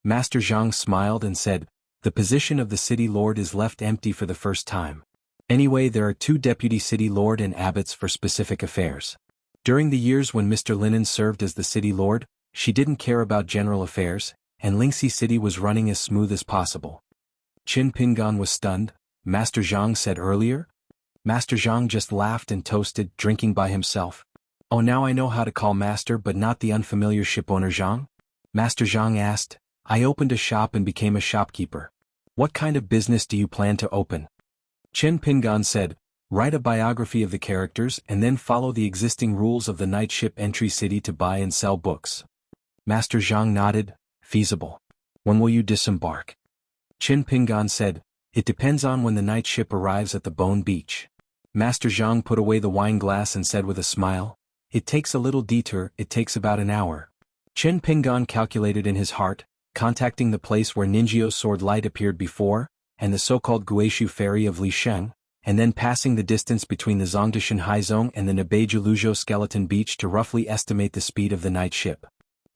Master Zhang smiled and said, "The position of the city lord is left empty for the first time. Anyway, there are 2 deputy city lord and abbots for specific affairs. During the years when Mr. Linen served as the city lord, she didn't care about general affairs, and Lingxi City was running as smooth as possible." Qin Pingan was stunned. "Master Zhang said earlier?" Master Zhang just laughed and toasted, drinking by himself. "Oh, now I know how to call master but not the unfamiliar shipowner Zhang?" Master Zhang asked. "I opened a shop and became a shopkeeper. What kind of business do you plan to open?" Qin Pingan said, "Write a biography of the characters and then follow the existing rules of the night ship entry city to buy and sell books." Master Zhang nodded. "Feasible. When will you disembark?" Qin Pingan said, "It depends on when the night ship arrives at the Bone Beach." Master Zhang put away the wine glass and said with a smile, "It takes a little detour, it takes about an hour." Qin Pingan calculated in his heart, contacting the place where Ninjio's sword light appeared before, and the so-called Guishu ferry of Li Sheng, and then passing the distance between the Zongdashan Haizong and the Nebeju Luzhou skeleton beach to roughly estimate the speed of the night ship.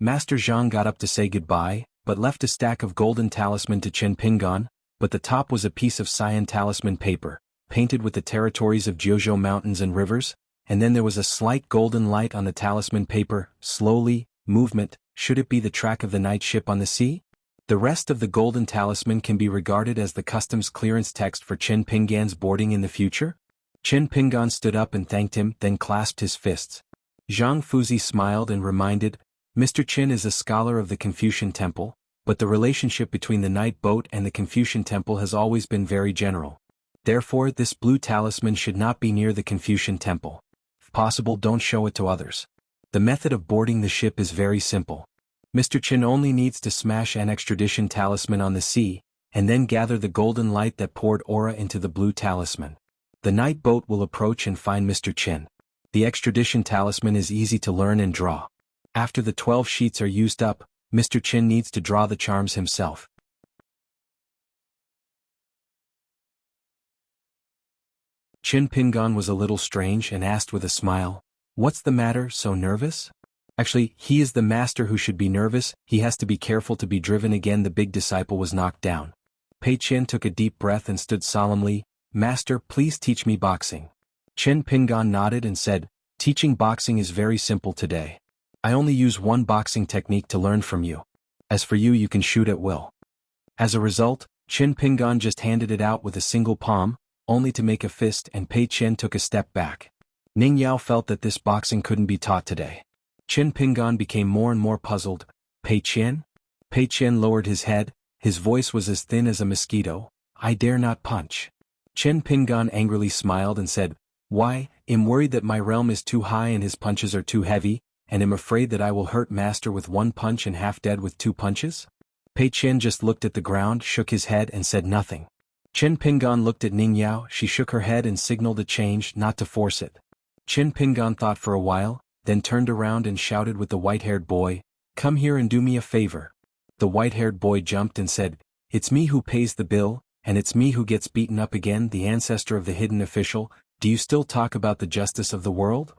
Master Zhang got up to say goodbye, but left a stack of golden talisman to Qin Pingan, but the top was a piece of cyan talisman paper, painted with the territories of Jiuzhou mountains and rivers, and then there was a slight golden light on the talisman paper. Slowly, movement, should it be the track of the night ship on the sea? The rest of the golden talisman can be regarded as the customs clearance text for Qin Pingan's boarding in the future? Qin Pingan stood up and thanked him, then clasped his fists. Zhang Fuzi smiled and reminded, "Mr. Qin is a scholar of the Confucian Temple, but the relationship between the night boat and the Confucian Temple has always been very general. Therefore, this blue talisman should not be near the Confucian Temple. If possible, don't show it to others. The method of boarding the ship is very simple. Mr. Qin only needs to smash an extradition talisman on the sea, and then gather the golden light that poured aura into the blue talisman. The night boat will approach and find Mr. Qin. The extradition talisman is easy to learn and draw. After the 12 sheets are used up, Mr. Qin needs to draw the charms himself." Qin Pingan was a little strange and asked with a smile, "What's the matter, so nervous?" Actually, he is the master who should be nervous. He has to be careful to be driven again. The big disciple was knocked down. Pei Qian took a deep breath and stood solemnly, "Master, please teach me boxing." Qin Pingan nodded and said, "Teaching boxing is very simple today. I only use one boxing technique to learn from you. As for you, you can shoot at will." As a result, Qin Pingan just handed it out with a single palm, only to make a fist, and Pei Qian took a step back. Ning Yao felt that this boxing couldn't be taught today. Qin Pingan became more and more puzzled. "Pei Qian?" Pei Qian lowered his head, his voice was as thin as a mosquito. "I dare not punch." Qin Pingan angrily smiled and said, "Why, I'm worried that my realm is too high and his punches are too heavy, and am afraid that I will hurt master with one punch and half dead with 2 punches?" Pei Qian just looked at the ground, shook his head and said nothing. Qin Pingan looked at Ning Yao. She shook her head and signaled a change, not to force it. Qin Pingan thought for a while, then turned around and shouted with the white-haired boy, "Come here and do me a favor." The white-haired boy jumped and said, "It's me who pays the bill, and it's me who gets beaten up again." The ancestor of the hidden official, "Do you still talk about the justice of the world?"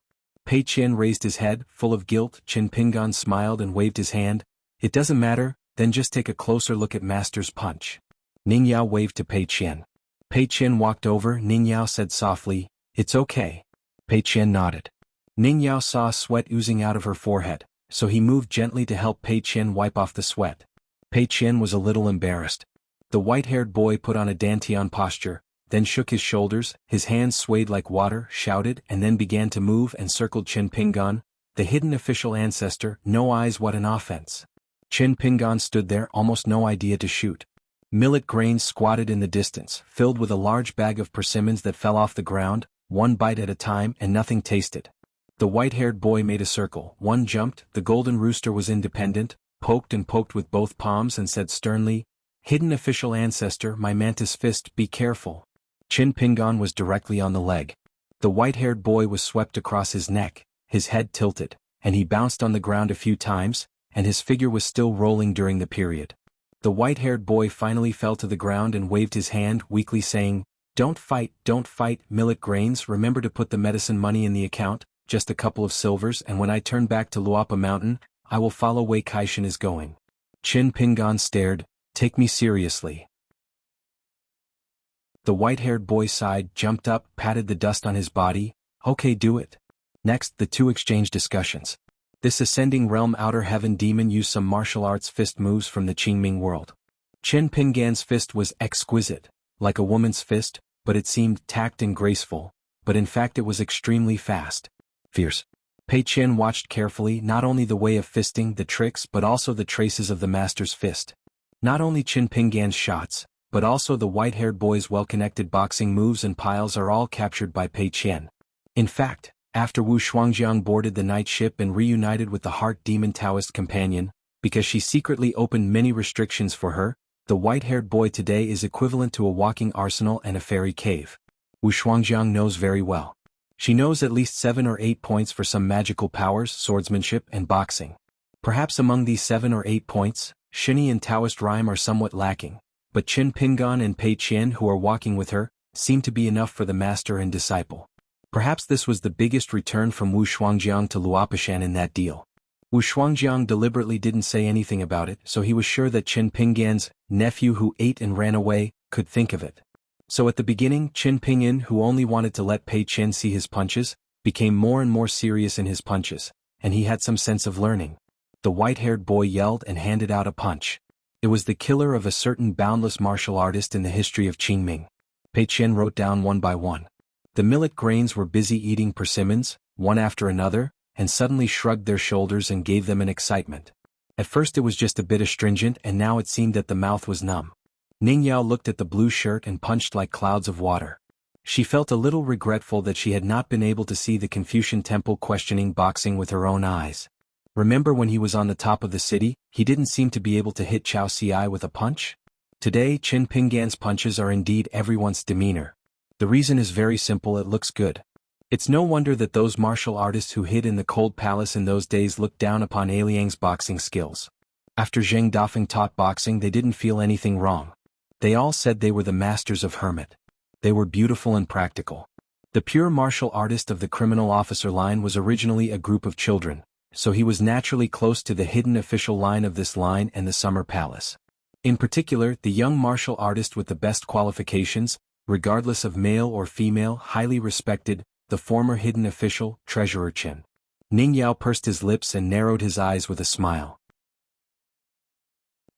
Pei Qian raised his head, full of guilt. Qin Pingan smiled and waved his hand, "It doesn't matter, then just take a closer look at Master's punch. Ning Yao waved to Pei Qian. Pei Qian walked over. Ning Yao said softly, "It's okay." Pei Qian nodded. Ning Yao saw sweat oozing out of her forehead, so he moved gently to help Pei Qian wipe off the sweat. Pei Qian was a little embarrassed. The white-haired boy put on a dantian posture, then shook his shoulders, his hands swayed like water, shouted, and then began to move and circled Qin Pingan, the hidden official ancestor. No eyes, what an offense. Qin Pingan stood there, almost no idea to shoot. Millet grains squatted in the distance, filled with a large bag of persimmons that fell off the ground, one bite at a time, and nothing tasted. The white-haired boy made a circle, one jumped, the golden rooster was independent, poked and poked with both palms and said sternly, "Hidden official ancestor, my mantis fist, be careful." Qin Pingan was directly on the leg. The white-haired boy was swept across his neck, his head tilted, and he bounced on the ground a few times, and his figure was still rolling during the period. The white-haired boy finally fell to the ground and waved his hand weakly saying, don't fight, Millet grains, remember to put the medicine money in the account, just a couple of silvers, and when I turn back to Luapa Mountain, I will follow where Kaishan is going." Qin Pingan stared, "Take me seriously." The white-haired boy sighed, jumped up, patted the dust on his body, "Okay, do it." Next, the two exchanged discussions. This ascending realm outer heaven demon used some martial arts fist moves from the Qingming world. Qin Pingan's fist was exquisite, like a woman's fist, but it seemed tacked and graceful, but in fact it was extremely fast. Fierce. Pei Qian watched carefully not only the way of fisting, the tricks, but also the traces of the master's fist. Not only Qin Pingan's shots, but also the white-haired boy's well-connected boxing moves and piles are all captured by Pei Qian. In fact, after Wu Shuangjiang boarded the night ship and reunited with the heart demon Taoist companion, because she secretly opened many restrictions for her, the white-haired boy today is equivalent to a walking arsenal and a fairy cave. Wu Shuangjiang knows very well. She knows at least 7 or 8 points for some magical powers, swordsmanship, and boxing. Perhaps among these 7 or 8 points, Shini and Taoist rhyme are somewhat lacking, but Qin Pingan and Pei Qian who are walking with her, seem to be enough for the master and disciple. Perhaps this was the biggest return from Wu Shuangjiang to Luopishan in that deal. Wu Shuangjiang deliberately didn't say anything about it, so he was sure that Qin Pingan's nephew who ate and ran away could think of it. So at the beginning, Qin Pingan, who only wanted to let Pei Qian see his punches, became more and more serious in his punches, and he had some sense of learning. The white-haired boy yelled and handed out a punch. It was the killer of a certain boundless martial artist in the history of Qingming. Pei Qian wrote down one by one. The millet grains were busy eating persimmons, one after another, and suddenly shrugged their shoulders and gave them an excitement. At first it was just a bit astringent and now it seemed that the mouth was numb. Ning Yao looked at the blue shirt and punched like clouds of water. She felt a little regretful that she had not been able to see the Confucian temple questioning boxing with her own eyes. Remember when he was on the top of the city, he didn't seem to be able to hit Chao Ci with a punch? Today Qin Pingan's punches are indeed everyone's demeanor. The reason is very simple, it looks good. It's no wonder that those martial artists who hid in the cold palace in those days looked down upon Liang's boxing skills. After Zheng Dafeng taught boxing they didn't feel anything wrong. They all said they were the masters of hermit. They were beautiful and practical. The pure martial artist of the criminal officer line was originally a group of children, so he was naturally close to the hidden official line of this line and the summer palace. In particular, the young martial artist with the best qualifications, regardless of male or female, highly respected, the former hidden official, Treasurer Qin. Ning Yao pursed his lips and narrowed his eyes with a smile.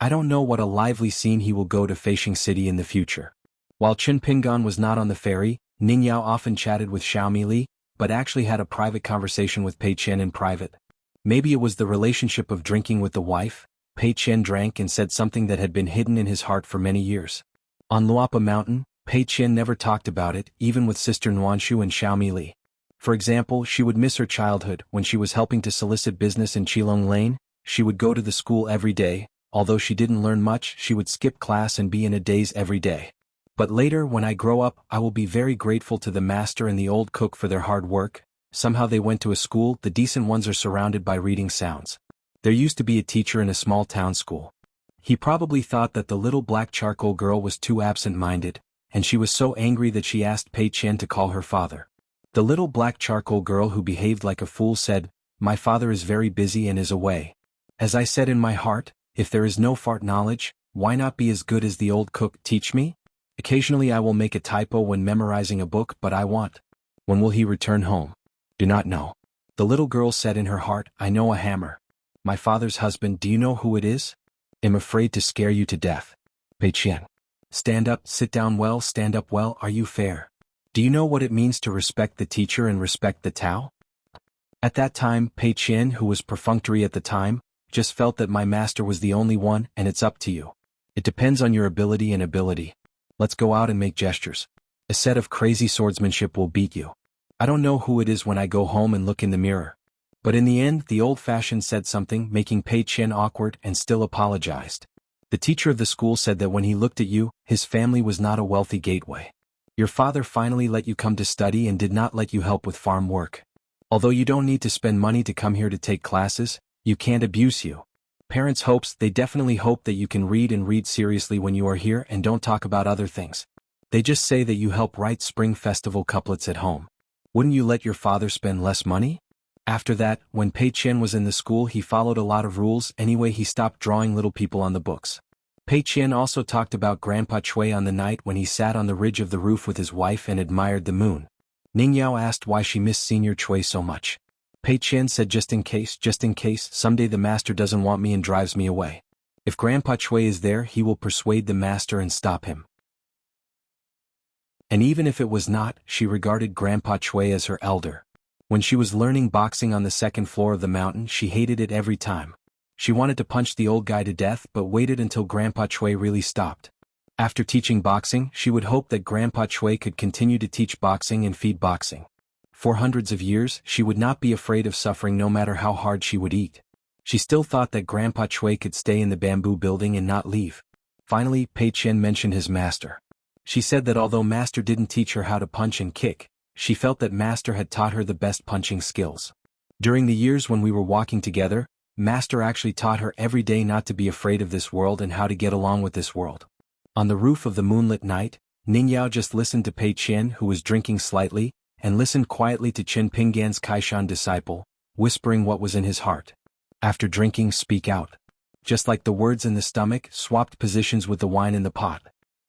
I don't know what a lively scene he will go to Feishing City in the future. While Qin Pingan was not on the ferry, Ning Yao often chatted with Xiaomi Li, but actually had a private conversation with Pei Qian in private. Maybe it was the relationship of drinking with the wife. Pei Qian drank and said something that had been hidden in his heart for many years. On Luapa Mountain, Pei Qian never talked about it, even with Sister Nuanshu and Xiaomi Li. For example, she would miss her childhood. When she was helping to solicit business in Qilong Lane, she would go to the school every day. Although she didn't learn much, she would skip class and be in a daze every day. But later, when I grow up, I will be very grateful to the master and the old cook for their hard work. Somehow they went to a school, the decent ones are surrounded by reading sounds. There used to be a teacher in a small town school. He probably thought that the little black charcoal girl was too absent-minded, and she was so angry that she asked Pei Qian to call her father. The little black charcoal girl who behaved like a fool said, "My father is very busy and is away." As I said in my heart, If there is no fart knowledge, why not be as good as the old cook teach me? Occasionally I will make a typo when memorizing a book, but I want. When will he return home? Do not know. The little girl said in her heart, I know a hammer. My father's husband, do you know who it is? Am afraid to scare you to death. Pei Qian. Stand up, sit down well, stand up well, are you fair? Do you know what it means to respect the teacher and respect the Tao? At that time, Pei Qian, who was perfunctory at the time, just felt that my master was the only one, and it's up to you. It depends on your ability and ability. Let's go out and make gestures. A set of crazy swordsmanship will beat you. I don't know who it is when I go home and look in the mirror. But in the end, the old-fashioned said something, making Pei Qian awkward and still apologized. The teacher of the school said that when he looked at you, his family was not a wealthy gateway. Your father finally let you come to study and did not let you help with farm work. Although you don't need to spend money to come here to take classes, you can't abuse you. Parents hopes, they definitely hope that you can read and read seriously when you are here and don't talk about other things. They just say that you help write spring festival couplets at home. Wouldn't you let your father spend less money? After that, when Pei Qian was in the school, he followed a lot of rules. Anyway, he stopped drawing little people on the books. Pei Qian also talked about Grandpa Chui on the night when he sat on the ridge of the roof with his wife and admired the moon. Ning Yao asked why she missed Senior Chui so much. Pei Qian said just in case, someday the master doesn't want me and drives me away. If Grandpa Chui is there, he will persuade the master and stop him. And even if it was not, she regarded Grandpa Chui as her elder. When she was learning boxing on the second floor of the mountain, she hated it every time. She wanted to punch the old guy to death but waited until Grandpa Chui really stopped. After teaching boxing, she would hope that Grandpa Chui could continue to teach boxing and feed boxing. For hundreds of years, she would not be afraid of suffering no matter how hard she would eat. She still thought that Grandpa Chui could stay in the bamboo building and not leave. Finally, Pei Qian mentioned his master. She said that although master didn't teach her how to punch and kick, she felt that master had taught her the best punching skills. During the years when we were walking together, master actually taught her every day not to be afraid of this world and how to get along with this world. On the roof of the moonlit night, Ning Yao just listened to Pei Qian, who was drinking slightly, and listened quietly to Chen Pinggan's Kaishan disciple, whispering what was in his heart. After drinking, speak out. Just like the words in the stomach swapped positions with the wine in the pot.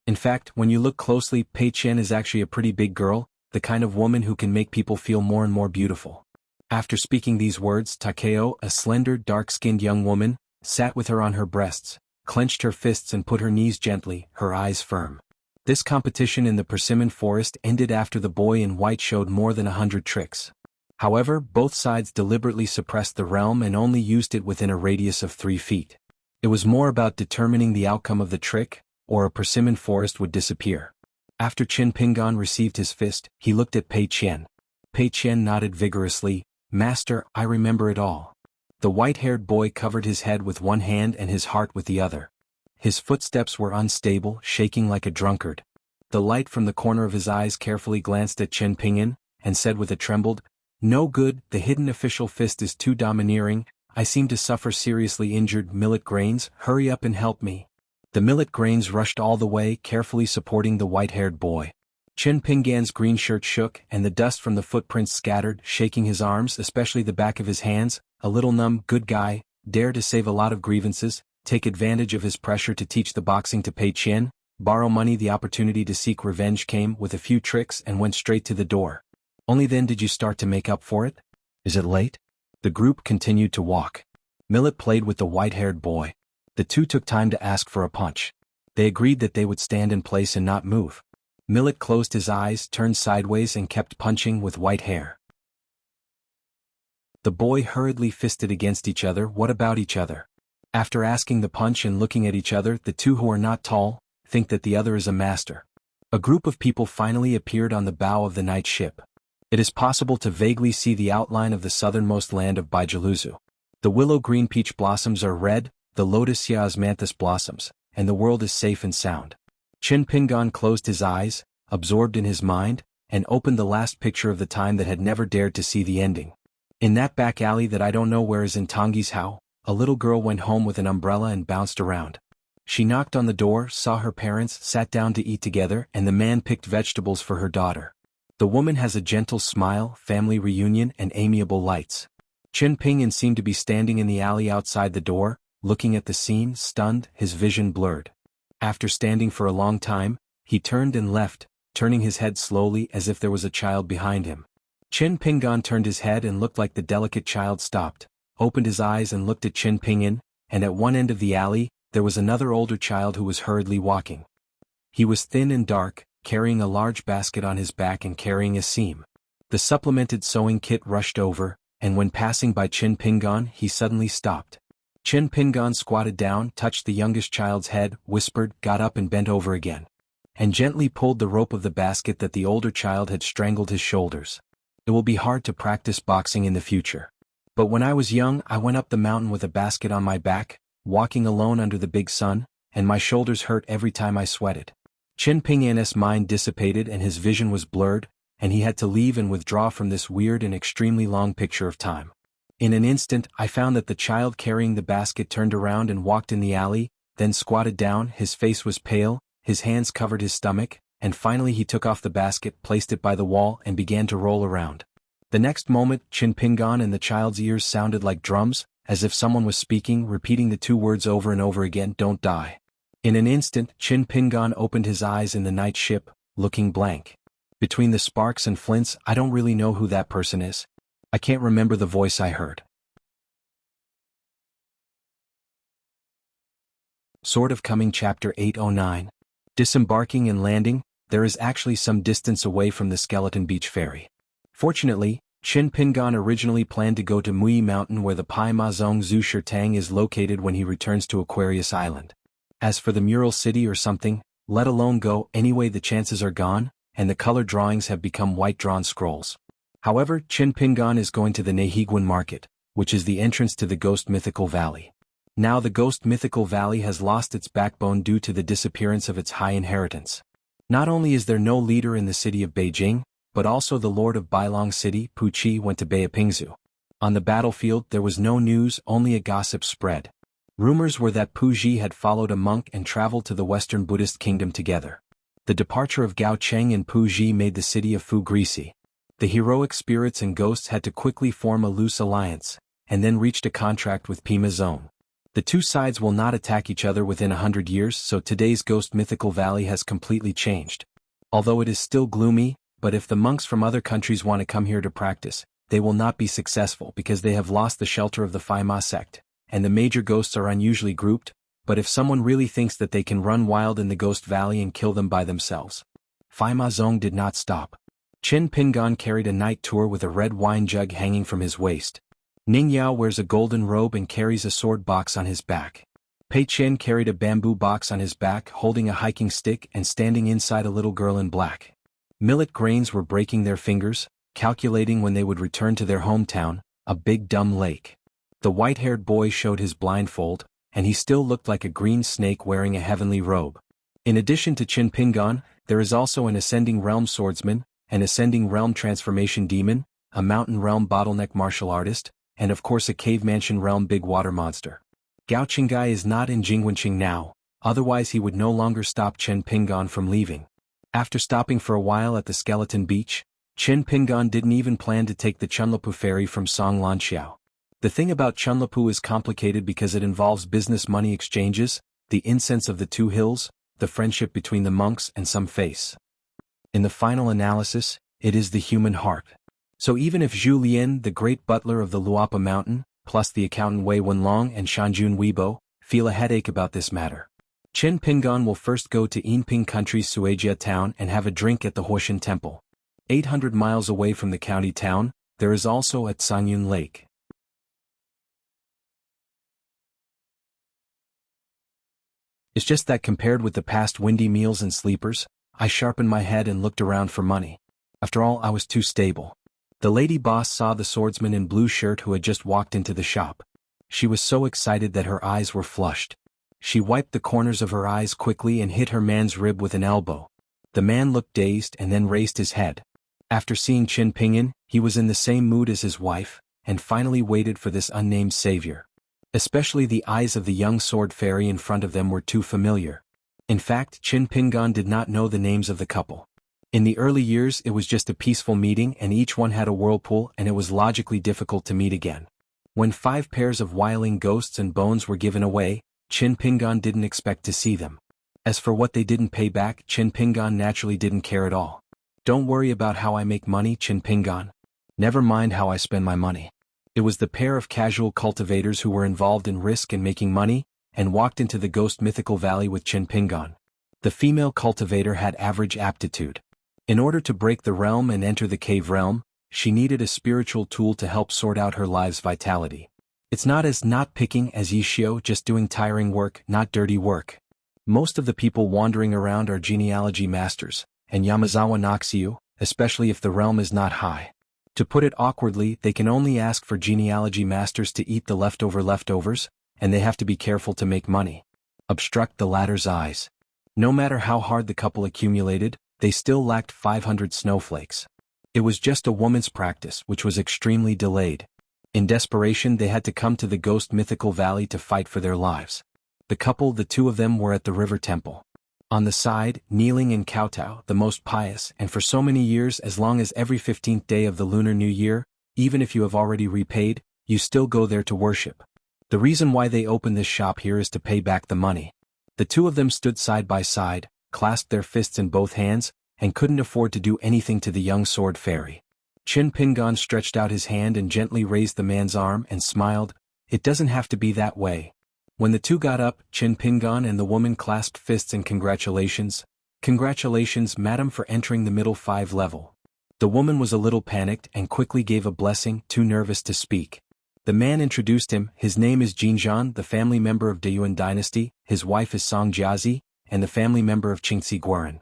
In fact, when you look closely, Pei Qian is actually a pretty big girl, the kind of woman who can make people feel more and more beautiful. After speaking these words, Takeo, a slender, dark-skinned young woman, sat with her on her breasts, clenched her fists and put her knees gently, her eyes firm. This competition in the persimmon forest ended after the boy in white showed more than 100 tricks. However, both sides deliberately suppressed the realm and only used it within a radius of 3 feet. It was more about determining the outcome of the trick, or a persimmon forest would disappear. After Chen Pinggan received his fist, he looked at Pei Qian. Pei Qian nodded vigorously. Master, I remember it all. The white-haired boy covered his head with one hand and his heart with the other. His footsteps were unstable, shaking like a drunkard. The light from the corner of his eyes carefully glanced at Chen Pinggan, and said with a trembled, "No good, the hidden official fist is too domineering. I seem to suffer seriously injured. Millet grains, hurry up and help me." The millet grains rushed all the way, carefully supporting the white-haired boy. Chen Pinggan's green shirt shook, and the dust from the footprints scattered, shaking his arms, especially the back of his hands. A little numb, good guy, dare to save a lot of grievances, take advantage of his pressure to teach the boxing to Pei Qian, borrow money. The opportunity to seek revenge came with a few tricks and went straight to the door. Only then did you start to make up for it? Is it late? The group continued to walk. Millet played with the white-haired boy. The two took time to ask for a punch. They agreed that they would stand in place and not move. Millet closed his eyes, turned sideways and kept punching with white hair. The boy hurriedly fisted against each other. What about each other? After asking the punch and looking at each other, the two who are not tall think that the other is a master. A group of people finally appeared on the bow of the night ship. It is possible to vaguely see the outline of the southernmost land of Baijiluzu. The willow green peach blossoms are red, the lotus osmanthus blossoms, and the world is safe and sound. Chen Pinggan closed his eyes, absorbed in his mind, and opened the last picture of the time that had never dared to see the ending. In that back alley that I don't know where is in Tongyi's house, a little girl went home with an umbrella and bounced around. She knocked on the door, saw her parents, sat down to eat together, and the man picked vegetables for her daughter. The woman has a gentle smile, family reunion, and amiable lights. Chen Pinggan seemed to be standing in the alley outside the door, looking at the scene, stunned, his vision blurred. After standing for a long time, he turned and left, turning his head slowly as if there was a child behind him. Qin Pingan turned his head and looked like the delicate child stopped, opened his eyes and looked at Qin Pingan, and at one end of the alley, there was another older child who was hurriedly walking. He was thin and dark, carrying a large basket on his back and carrying a seam. The supplemented sewing kit rushed over, and when passing by Qin Pingan, he suddenly stopped. Qin Pingan squatted down, touched the youngest child's head, whispered, got up and bent over again, and gently pulled the rope of the basket that the older child had strangled his shoulders. It will be hard to practice boxing in the future. But when I was young, I went up the mountain with a basket on my back, walking alone under the big sun, and my shoulders hurt every time I sweated. Qin Pingan's mind dissipated and his vision was blurred, and he had to leave and withdraw from this weird and extremely long picture of time. In an instant, I found that the child carrying the basket turned around and walked in the alley, then squatted down, his face was pale, his hands covered his stomach, and finally he took off the basket, placed it by the wall, and began to roll around. The next moment, Qin Pingan and the child's ears sounded like drums, as if someone was speaking, repeating the two words over and over again, "Don't die." In an instant, Qin Pingan opened his eyes in the night ship, looking blank. Between the sparks and flints, I don't really know who that person is. I can't remember the voice I heard. Sword of Coming Chapter 809. Disembarking and landing, there is actually some distance away from the Skeleton Beach Ferry. Fortunately, Qin Pingan originally planned to go to Mui Mountain where the Pai Ma Zong Zhu Shirtang is located when he returns to Aquarius Island. As for the Mural City or something, let alone go, anyway the chances are gone, and the color drawings have become white-drawn scrolls. However, Qin Pingan is going to the Nehiguan Market, which is the entrance to the Ghost Mythical Valley. Now the Ghost Mythical Valley has lost its backbone due to the disappearance of its high inheritance. Not only is there no leader in the city of Beijing, but also the Lord of Bailong City, Pu Qi, went to Beipingzu. On the battlefield there was no news, only a gossip spread. Rumors were that Pu Qi had followed a monk and traveled to the Western Buddhist kingdom together. The departure of Gao Cheng and Pu Qi made the city of Fu greasy. The heroic spirits and ghosts had to quickly form a loose alliance, and then reached a contract with Pima Zone. The two sides will not attack each other within 100 years, so today's Ghost Mythical Valley has completely changed. Although it is still gloomy, but if the monks from other countries want to come here to practice, they will not be successful because they have lost the shelter of the Phi Ma sect, and the major ghosts are unusually grouped, but if someone really thinks that they can run wild in the Ghost Valley and kill them by themselves. Phi Ma Zong did not stop. Qin Pingan carried a night tour with a red wine jug hanging from his waist. Ning Yao wears a golden robe and carries a sword box on his back. Pei Chen carried a bamboo box on his back holding a hiking stick and standing inside a little girl in black. Millet grains were breaking their fingers, calculating when they would return to their hometown, a big dumb lake. The white-haired boy showed his blindfold, and he still looked like a green snake wearing a heavenly robe. In addition to Qin Pingan, there is also an Ascending Realm swordsman, an Ascending Realm transformation demon, a Mountain Realm bottleneck martial artist, and of course a Cave Mansion Realm big water monster. Gao Qinggai is not in Jingwenqing now, otherwise he would no longer stop Qin Pingan from leaving. After stopping for a while at the Skeleton Beach, Qin Pingan didn't even plan to take the Chunlapu ferry from Songlanxiao. The thing about Chunlapu is complicated because it involves business money exchanges, the incense of the two hills, the friendship between the monks and some face. In the final analysis, it is the human heart. So even if Zhu Lian, the great butler of the Luapa Mountain, plus the accountant Wei Wenlong and Shanjun Weibo, feel a headache about this matter, Qin Pingan will first go to Yinping Country's Suijia town and have a drink at the Huoshan Temple. 800 miles away from the county town, there is also a Cangyun Lake. It's just that compared with the past windy meals and sleepers, I sharpened my head and looked around for money. After all, I was too stable. The lady boss saw the swordsman in blue shirt who had just walked into the shop. She was so excited that her eyes were flushed. She wiped the corners of her eyes quickly and hit her man's rib with an elbow. The man looked dazed and then raised his head. After seeing Qin Pingan, he was in the same mood as his wife, and finally waited for this unnamed savior. Especially the eyes of the young sword fairy in front of them were too familiar. In fact, Qin Pingan did not know the names of the couple. In the early years it was just a peaceful meeting and each one had a whirlpool and it was logically difficult to meet again. When 5 pairs of wiling ghosts and bones were given away, Qin Pingan didn't expect to see them. As for what they didn't pay back, Qin Pingan naturally didn't care at all. Don't worry about how I make money, Qin Pingan. Never mind how I spend my money. It was the pair of casual cultivators who were involved in risk and making money, and walked into the ghost mythical valley with Qin Pingan. The female cultivator had average aptitude. In order to break the realm and enter the cave realm, she needed a spiritual tool to help sort out her life's vitality. It's not as not picking as Yishio, just doing tiring work, not dirty work. Most of the people wandering around are genealogy masters, and Yamazawa Noxiu, especially if the realm is not high. To put it awkwardly, they can only ask for genealogy masters to eat the leftovers, and they have to be careful to make money. Obstruct the latter's eyes. No matter how hard the couple accumulated, they still lacked 500 snowflakes. It was just a woman's practice, which was extremely delayed. In desperation, they had to come to the ghost mythical valley to fight for their lives. The two of them were at the river temple. On the side, kneeling in kowtow, the most pious, and for so many years, as long as every 15th day of the Lunar New Year, even if you have already repaid, you still go there to worship. The reason why they opened this shop here is to pay back the money. The two of them stood side by side, clasped their fists in both hands, and couldn't afford to do anything to the young sword fairy. Qin Pingan stretched out his hand and gently raised the man's arm and smiled. It doesn't have to be that way. When the two got up, Qin Pingan and the woman clasped fists and congratulations. Congratulations, madam, for entering the middle 5 level. The woman was a little panicked and quickly gave a blessing, too nervous to speak. The man introduced him. His name is Jinzhan, the family member of Deyuan dynasty, his wife is Song Jiazi, and the family member of Qingxi Guaran.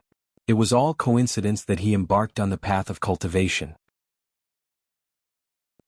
It was all coincidence that he embarked on the path of cultivation.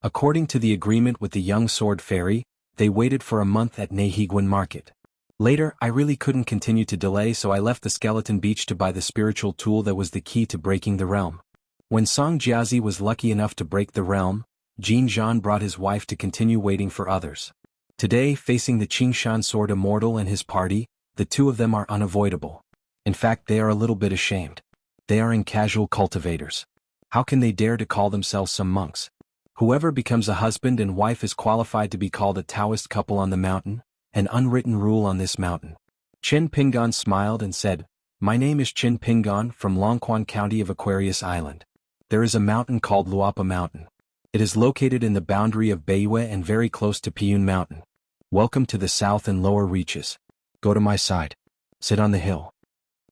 According to the agreement with the young sword fairy, they waited for a month at Nehiguan market. Later, I really couldn't continue to delay, so I left the skeleton beach to buy the spiritual tool that was the key to breaking the realm. When Song Jiazi was lucky enough to break the realm, Jin Zhan brought his wife to continue waiting for others. Today, facing the Qingshan sword immortal and his party, the two of them are unavoidable. In fact, they are a little bit ashamed. They are casual cultivators. How can they dare to call themselves some monks? Whoever becomes a husband and wife is qualified to be called a Taoist couple on the mountain, an unwritten rule on this mountain. Qin Pingan smiled and said, "My name is Qin Pingan from Longquan County of Aquarius Island. There is a mountain called Luapa Mountain. It is located in the boundary of Baiyue and very close to Piyun Mountain. Welcome to the south and lower reaches. Go to my side. Sit on the hill."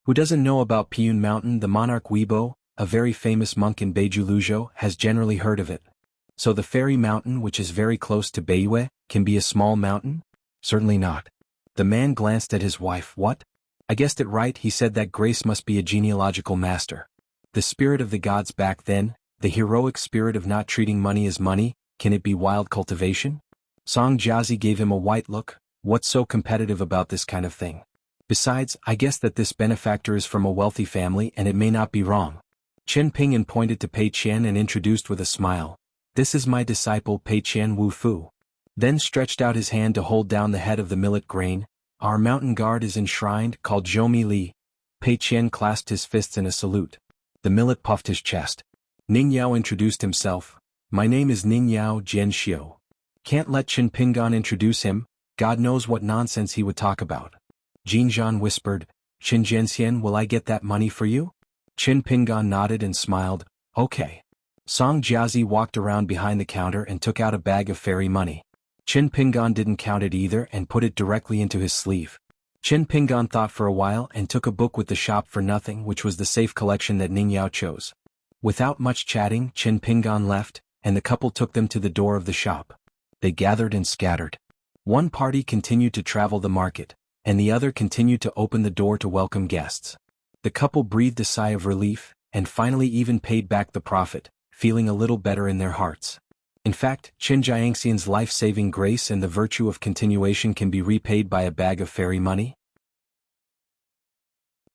Who doesn't know about Piyun Mountain? The monarch Weibo, a very famous monk in Beiju Luzhou, has generally heard of it. So the fairy mountain, which is very close to Baiyue, can be a small mountain? Certainly not. The man glanced at his wife. What? I guessed it right. He said that Grace must be a genealogical master. The spirit of the gods back then, the heroic spirit of not treating money as money, can it be wild cultivation? Song Jiazi gave him a white look. What's so competitive about this kind of thing? Besides, I guess that this benefactor is from a wealthy family and it may not be wrong. Qin Pingan pointed to Pei Qian and introduced with a smile. This is my disciple Pei Qian Wu Fu. Then stretched out his hand to hold down the head of the millet grain. Our mountain guard is enshrined, called Zhoumi Li. Pei Qian clasped his fists in a salute. The millet puffed his chest. Ning Yao introduced himself. My name is Ning Yao Jianxiu. Can't let Qin Pingan introduce him, God knows what nonsense he would talk about. Jin Zhan whispered, Qin Jianxian, will I get that money for you? Qin Pingan nodded and smiled, okay. Song Jiazi walked around behind the counter and took out a bag of fairy money. Qin Pingan didn't count it either and put it directly into his sleeve. Qin Pingan thought for a while and took a book with the shop for nothing, which was the safe collection that Ning Yao chose. Without much chatting, Qin Pingan left, and the couple took them to the door of the shop. They gathered and scattered. One party continued to travel the market, and the other continued to open the door to welcome guests. The couple breathed a sigh of relief, and finally even paid back the profit, feeling a little better in their hearts. In fact, Qin Jiangxian's life-saving grace and the virtue of continuation can be repaid by a bag of fairy money.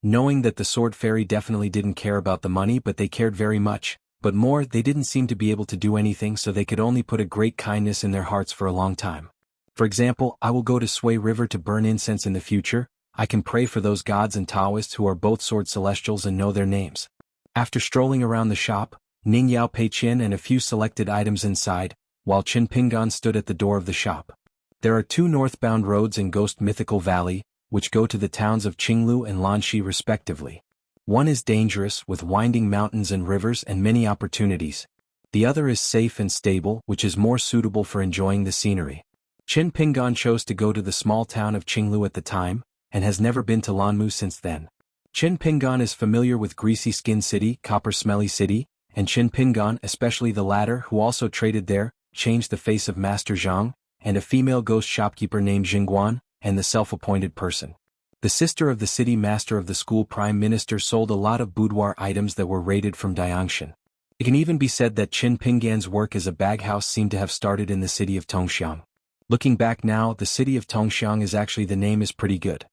Knowing that the sword fairy definitely didn't care about the money, but they cared very much, but more, they didn't seem to be able to do anything, so they could only put a great kindness in their hearts for a long time. For example, I will go to Sui River to burn incense in the future. I can pray for those gods and Taoists who are both sword celestials and know their names. After strolling around the shop, Ning Yao, Pei Qian and a few selected items inside, while Qin Pingan stood at the door of the shop. There are two northbound roads in Ghost Mythical Valley, which go to the towns of Qinglu and Lanxi respectively. One is dangerous, with winding mountains and rivers and many opportunities. The other is safe and stable, which is more suitable for enjoying the scenery. Qin Pingan chose to go to the small town of Qinglu at the time, and has never been to Lanmu since then. Qin Pingan is familiar with Greasy Skin City, Copper Smelly City, and Qin Pingan, especially the latter who also traded there, changed the face of Master Zhang, and a female ghost shopkeeper named Xuanhuan, and the self-appointed person. The sister of the city master of the school prime minister sold a lot of boudoir items that were raided from Jianghu. It can even be said that Qin Pingan's work as a baghouse seemed to have started in the city of Tongxiang. Looking back now, the city of Tongxiang is actually the name is pretty good.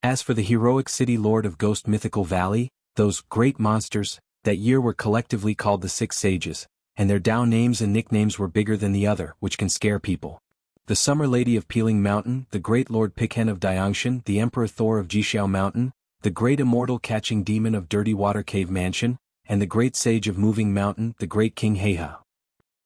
As for the heroic city lord of Ghost Mythical Valley, those great monsters, that year were collectively called the Six Sages, and their Dao names and nicknames were bigger than the other, which can scare people. The Summer Lady of Peeling Mountain, the Great Lord Pikhen of Diangshan, the Emperor Thor of Jixiao Mountain, the Great Immortal Catching Demon of Dirty Water Cave Mansion, and the Great Sage of Moving Mountain, the Great King Heiha.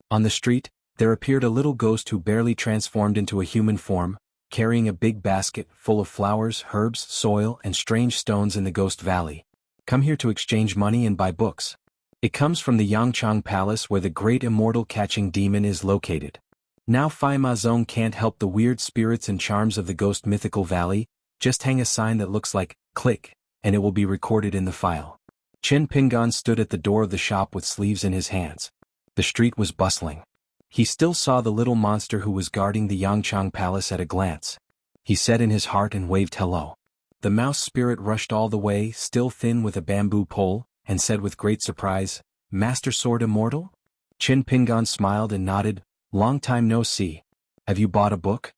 On the street, there appeared a little ghost who barely transformed into a human form, carrying a big basket full of flowers, herbs, soil, and strange stones in the Ghost Valley. Come here to exchange money and buy books. It comes from the Yangchang Palace where the Great Immortal Catching Demon is located. Now Fai Ma Zong can't help the weird spirits and charms of the Ghost Mythical Valley, just hang a sign that looks like, click, and it will be recorded in the file. Qin Pingan stood at the door of the shop with sleeves in his hands. The street was bustling. He still saw the little monster who was guarding the Yangchang Palace at a glance. He said in his heart and waved hello. The mouse spirit rushed all the way, still thin with a bamboo pole, and said with great surprise, "Master Sword Immortal?" Qin Pingan smiled and nodded, "Long time no see. Have you bought a book?"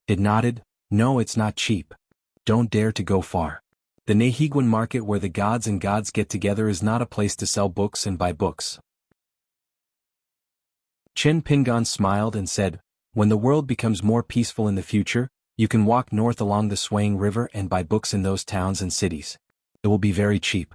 It nodded, "No, it's not cheap. Don't dare to go far. The Nehiguan market where the gods and gods get together is not a place to sell books and buy books." Qin Pingan smiled and said, "When the world becomes more peaceful in the future, you can walk north along the swaying river and buy books in those towns and cities. It will be very cheap."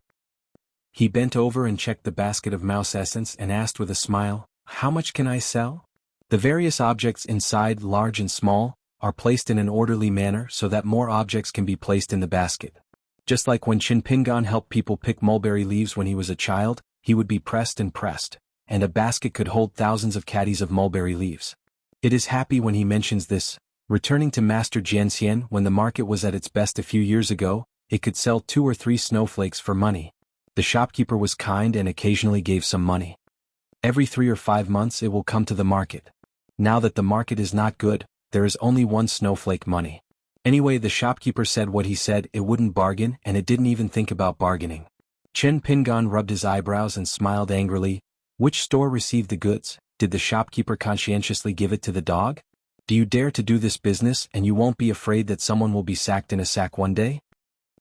He bent over and checked the basket of mouse essence and asked with a smile, "How much can I sell?" The various objects inside, large and small, are placed in an orderly manner so that more objects can be placed in the basket. Just like when Qin Pingan helped people pick mulberry leaves when he was a child, he would be pressed, and a basket could hold thousands of caddies of mulberry leaves. It is happy when he mentions this. Returning to Master Jianxian, when the market was at its best a few years ago, it could sell 2 or 3 snowflakes for money. The shopkeeper was kind and occasionally gave some money. Every 3 or 5 months it will come to the market. Now that the market is not good, there is only 1 snowflake money. Anyway, the shopkeeper said what he said, it wouldn't bargain, and it didn't even think about bargaining. Qin Pingan rubbed his eyebrows and smiled angrily. Which store received the goods? Did the shopkeeper conscientiously give it to the dog? Do you dare to do this business and you won't be afraid that someone will be sacked in a sack one day?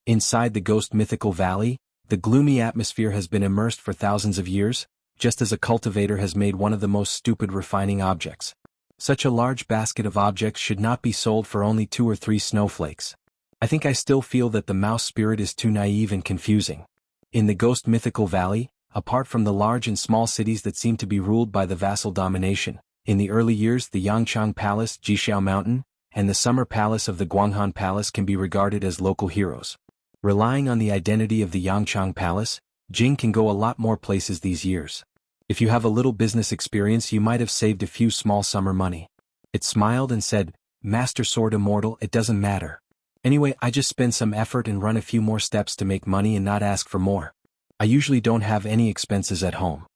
Inside the Ghost Mythical Valley, the gloomy atmosphere has been immersed for thousands of years, just as a cultivator has made one of the most stupid refining objects. Such a large basket of objects should not be sold for only 2 or 3 snowflakes. I think I still feel that the mouse spirit is too naive and confusing. In the Ghost Mythical Valley, apart from the large and small cities that seem to be ruled by the vassal domination, in the early years the Yangchang Palace, Jixiao Mountain, and the Summer Palace of the Guanghan Palace can be regarded as local heroes. Relying on the identity of the Yangchang Palace, Jing can go a lot more places these years. If you have a little business experience you might have saved a few small summer money. It smiled and said, "Master Sword Immortal, it doesn't matter. Anyway, I just spend some effort and run a few more steps to make money and not ask for more. I usually don't have any expenses at home."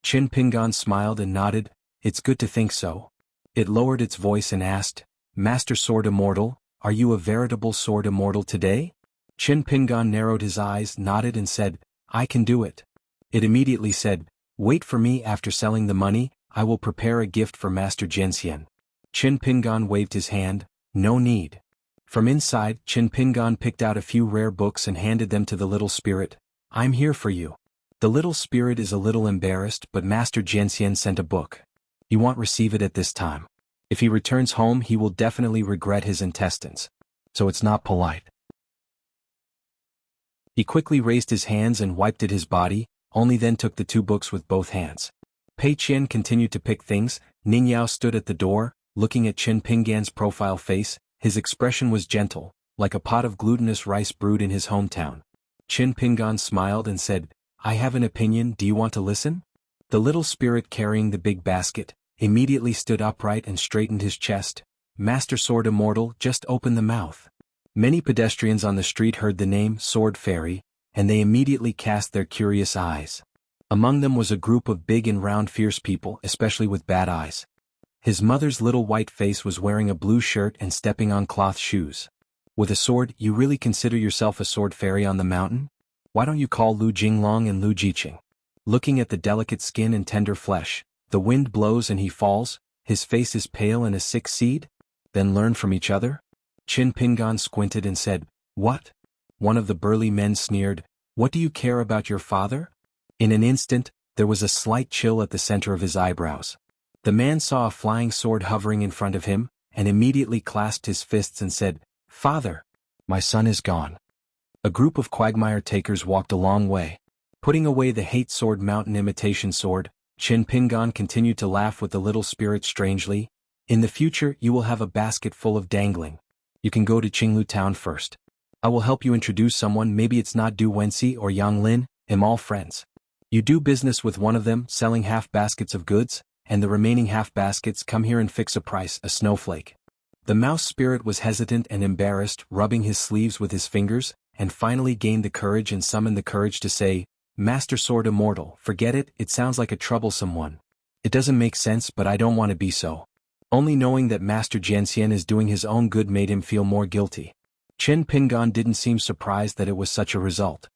Qin Pingan smiled and nodded, "It's good to think so." It lowered its voice and asked, "Master Sword Immortal, are you a veritable Sword Immortal today?" Qin Pingan narrowed his eyes, nodded and said, "I can do it." It immediately said, "Wait for me. After selling the money, I will prepare a gift for Master Jianxian." Qin Pingan waved his hand, "No need." From inside, Qin Pingan picked out a few rare books and handed them to the little spirit. "I'm here for you." The little spirit is a little embarrassed, but Master Jianxian sent a book. He won't receive it at this time. If he returns home he will definitely regret his intestines. So it's not polite. He quickly raised his hands and wiped at his body, only then took the 2 books with both hands. Pei Qian continued to pick things, Ning Yao stood at the door, looking at Qin Pinggan's profile face. His expression was gentle, like a pot of glutinous rice brewed in his hometown. Qin Pinggan smiled and said, "I have an opinion, do you want to listen?" The little spirit carrying the big basket immediately stood upright and straightened his chest. "Master Sword Immortal, just open the mouth." Many pedestrians on the street heard the name Sword Fairy, and they immediately cast their curious eyes. Among them was a group of big and round fierce people, especially with bad eyes. His mother's little white face was wearing a blue shirt and stepping on cloth shoes. "With a sword, you really consider yourself a sword fairy on the mountain? Why don't you call Lu Jinglong and Lu Jiqing?" Looking at the delicate skin and tender flesh, "The wind blows and he falls, his face is pale and a sick seed? Then learn from each other?" Qin Pinggan squinted and said, "What?" One of the burly men sneered, "What do you care about your father?" In an instant, there was a slight chill at the center of his eyebrows. The man saw a flying sword hovering in front of him, and immediately clasped his fists and said, "Father, my son is gone." A group of quagmire takers walked a long way. Putting away the hate sword mountain imitation sword, Qin Pinggan continued to laugh with the little spirit strangely. "In the future you will have a basket full of dangling. You can go to Qinglu town first. I will help you introduce someone, maybe it's not Du Wenxi or Yang Lin, am all friends. You do business with one of them, selling half baskets of goods, and the remaining half baskets come here and fix a price, a snowflake." The mouse spirit was hesitant and embarrassed, rubbing his sleeves with his fingers, and finally gained the courage and summoned the courage to say, "Master Sword Immortal, forget it, it sounds like a troublesome one. It doesn't make sense, but I don't want to be so." Only knowing that Master Jianxian is doing his own good made him feel more guilty. Qin Pinggan didn't seem surprised that it was such a result.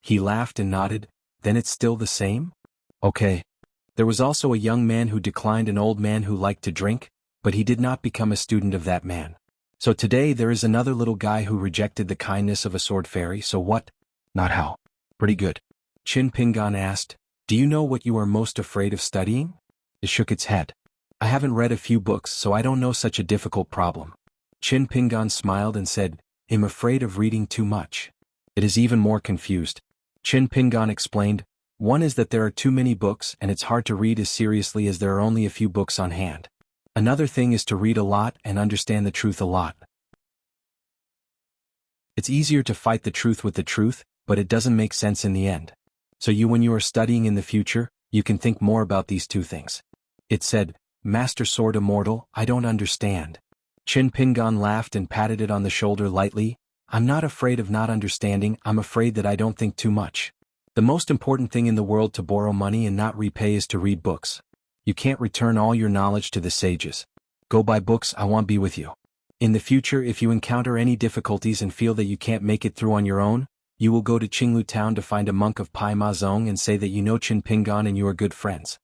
He laughed and nodded, "Then it's still the same? Okay." There was also a young man who declined an old man who liked to drink, but he did not become a student of that man. So today there is another little guy who rejected the kindness of a sword fairy, so what? Not how. Pretty good. Qin Pinggan asked, "Do you know what you are most afraid of studying?" It shook its head. "I haven't read a few books, so I don't know such a difficult problem." Qin Pinggan smiled and said, "I'm afraid of reading too much." It is even more confused. Qin Pinggan explained, "One is that there are too many books and it's hard to read as seriously as there are only a few books on hand. Another thing is to read a lot and understand the truth a lot. It's easier to fight the truth with the truth, but it doesn't make sense in the end. So when you are studying in the future, you can think more about these two things." It said, "Master Sword Immortal, I don't understand." Qin Pinggan laughed and patted it on the shoulder lightly. "I'm not afraid of not understanding, I'm afraid that I don't think too much. The most important thing in the world to borrow money and not repay is to read books. You can't return all your knowledge to the sages. Go buy books, I won't be with you. In the future, if you encounter any difficulties and feel that you can't make it through on your own, you will go to Qinglu town to find a monk of Pai Ma Zong and say that you know Qin Pinggan and you are good friends."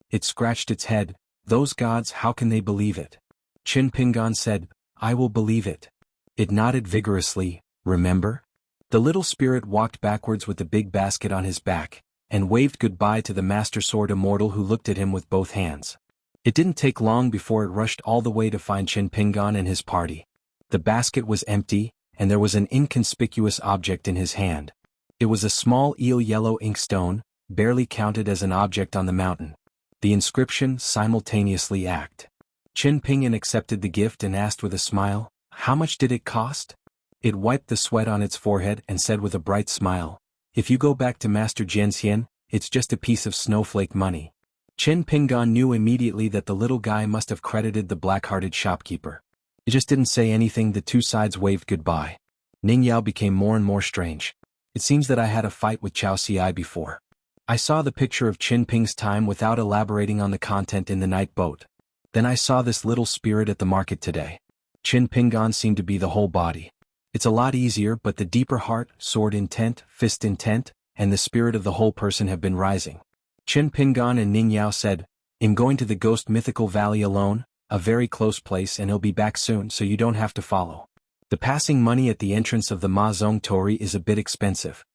It scratched its head. "Those gods, how can they believe it?" Qin Pinggan said, "I will believe it." It nodded vigorously, "Remember?" The little spirit walked backwards with the big basket on his back, and waved goodbye to the Master Sword Immortal, who looked at him with both hands. It didn't take long before it rushed all the way to find Qin Pinggan and his party. The basket was empty, and there was an inconspicuous object in his hand. It was a small eel-yellow inkstone, barely counted as an object on the mountain. The inscription, "Simultaneously Act." Qin Pinggan accepted the gift and asked with a smile, "How much did it cost?" It wiped the sweat on its forehead and said with a bright smile, "If you go back to Master Jianxian, it's just a piece of snowflake money." Qin Pinggan knew immediately that the little guy must have credited the black-hearted shopkeeper. It just didn't say anything. The two sides waved goodbye. Ning Yao became more and more strange. "It seems that I had a fight with Chao Ci before. I saw the picture of Qin Ping's time without elaborating on the content in the night boat. Then I saw this little spirit at the market today. Qin Pinggan seemed to be the whole body. It's a lot easier, but the deeper heart, sword intent, fist intent, and the spirit of the whole person have been rising." Qin Pinggan and Ning Yao said, "I'm going to the Ghost Mythical Valley alone, a very close place, and he'll be back soon so you don't have to follow. The passing money at the entrance of the Ma Zong Torii is a bit expensive."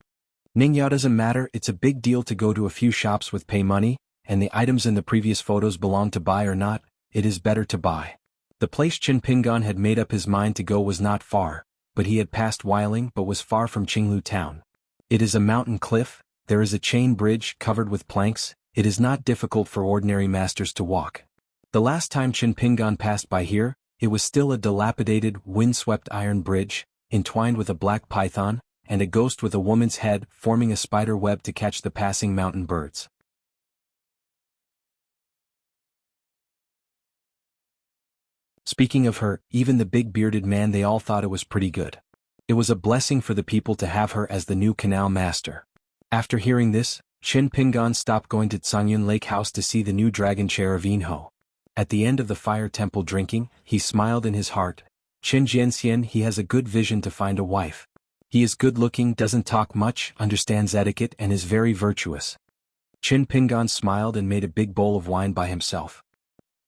Ning Yao doesn't matter, it's a big deal to go to a few shops with pay money, and the items in the previous photos belong to buy or not, it is better to buy. The place Qin Pinggan had made up his mind to go was not far, but he had passed Wiling but was far from Qinglu town. It is a mountain cliff, there is a chain bridge covered with planks, it is not difficult for ordinary masters to walk. The last time Qin Pingan passed by here, it was still a dilapidated, windswept iron bridge, entwined with a black python, and a ghost with a woman's head forming a spider web to catch the passing mountain birds. Speaking of her, even the big bearded man, they all thought it was pretty good. It was a blessing for the people to have her as the new canal master. After hearing this, Qin Pingan stopped going to Xuanhuan Lake House to see the new dragon chair of Jianghu. At the end of the fire temple drinking, he smiled in his heart. Qin Jianxian, he has a good vision to find a wife. He is good-looking, doesn't talk much, understands etiquette, and is very virtuous. Qin Pingan smiled and made a big bowl of wine by himself.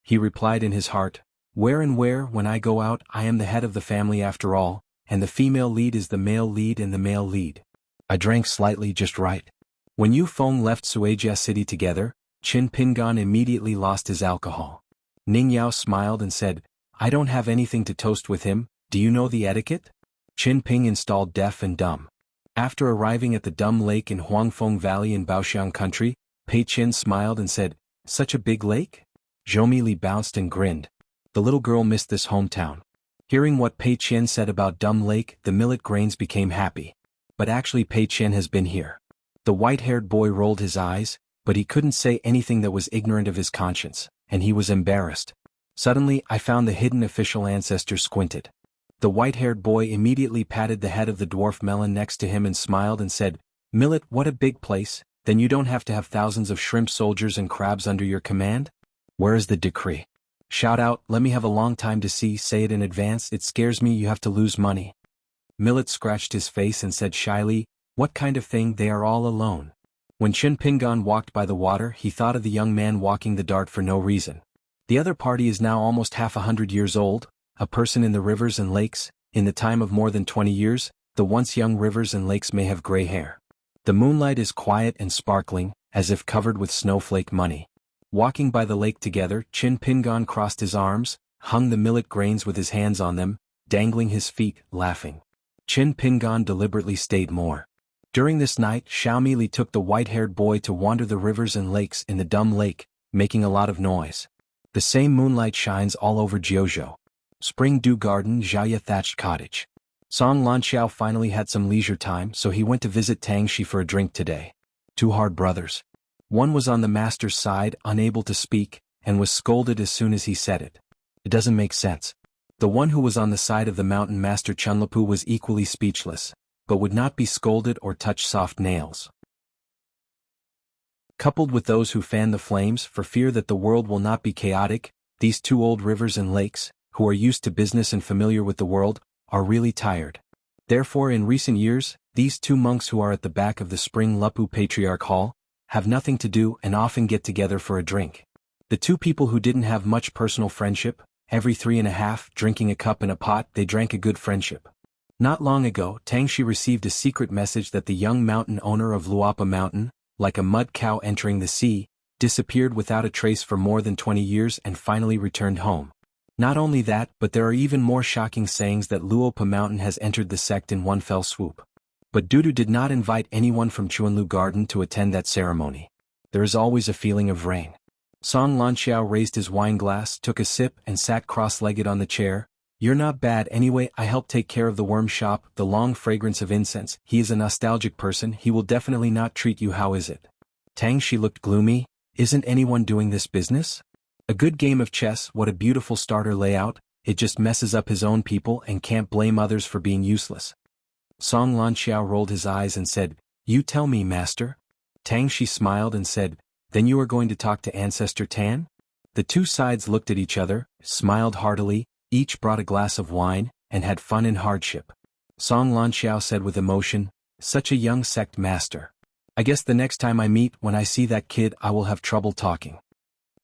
He replied in his heart, where, when I go out, I am the head of the family after all, and the female lead is the male lead and the male lead. I drank slightly just right. When Yu Feng left Suijia City together, Qin Pingan immediately lost his alcohol. Ning Yao smiled and said, I don't have anything to toast with him, do you know the etiquette? Qin Ping installed deaf and dumb. After arriving at the Dumb Lake in Huangfeng Valley in Baoxiang country, Pei Qin smiled and said, such a big lake? Zhou Li bounced and grinned. The little girl missed this hometown. Hearing what Pei Qian said about Dumb Lake, the millet grains became happy. But actually Pei Qian has been here. The white-haired boy rolled his eyes, but he couldn't say anything that was ignorant of his conscience, and he was embarrassed. Suddenly, I found the hidden official ancestor squinted. The white-haired boy immediately patted the head of the dwarf melon next to him and smiled and said, Millet, what a big place, then you don't have to have thousands of shrimp soldiers and crabs under your command? Where is the decree? Shout out, let me have a long time to see, say it in advance, it scares me you have to lose money. Millet scratched his face and said shyly, what kind of thing, they are all alone. When Qin Pingan walked by the water, he thought of the young man walking the dart for no reason. The other party is now almost 100 years old, a person in the rivers and lakes, in the time of more than 20 years, the once young rivers and lakes may have gray hair. The moonlight is quiet and sparkling, as if covered with snowflake money. Walking by the lake together, Qin Pingan crossed his arms, hung the millet grains with his hands on them, dangling his feet, laughing. Qin Pingan deliberately stayed more. During this night, Zhou Li took the white-haired boy to wander the rivers and lakes in the Dumb Lake, making a lot of noise. The same moonlight shines all over Jiuzhou. Spring Dew Garden, Xiaoya thatched cottage. Song Lanxiao finally had some leisure time, so he went to visit Tangxi for a drink today. Two hard brothers. One was on the master's side, unable to speak, and was scolded as soon as he said it. It doesn't make sense. The one who was on the side of the mountain master Chunlapu was equally speechless, but would not be scolded or touch soft nails. Coupled with those who fan the flames for fear that the world will not be chaotic, these two old rivers and lakes, who are used to business and familiar with the world, are really tired. Therefore in recent years, these two monks who are at the back of the Spring Lupu Patriarch Hall, have nothing to do and often get together for a drink. The two people who didn't have much personal friendship, every 3.5 drinking a cup in a pot, they drank a good friendship. Not long ago, Tangxi received a secret message that the young mountain owner of Luapa Mountain, like a mud cow entering the sea, disappeared without a trace for more than 20 years and finally returned home. Not only that, but there are even more shocking sayings that Luopa Mountain has entered the sect in one fell swoop. But Dudu did not invite anyone from Chuanlu Garden to attend that ceremony. There is always a feeling of rain. Song Lanxiao raised his wine glass, took a sip and sat cross-legged on the chair. You're not bad anyway, I helped take care of the worm shop, the long fragrance of incense. He is a nostalgic person, he will definitely not treat you. How is it? Tangxi looked gloomy. Isn't anyone doing this business? A good game of chess, what a beautiful starter layout, it just messes up his own people and can't blame others for being useless. Song Lanxiao rolled his eyes and said, you tell me, master. Tangxi smiled and said, then you are going to talk to Ancestor Tan? The two sides looked at each other, smiled heartily, each brought a glass of wine, and had fun in hardship. Song Lanxiao said with emotion, such a young sect master. I guess the next time I meet, when I see that kid, I will have trouble talking.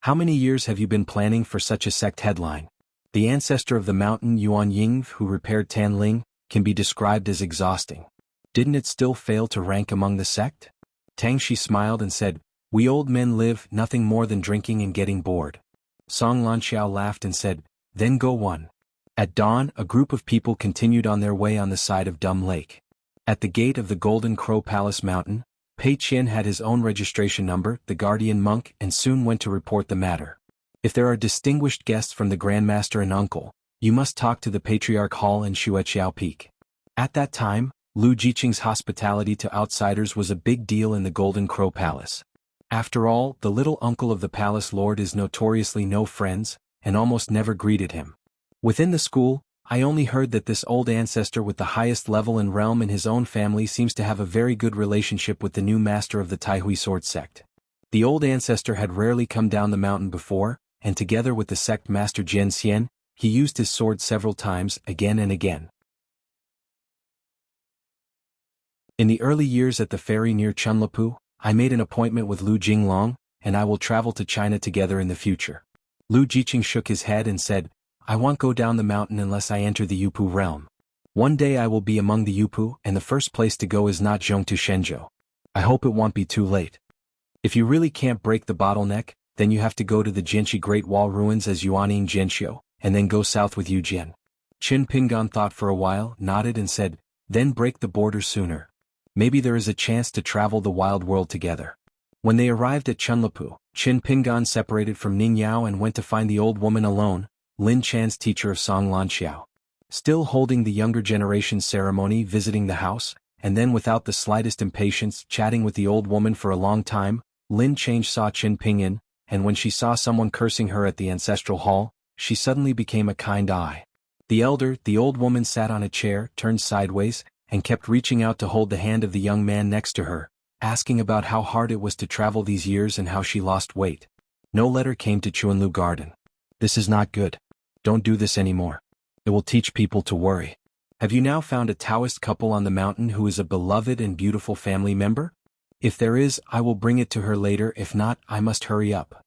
How many years have you been planning for such a sect headline? The ancestor of the mountain Yuan Ying who repaired Tan Ling, can be described as exhausting. Didn't it still fail to rank among the sect? Tangxi smiled and said, we old men live nothing more than drinking and getting bored. Song Lanxiao laughed and said, then go one. At dawn, a group of people continued on their way on the side of Dumb Lake. At the gate of the Golden Crow Palace Mountain, Pei Qian had his own registration number, the guardian monk, and soon went to report the matter. If there are distinguished guests from the Grandmaster and Uncle, you must talk to the Patriarch Hall in Xueqiao Peak. At that time, Lu Jiqing's hospitality to outsiders was a big deal in the Golden Crow Palace. After all, the little uncle of the palace lord is notoriously no friends, and almost never greeted him. Within the school, I only heard that this old ancestor with the highest level and realm in his own family seems to have a very good relationship with the new master of the Taihui sword sect. The old ancestor had rarely come down the mountain before, and together with the sect master Jian, he used his sword several times, again and again. In the early years at the ferry near Chunlapu, I made an appointment with Lu Jinglong, and I will travel to China together in the future. Lu Jiqing shook his head and said, I won't go down the mountain unless I enter the Yupu realm. One day I will be among the Yupu, and the first place to go is not Zhongtu Shenzhou. I hope it won't be too late. If you really can't break the bottleneck, then you have to go to the Jinshi Great Wall ruins as Yuaning Jianxiu, and then go south with Yujian. Qin Pingan thought for a while, nodded and said, then break the border sooner. Maybe there is a chance to travel the wild world together. When they arrived at Chunlapu, Qin Pingan separated from Ning Yao and went to find the old woman alone, Lin Chan's teacher of Song Lanxiao. Still holding the younger generation's ceremony visiting the house, and then without the slightest impatience chatting with the old woman for a long time, Lin Chan saw Qin Pingan, and when she saw someone cursing her at the ancestral hall, she suddenly became a kind eye. The old woman sat on a chair, turned sideways, and kept reaching out to hold the hand of the young man next to her, asking about how hard it was to travel these years and how she lost weight. No letter came to Chuanlu Garden. This is not good. Don't do this anymore. It will teach people to worry. Have you now found a Taoist couple on the mountain who is a beloved and beautiful family member? If there is, I will bring it to her later. If not, I must hurry up.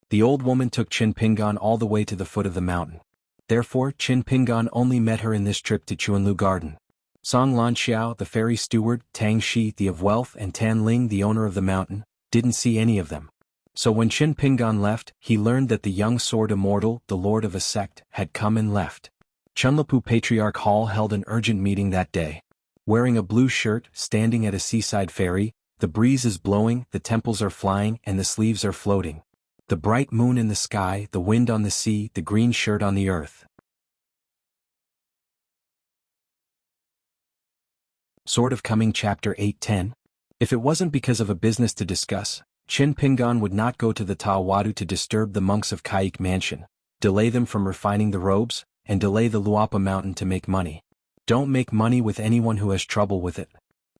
The old woman took Qin Pingan all the way to the foot of the mountain. Therefore, Qin Pingan only met her in this trip to Chuanlu Garden. Song Lanxiao, the ferry steward, Tang Shi, the of wealth, and Tan Ling, the owner of the mountain, didn't see any of them. So when Qin Pingan left, he learned that the young sword immortal, the lord of a sect, had come and left. Chunlapu Patriarch Hall held an urgent meeting that day. Wearing a blue shirt, standing at a seaside ferry, the breeze is blowing, the temples are flying, and the sleeves are floating. The bright moon in the sky, the wind on the sea, the green shirt on the earth. Sword of Coming Chapter 8-10. If it wasn't because of a business to discuss, Qin Pingan would not go to the Tawadu to disturb the monks of Kaik Mansion, delay them from refining the robes, and delay the Luapa Mountain to make money. Don't make money with anyone who has trouble with it.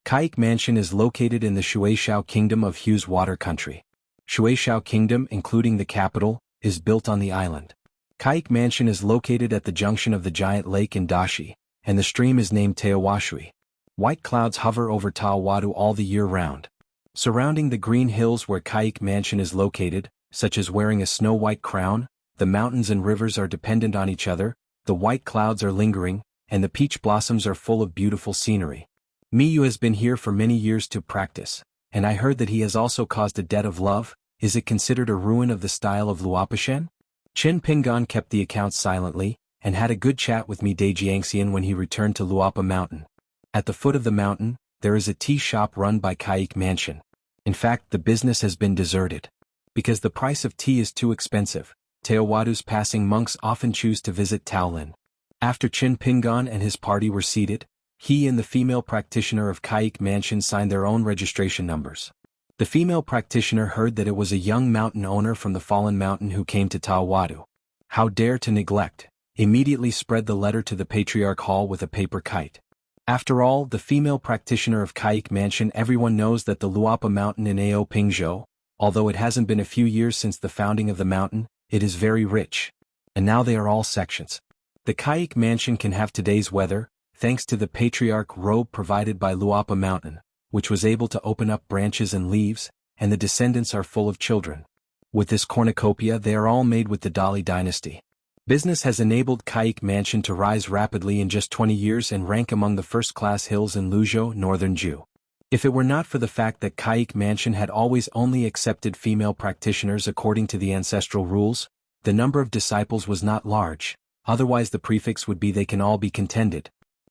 Kaik Mansion is located in the Shueishao Kingdom of Hugh's Water Country. Shueishao Kingdom, including the capital, is built on the island. Kaik Mansion is located at the junction of the giant lake in Dashi, and the stream is named Teawashui. White clouds hover over Tawadu all the year round. Surrounding the green hills where Kaik Mansion is located, such as wearing a snow-white crown, the mountains and rivers are dependent on each other, the white clouds are lingering, and the peach blossoms are full of beautiful scenery. Miyu has been here for many years to practice, and I heard that he has also caused a debt of love. Is it considered a ruin of the style of Luapashen? Qin Pingan kept the accounts silently, and had a good chat with me de Jiangxian when he returned to Luapa Mountain. At the foot of the mountain, there is a tea shop run by Kaik Mansion. In fact, the business has been deserted. Because the price of tea is too expensive, Teowadu's passing monks often choose to visit Taolin. After Qin Pingan and his party were seated, he and the female practitioner of Kaik Mansion signed their own registration numbers. The female practitioner heard that it was a young mountain owner from the fallen mountain who came to Tawadu. How dare to neglect, immediately spread the letter to the Patriarch Hall with a paper kite. After all, the female practitioner of Kaik Mansion, everyone knows that the Luapa Mountain in Ao Pingzhou, although it hasn't been a few years since the founding of the mountain, it is very rich. And now they are all sections. The Kaik Mansion can have today's weather, thanks to the Patriarch robe provided by Luapa Mountain, which was able to open up branches and leaves, and the descendants are full of children. With this cornucopia they are all made with the Dali dynasty. Business has enabled Kaik Mansion to rise rapidly in just 20 years and rank among the first-class hills in Luzhou, northern Zhou. If it were not for the fact that Kaik Mansion had always only accepted female practitioners according to the ancestral rules, the number of disciples was not large, otherwise the prefix would be they can all be contended.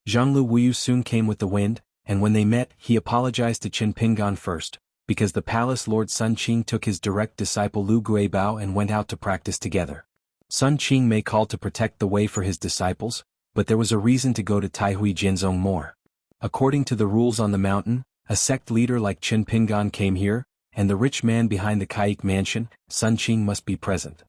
Zhanglu Wuyu soon came with the wind, and when they met, he apologized to Qin Pingan first, because the palace lord Sun Qing took his direct disciple Lu Guibao and went out to practice together. Sun Qing may call to protect the way for his disciples, but there was a reason to go to Taihui Jianzong more. According to the rules on the mountain, a sect leader like Qin Pingan came here, and the rich man behind the Kaik mansion, Sun Qing, must be present.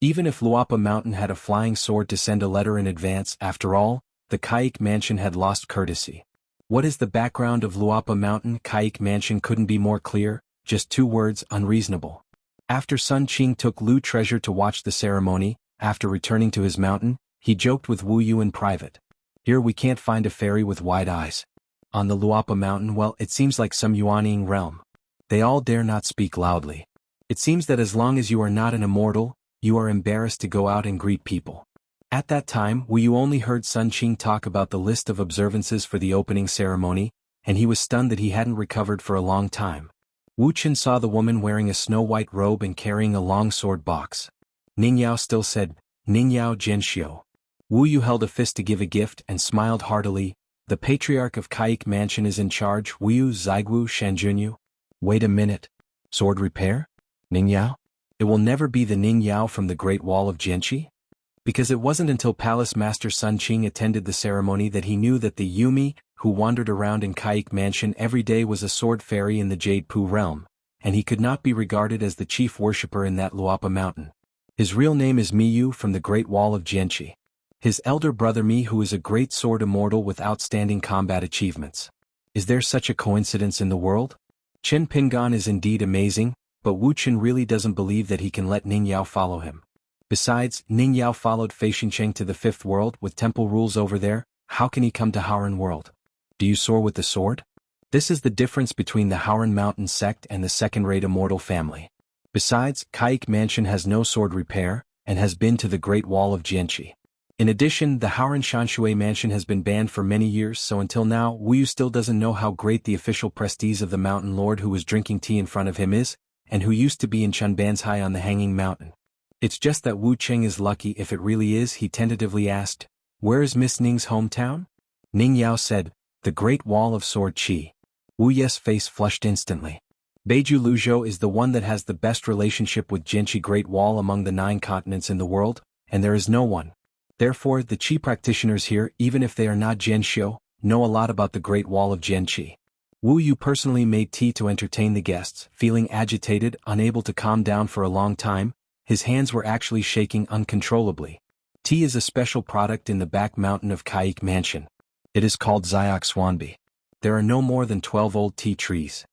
Even if Luapa Mountain had a flying sword to send a letter in advance, after all, the Kaik mansion had lost courtesy. What is the background of Luapa Mountain? Kaik mansion couldn't be more clear, just 2 words: unreasonable. After Sun Qing took Lu Treasure to watch the ceremony, after returning to his mountain, he joked with Wu Yu in private. Here we can't find a fairy with wide eyes. On the Luapa Mountain, well, it seems like some Yuanying realm. They all dare not speak loudly. It seems that as long as you are not an immortal, you are embarrassed to go out and greet people. At that time, Wu Yu only heard Sun Qing talk about the list of observances for the opening ceremony, and he was stunned that he hadn't recovered for a long time. Wu Chen saw the woman wearing a snow-white robe and carrying a long sword box. Ning Yao still said, Ning Yao Jianxiu. Wu Yu held a fist to give a gift and smiled heartily. The patriarch of Kaik Mansion is in charge. Wu Yu Ziguo Shanjunyu. Wait a minute. Sword repair? Ning Yao? It will never be the Ning Yao from the Great Wall of Jianqi? Because it wasn't until Palace Master Sun Qing attended the ceremony that he knew that the Yumi, who wandered around in Kaik Mansion every day, was a sword fairy in the Jade Pu realm, and he could not be regarded as the chief worshipper in that Luapa Mountain. His real name is Miyu from the Great Wall of Jianqi. His elder brother Mi, who is a great sword immortal with outstanding combat achievements. Is there such a coincidence in the world? Qin Pingan is indeed amazing, but Wu Chen really doesn't believe that he can let Ning Yao follow him. Besides, Ning Yao followed Fei Xincheng to the 5th world with temple rules over there. How can he come to Howran world? Do you soar with the sword? This is the difference between the Howran Mountain sect and the second-rate immortal family. Besides, Kaik Mansion has no sword repair, and has been to the Great Wall of Jianqi. In addition, the Howran Shanshui Mansion has been banned for many years, so until now, Wu Yu still doesn't know how great the official prestige of the mountain lord who was drinking tea in front of him is, and who used to be in Chunbanzhai on the Hanging Mountain. It's just that Wu Cheng is lucky if it really is. He tentatively asked, where is Miss Ning's hometown? Ning Yao said, the Great Wall of Sword Qi. Wu Ye's face flushed instantly. Beiju Luzhou is the one that has the best relationship with Jianqi Great Wall among the 9 continents in the world, and there is no one. Therefore, the Qi practitioners here, even if they are not Jianxiu, know a lot about the Great Wall of Jianqi. Wu Yu personally made tea to entertain the guests, feeling agitated, unable to calm down for a long time. His hands were actually shaking uncontrollably. Tea is a special product in the back mountain of Kaik Mansion. It is called Xianxia. There are no more than 12 old tea trees.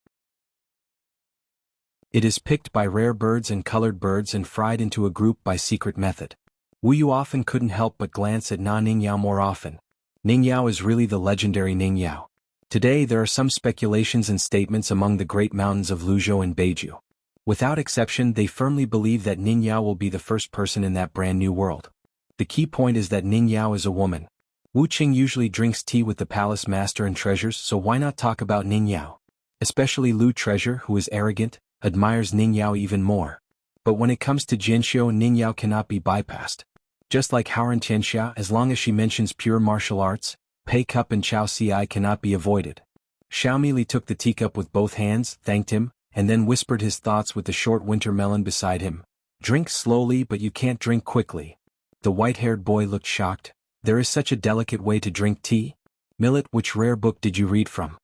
It is picked by rare birds and colored birds and fried into a group by secret method. Wu Yu often couldn't help but glance at Ning Yao more often. Ning Yao is really the legendary Ning Yao. Today there are some speculations and statements among the great mountains of Luzhou and Beiju. Without exception, they firmly believe that Ning Yao will be the first person in that brand new world. The key point is that Ning Yao is a woman. Wu Qing usually drinks tea with the palace master and treasures, so why not talk about Ning Yao? Especially Lu Treasure, who is arrogant, admires Ning Yao even more. But when it comes to Jianxiu, Ning Yao cannot be bypassed. Just like Howran Xianxia, as long as she mentions pure martial arts, Pei Cup and Chao Ci cannot be avoided. Xiaomi Li took the teacup with both hands, thanked him, and then whispered his thoughts with the short winter melon beside him. Drink slowly, but you can't drink quickly. The white-haired boy looked shocked. There is such a delicate way to drink tea? Millet, which rare book did you read from?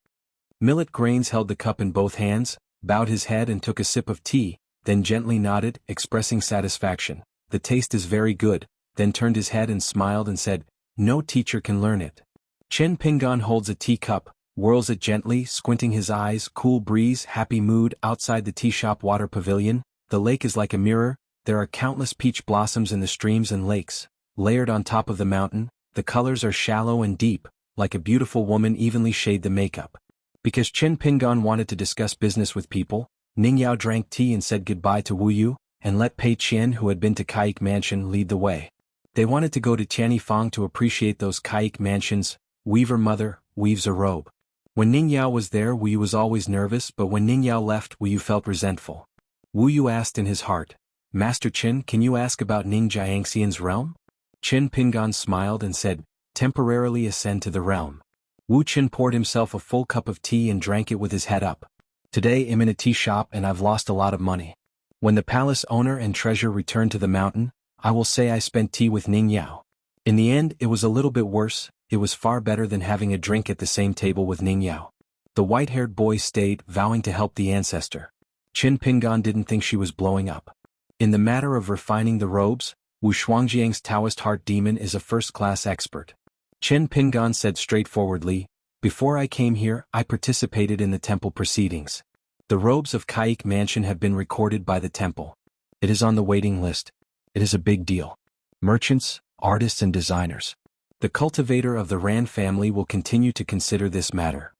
Millet Grains held the cup in both hands, bowed his head and took a sip of tea, then gently nodded, expressing satisfaction. The taste is very good, then turned his head and smiled and said, no teacher can learn it. Chen Pingan holds a teacup, whirls it gently, squinting his eyes, cool breeze, happy mood. Outside the tea shop water pavilion, the lake is like a mirror. There are countless peach blossoms in the streams and lakes. Layered on top of the mountain, the colors are shallow and deep, like a beautiful woman evenly shade the makeup. Because Chen Pingan wanted to discuss business with people, Ning Yao drank tea and said goodbye to Wu Yu, and let Pei Qian, who had been to Kaik Mansion, lead the way. They wanted to go to Tianifang to appreciate those Kaik Mansions. Weaver mother, weaves a robe. When Ning Yao was there, Wu Yu was always nervous, but when Ning Yao left, Wu Yu felt resentful. Wu Yu asked in his heart, Master Qin, can you ask about Ning Jiangxian's realm? Qin Pingan smiled and said, temporarily ascend to the realm. Wu Qin poured himself a full cup of tea and drank it with his head up. Today I'm in a tea shop and I've lost a lot of money. When the palace owner and treasurer return to the mountain, I will say I spent tea with Ning Yao. In the end it was a little bit worse, it was far better than having a drink at the same table with Ning Yao. The white-haired boy stayed, vowing to help the ancestor. Qin Pingan didn't think she was blowing up. In the matter of refining the robes, Wu Shuangjiang's Taoist heart demon is a first-class expert. Qin Pingan said straightforwardly, "Before I came here, I participated in the temple proceedings. The robes of Kaik Mansion have been recorded by the temple. It is on the waiting list. It is a big deal. Merchants, artists and designers. The cultivator of the Ran family will continue to consider this matter."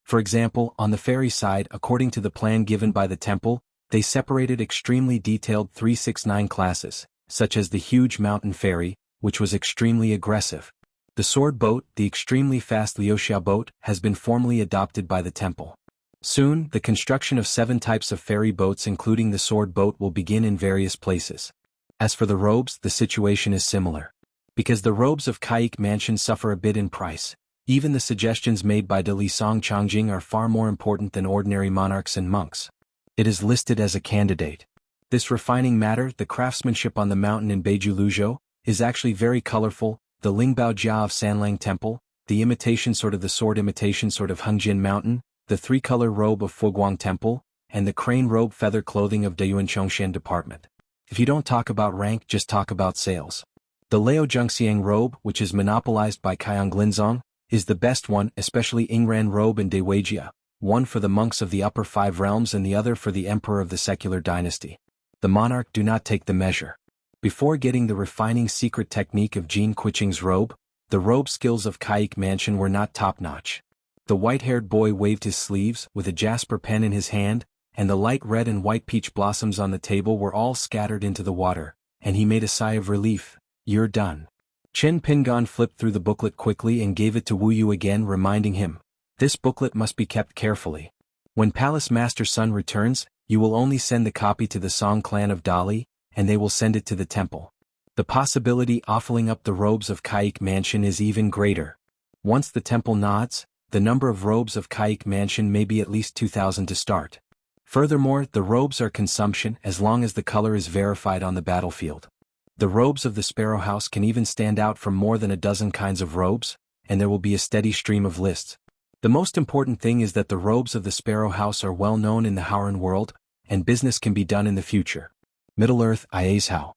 For example, on the fairy side, according to the plan given by the temple, they separated extremely detailed 369 classes, such as the huge mountain fairy, which was extremely aggressive. The sword boat, the extremely fast wuxia boat, has been formally adopted by the temple. Soon, the construction of 7 types of fairy boats including the sword boat will begin in various places. As for the robes, the situation is similar. Because the robes of Kaik Mansion suffer a bit in price, even the suggestions made by De Li Song Changjing are far more important than ordinary monarchs and monks. It is listed as a candidate. This refining matter, the craftsmanship on the mountain in Beiju Luzhou, is actually very colorful. The Lingbao Jia of Sanlang Temple, the imitation sword of the sword imitation sword of Hengjin Mountain, the 3-color robe of Fuguang Temple, and the crane robe feather clothing of Dayuan Chongshan Department. If you don't talk about rank, just talk about sales. The Leo Zhengxiang robe, which is monopolized by Kaiyang Linzong, is the best one, especially Ingran robe and Deweijia, one for the monks of the upper 5 realms and the other for the emperor of the secular dynasty. The monarch do not take the measure. Before getting the refining secret technique of Jin Qiqing's robe, the robe skills of Kaik Mansion were not top-notch. The white-haired boy waved his sleeves with a jasper pen in his hand, and the light red and white peach blossoms on the table were all scattered into the water, and he made a sigh of relief. "You're done." Qin Pingan flipped through the booklet quickly and gave it to Wu Yu again, reminding him, "This booklet must be kept carefully. When Palace Master Sun returns, you will only send the copy to the Song clan of Dali, and they will send it to the temple. The possibility offering up the robes of Kaik Mansion is even greater. Once the temple nods, the number of robes of Kaik Mansion may be at least 2,000 to start. Furthermore, the robes are consumption as long as the color is verified on the battlefield. The robes of the Sparrow House can even stand out from more than a dozen kinds of robes, and there will be a steady stream of lists. The most important thing is that the robes of the Sparrow House are well known in the Howran world, and business can be done in the future. Middle-earth, Iazhao."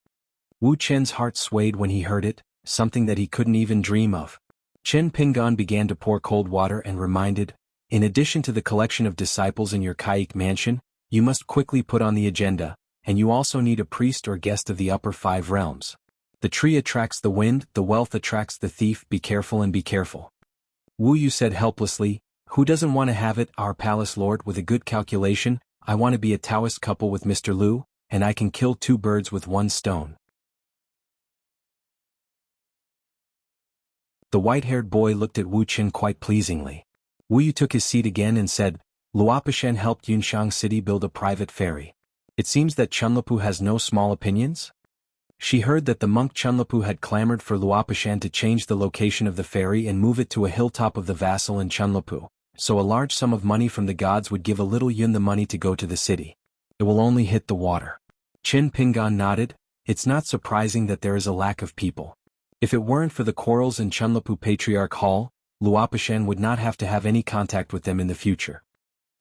Wu Qin's heart swayed when he heard it, something that he couldn't even dream of. Qin Pingan began to pour cold water and reminded, "In addition to the collection of disciples in your Kaik Mansion, you must quickly put on the agenda, and you also need a priest or guest of the upper 5 realms. The tree attracts the wind, the wealth attracts the thief, be careful and be careful." Wu Yu said helplessly, "Who doesn't want to have it, our palace lord? With a good calculation, I want to be a Taoist couple with Mr. Lu, and I can kill 2 birds with 1 stone." The white-haired boy looked at Wu Qin quite pleasingly. Wu Yu took his seat again and said, "Luopishan helped Yunshang City build a private ferry. It seems that Chunlapu has no small opinions?" She heard that the monk Chunlapu had clamored for Luopishan to change the location of the ferry and move it to a hilltop of the vassal in Chunlapu, so a large sum of money from the gods would give a little Yun the money to go to the city. It will only hit the water. Qin Pingan nodded. It's not surprising that there is a lack of people. If it weren't for the quarrels in Chunlapu Patriarch Hall, Luopishan would not have to have any contact with them in the future.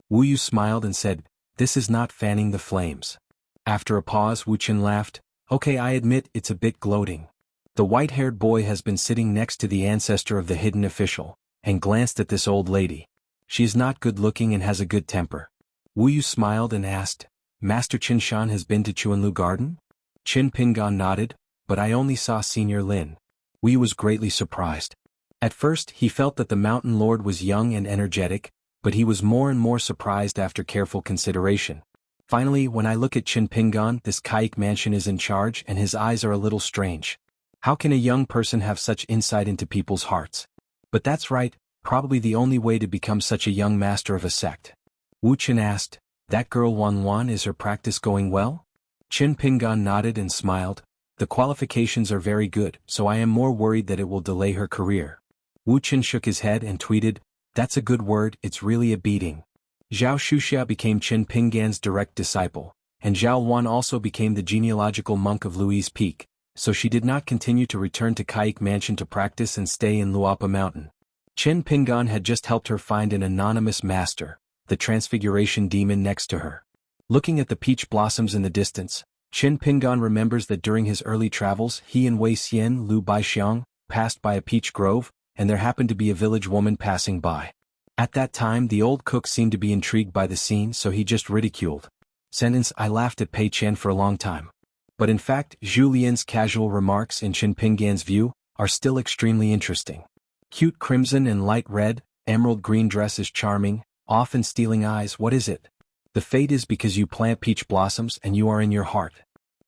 Wu Yu smiled and said, "This is not fanning the flames." After a pause, Wu Qin laughed, "Okay, I admit it's a bit gloating." The white-haired boy has been sitting next to the ancestor of the hidden official, and glanced at this old lady. She is not good-looking and has a good temper. Wu Yu smiled and asked, "Master Qin Shan has been to Chuanlu Garden?" Qin Pingan nodded, "But I only saw Senior Lin." Wu Yu was greatly surprised. At first, he felt that the mountain lord was young and energetic, but he was more and more surprised after careful consideration. "Finally, when I look at Qin Pingan, this Kaik Mansion is in charge and his eyes are a little strange. How can a young person have such insight into people's hearts? But that's right, probably the only way to become such a young master of a sect." Wu Qin asked, "That girl Xuanhuan, is her practice going well?" Qin Pingan nodded and smiled, The qualifications are very good, so I am more worried that it will delay her career. Wu Qin shook his head and tweeted, "That's a good word, it's really a beating." Zhao Shuxia became Qin Pinggan's direct disciple, and xuanhuan also became the genealogical monk of Louise Peak, so she did not continue to return to Kaik Mansion to practice and stay in Luapa Mountain. Qin Pinggan had just helped her find an anonymous master, the transfiguration demon next to her. Looking at the peach blossoms in the distance, Qin Pinggan remembers that during his early travels he and Wei Xian Lu Baixiang passed by a peach grove, and there happened to be a village woman passing by. At that time the old cook seemed to be intrigued by the scene, so he just ridiculed. Sentence: I laughed at Pei Qian for a long time. But in fact, Zhu Lian's casual remarks in Qin Pinggan's view are still extremely interesting. Cute crimson and light red, emerald green dress is charming, often stealing eyes. What is it? The fate is because you plant peach blossoms and you are in your heart.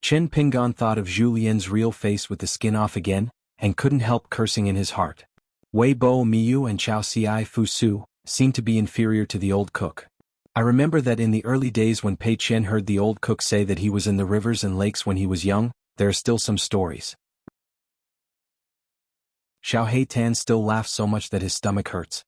Qin Pinggan thought of Zhu Lian's real face with the skin off again, and couldn't help cursing in his heart. Wei Bo Miyu and Chao Ci Fu Su seemed to be inferior to the old cook. I remember that in the early days when Pei Qian heard the old cook say that he was in the rivers and lakes when he was young, there are still some stories. Xiao Heitan still laughs so much that his stomach hurts.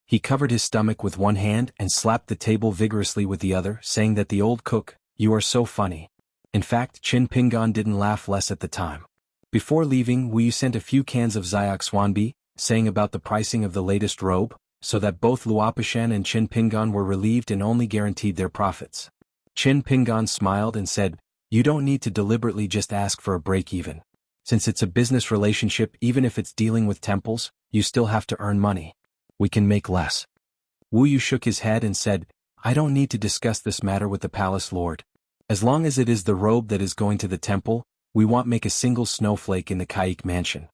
He covered his stomach with one hand and slapped the table vigorously with the other, saying that the old cook, "You are so funny." In fact, Qin Pinggan didn't laugh less at the time. Before leaving, Wu Yu sent a few cans of xianxia, saying about the pricing of the latest robe, so that both Luopishan and Qin Pinggan were relieved and only guaranteed their profits. Qin Pinggan smiled and said, "You don't need to deliberately just ask for a break-even. Since it's a business relationship, even if it's dealing with temples, you still have to earn money. We can make less." Wu Yu shook his head and said, "I don't need to discuss this matter with the palace lord. As long as it is the robe that is going to the temple, we won't make a single snowflake in the Kaik Mansion.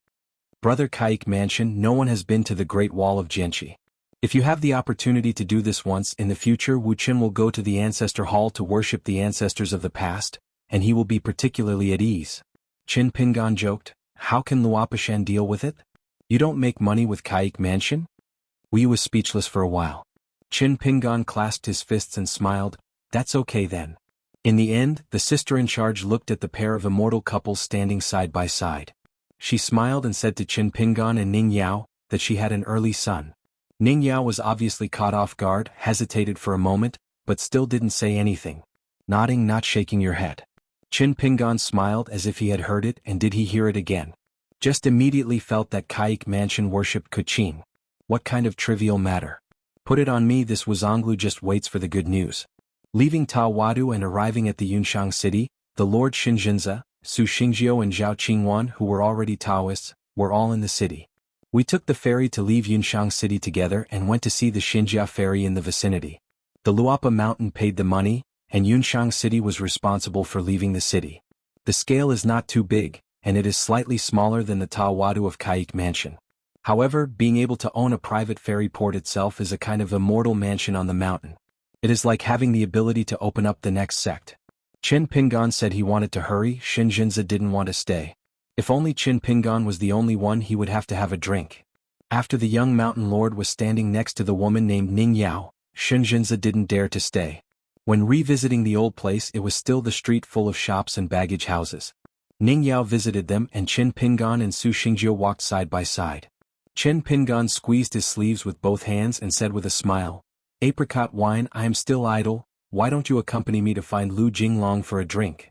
Brother Kaik Mansion, no one has been to the Great Wall of Jianghu. If you have the opportunity to do this once in the future, Wu Qin will go to the Ancestor Hall to worship the ancestors of the past, and he will be particularly at ease." Qin Pinggan joked, "How can Luopishan deal with it? You don't make money with Kaik Mansion?" Wu Yu was speechless for a while. Qin Pinggan clasped his fists and smiled, "That's okay then." In the end, the sister in charge looked at the pair of immortal couples standing side by side. She smiled and said to Qin Pinggan and Ning Yao that she had an early son. Ning Yao was obviously caught off guard, hesitated for a moment, but still didn't say anything. Nodding, not shaking your head. Qin Pinggan smiled as if he had heard it, and did he hear it again? Just immediately felt that Kaik Mansion worshipped Kuching. What kind of trivial matter? Put it on me, this Wuzonglu just waits for the good news. Leaving Tawadu and arriving at the Yunshang city, the Lord Xinzhenza, Su Xingjiu and Zhao Qingwan, who were already Taoists, were all in the city. We took the ferry to leave Yunshang city together and went to see the Xinjia ferry in the vicinity. The Luapa Mountain paid the money, and Yunshang city was responsible for leaving the city. The scale is not too big, and it is slightly smaller than the Tawadu of Kaik Mansion. However, being able to own a private ferry port itself is a kind of immortal mansion on the mountain. It is like having the ability to open up the next sect. Qin Pinggan said he wanted to hurry, Xinzhenza didn't want to stay. If only Qin Pinggan was the only one, he would have to have a drink. After the young mountain lord was standing next to the woman named Ning Yao, Xinzhenza didn't dare to stay. When revisiting the old place, it was still the street full of shops and baggage houses. Ning Yao visited them, and Qin Pinggan and Su Xingjiu walked side by side. Qin Pinggan squeezed his sleeves with both hands and said with a smile, "Apricot wine, I am still idle, why don't you accompany me to find Lu Jinglong for a drink?"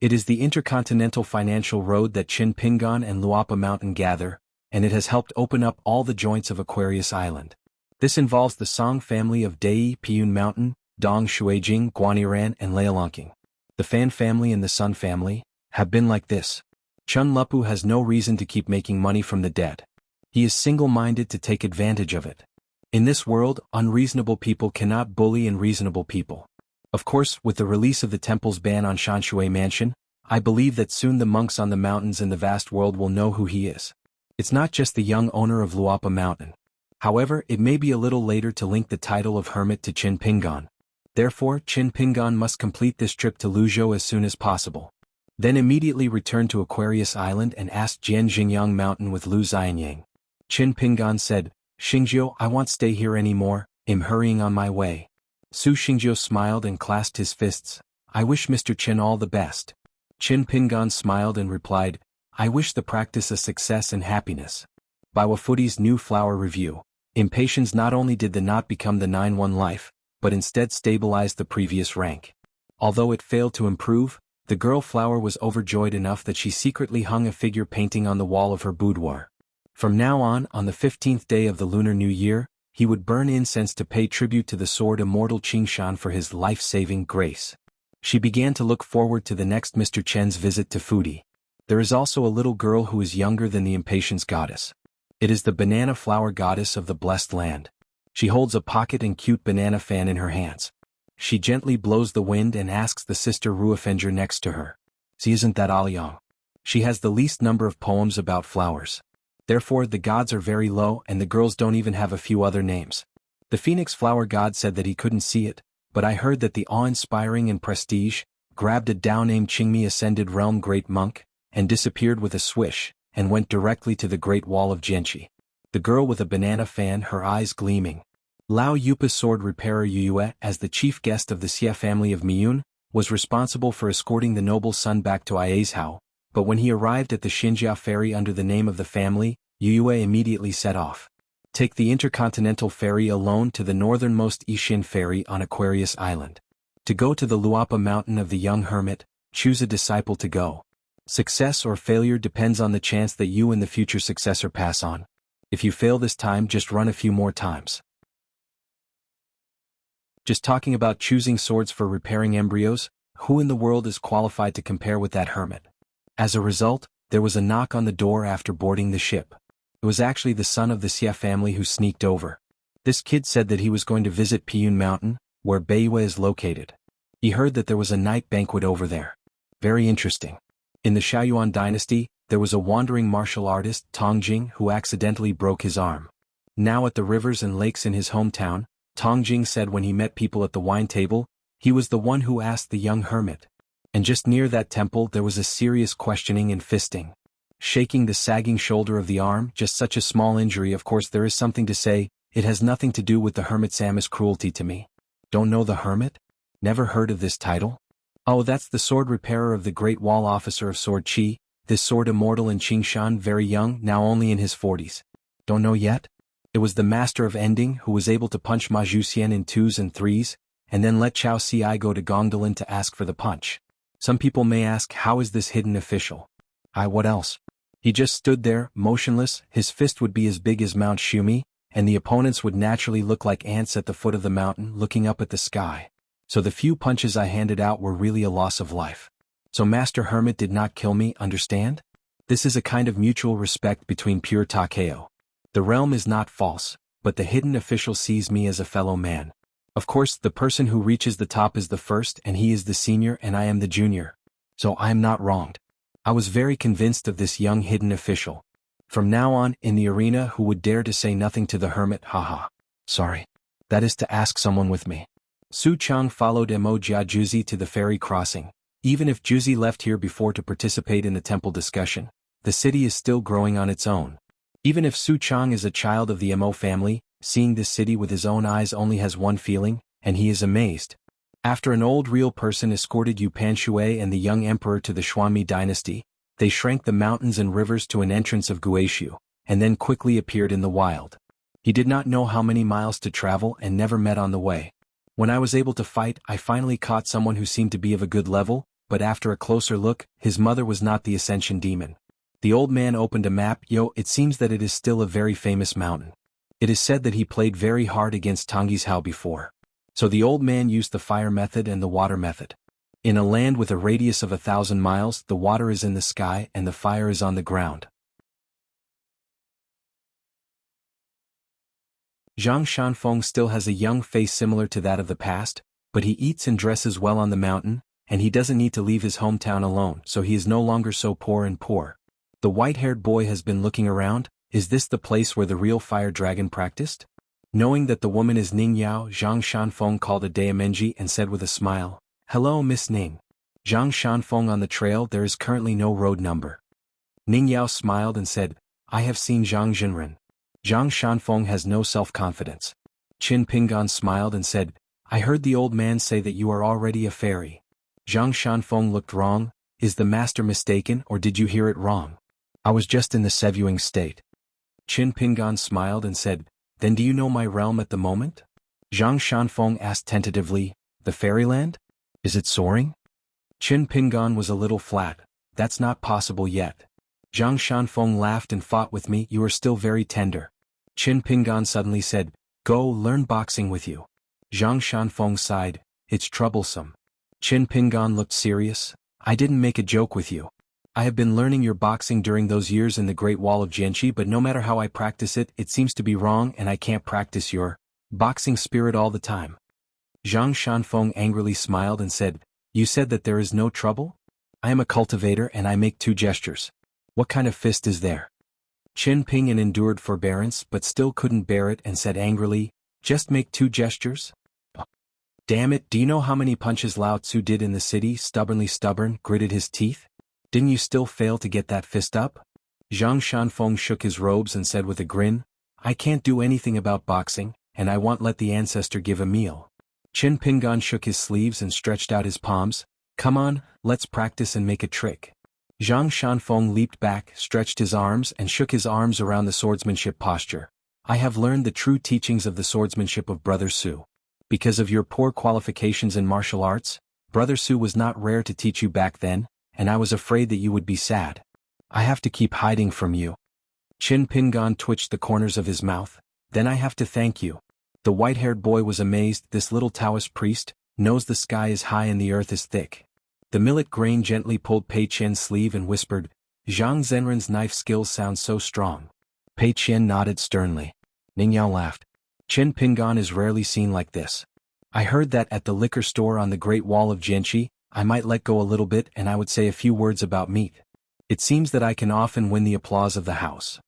It is the intercontinental financial road that Qin Pinggan and Luapa Mountain gather, and it has helped open up all the joints of Aquarius Island. This involves the Song family of Dai, Piyun Mountain, Dong Shuijing, Guaniran and Leolongking. The Fan family and the Sun family have been like this. Chun Lupu has no reason to keep making money from the dead. He is single-minded to take advantage of it. In this world, unreasonable people cannot bully unreasonable people. Of course, with the release of the temple's ban on Shanshui Mansion, I believe that soon the monks on the mountains in the vast world will know who he is. It's not just the young owner of Luapa Mountain. However, it may be a little later to link the title of hermit to Qin Pinggan. Therefore, Qin Pinggan must complete this trip to Luzhou as soon as possible. Then immediately return to Aquarius Island and ask Jian Xingyang Mountain with Lu Xianyang. Qin Pinggan said, "Xingjiu, I won't stay here anymore, I'm hurrying on my way." Su Xingjiu smiled and clasped his fists, I wish Mr. Chen all the best. Qin Pingan smiled and replied, I wish the practice a success and happiness. By Wafudi's new flower review, impatience not only did the knot become the 9-1 life, but instead stabilized the previous rank. Although it failed to improve, the girl flower was overjoyed enough that she secretly hung a figure painting on the wall of her boudoir. From now on the 15th day of the Lunar New Year, he would burn incense to pay tribute to the sword immortal Qingshan for his life-saving grace. She began to look forward to the next Mr. Chen's visit to Fudi. There is also a little girl who is younger than the impatience goddess. It is the banana flower goddess of the blessed land. She holds a pocket and cute banana fan in her hands. She gently blows the wind and asks the sister Ruofenger next to her. See, isn't that Aliang? She has the least number of poems about flowers. Therefore the gods are very low and the girls don't even have a few other names. The phoenix flower god said that he couldn't see it, but I heard that the awe-inspiring and prestige grabbed a Dao named Qingmi ascended realm great monk, and disappeared with a swish, and went directly to the Great Wall of Jianxi. The girl with a banana fan, her eyes gleaming. Lao Yupa's sword repairer Yuyue, as the chief guest of the Xie family of Miyun, was responsible for escorting the noble son back to Iazhao, but when he arrived at the Xinjia ferry under the name of the family, Yuyue immediately set off. Take the intercontinental ferry alone to the northernmost Yixin ferry on Aquarius Island. To go to the Luapa mountain of the young hermit, choose a disciple to go. Success or failure depends on the chance that you and the future successor pass on. If you fail this time, just run a few more times. Just talking about choosing swords for repairing embryos, who in the world is qualified to compare with that hermit? As a result, there was a knock on the door after boarding the ship. It was actually the son of the Xie family who sneaked over. This kid said that he was going to visit Piyun Mountain, where Beiyue is located. He heard that there was a night banquet over there. Very interesting. In the Xiaoyuan dynasty, there was a wandering martial artist, Tongjing, who accidentally broke his arm. Now at the rivers and lakes in his hometown, Tongjing said when he met people at the wine table, he was the one who asked the young hermit. And just near that temple there was a serious questioning and fisting. Shaking the sagging shoulder of the arm, just such a small injury. Of course there is something to say, it has nothing to do with the hermit Samus cruelty to me. Don't know the hermit? Never heard of this title? Oh, that's the sword repairer of the Great Wall officer of Sword Qi, this sword immortal in Qingshan, very young, now only in his 40s. Don't know yet? It was the master of ending who was able to punch Ma Zhuxian in 2s and 3s, and then let Chao Ci go to Gongdalin to ask for the punch. Some people may ask, how is this hidden official? What else? He just stood there, motionless, his fist would be as big as Mount Shumi, and the opponents would naturally look like ants at the foot of the mountain looking up at the sky. So the few punches I handed out were really a loss of life. So Master Hermit did not kill me, understand? This is a kind of mutual respect between pure Takeo. The realm is not false, but the hidden official sees me as a fellow man. Of course, the person who reaches the top is the first and he is the senior and I am the junior. So I am not wronged. I was very convinced of this young hidden official. From now on, in the arena, who would dare to say nothing to the hermit? Haha. Sorry. That is to ask someone with me. Su Chang followed Mo Jiajuzi to the ferry crossing. Even if Juzi left here before to participate in the temple discussion, the city is still growing on its own. Even if Su Chang is a child of the Mo family, seeing this city with his own eyes only has one feeling, and he is amazed. After an old real person escorted Yu Panshui and the young emperor to the Xuanmi dynasty, they shrank the mountains and rivers to an entrance of Guishu, and then quickly appeared in the wild. He did not know how many miles to travel and never met on the way. When I was able to fight, I finally caught someone who seemed to be of a good level, but after a closer look, his mother was not the Ascension Demon. The old man opened a map. It seems that it is still a very famous mountain. It is said that he played very hard against Tongyi's Hao before. So the old man used the fire method and the water method. In a land with a radius of 1,000 miles, the water is in the sky and the fire is on the ground. Zhang Shanfeng still has a young face similar to that of the past, but he eats and dresses well on the mountain, and he doesn't need to leave his hometown alone, so he is no longer so poor. The white-haired boy has been looking around. Is this the place where the real fire dragon practiced? Knowing that the woman is Ning Yao, Zhang Shanfeng called a Daemenji and said with a smile, "Hello, Miss Ning." Zhang Shanfeng on the trail, there is currently no road number. Ning Yao smiled and said, "I have seen Zhang Jinren." Zhang Shanfeng has no self-confidence. Qin Pingan smiled and said, "I heard the old man say that you are already a fairy." Zhang Shanfeng looked wrong. Is the master mistaken or did you hear it wrong? I was just in the sevuing state. Qin Pingan smiled and said, then do you know my realm at the moment? Zhang Shanfeng asked tentatively, the fairyland? Is it soaring? Qin Pingan was a little flat. That's not possible yet. Zhang Shanfeng laughed and fought with me. You are still very tender. Qin Pingan suddenly said, go learn boxing with you. Zhang Shanfeng sighed, it's troublesome. Qin Pingan looked serious. I didn't make a joke with you. I have been learning your boxing during those years in the Great Wall of Jianghu, but no matter how I practice it, it seems to be wrong and I can't practice your boxing spirit all the time. Zhang Shanfeng angrily smiled and said, you said that there is no trouble? I am a cultivator and I make 2 gestures. What kind of fist is there? Qin Pingan endured forbearance but still couldn't bear it and said angrily, just make 2 gestures? Damn it, do you know how many punches Lao Tzu did in the city? Stubbornly stubborn, gritted his teeth. Didn't you still fail to get that fist up? Zhang Shanfeng shook his robes and said with a grin, I can't do anything about boxing, and I won't let the ancestor give a meal. Qin Pingan shook his sleeves and stretched out his palms. Come on, let's practice and make a trick. Zhang Shanfeng leaped back, stretched his arms and shook his arms around the swordsmanship posture. I have learned the true teachings of the swordsmanship of Brother Su. Because of your poor qualifications in martial arts, Brother Su was not rare to teach you back then, and I was afraid that you would be sad. I have to keep hiding from you. Qin Pingan twitched the corners of his mouth. Then I have to thank you. The white-haired boy was amazed. This little Taoist priest knows the sky is high and the earth is thick. The millet grain gently pulled Pei Qian's sleeve and whispered, Zhang Zhenren's knife skills sound so strong. Pei Qian nodded sternly. Ningyao laughed. Qin Pingan is rarely seen like this. I heard that at the liquor store on the Great Wall of Jianghu, I might let go a little bit and I would say a few words about meat. It seems that I can often win the applause of the house.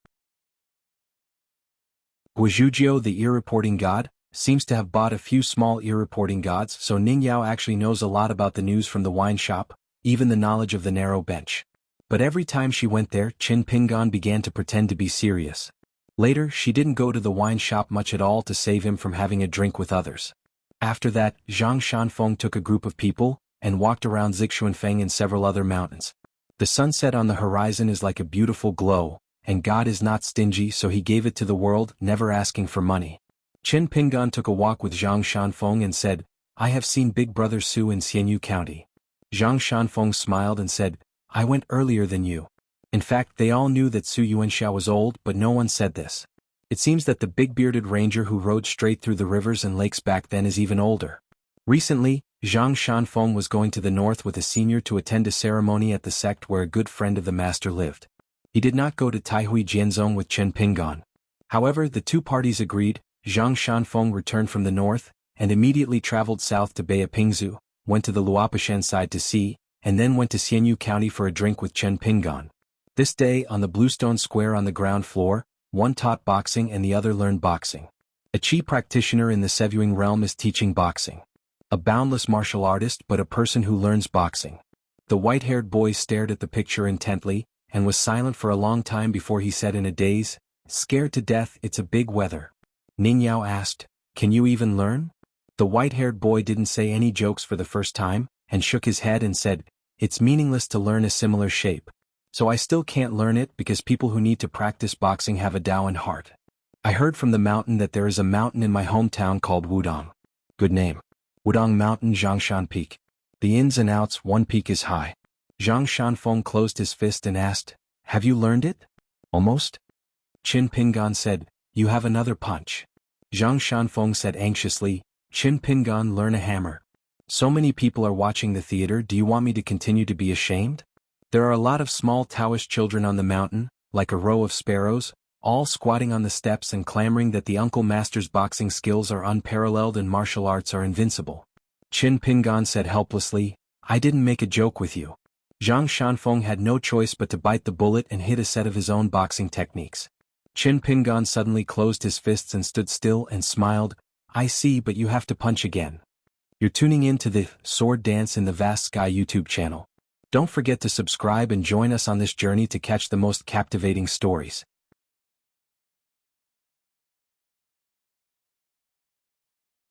Guizhuzhou, the ear-reporting god, seems to have bought a few small ear-reporting gods, so Ningyao actually knows a lot about the news from the wine shop, even the knowledge of the narrow bench. But every time she went there, Qin Pingan began to pretend to be serious. Later, she didn't go to the wine shop much at all to save him from having a drink with others. After that, Zhang Shanfeng took a group of people and walked around Xuanhuan and several other mountains. The sunset on the horizon is like a beautiful glow, and God is not stingy, so he gave it to the world, never asking for money. Qin Pingan took a walk with Zhang Shanfeng and said, I have seen Big Brother Su in Xianyu County. Zhang Shanfeng smiled and said, I went earlier than you. In fact, they all knew that Su Yuanxia was old, but no one said this. It seems that the big-bearded ranger who rode straight through the rivers and lakes back then is even older. Recently, Zhang Shanfeng was going to the north with a senior to attend a ceremony at the sect where a good friend of the master lived. He did not go to Taihui Jianzong with Qin Pingan. However, the 2 parties agreed. Zhang Shanfeng returned from the north, and immediately traveled south to Beipingzu, went to the Luopishan side to see, and then went to Xianyu County for a drink with Qin Pingan. This day, on the Bluestone Square on the ground floor, one taught boxing and the other learned boxing. A chi practitioner in the sevuing realm is teaching boxing. A boundless martial artist but a person who learns boxing. The white-haired boy stared at the picture intently, and was silent for a long time before he said in a daze, scared to death, it's a big weather. Ningyao asked, can you even learn? The white-haired boy didn't say any jokes for the first time, and shook his head and said, it's meaningless to learn a similar shape. So I still can't learn it because people who need to practice boxing have a Taoan heart. I heard from the mountain that there is a mountain in my hometown called Wudong. Good name. Wudong Mountain, Zhangshan Peak. The ins and outs, one peak is high. Zhang Shanfeng closed his fist and asked, have you learned it? Almost? Qin Pingan said, you have another punch. Zhang Shanfeng said anxiously, Qin Pingan, learn a hammer. So many people are watching the theater, do you want me to continue to be ashamed? There are a lot of small Taoist children on the mountain, like a row of sparrows, all squatting on the steps and clamoring that the uncle master's boxing skills are unparalleled and martial arts are invincible. Qin Pingan said helplessly, I didn't make a joke with you. Zhang Shanfeng had no choice but to bite the bullet and hit a set of his own boxing techniques. Qin Pingan suddenly closed his fists and stood still and smiled, I see, but you have to punch again. You're tuning in to the Sword Dance in the Vast Sky YouTube channel. Don't forget to subscribe and join us on this journey to catch the most captivating stories.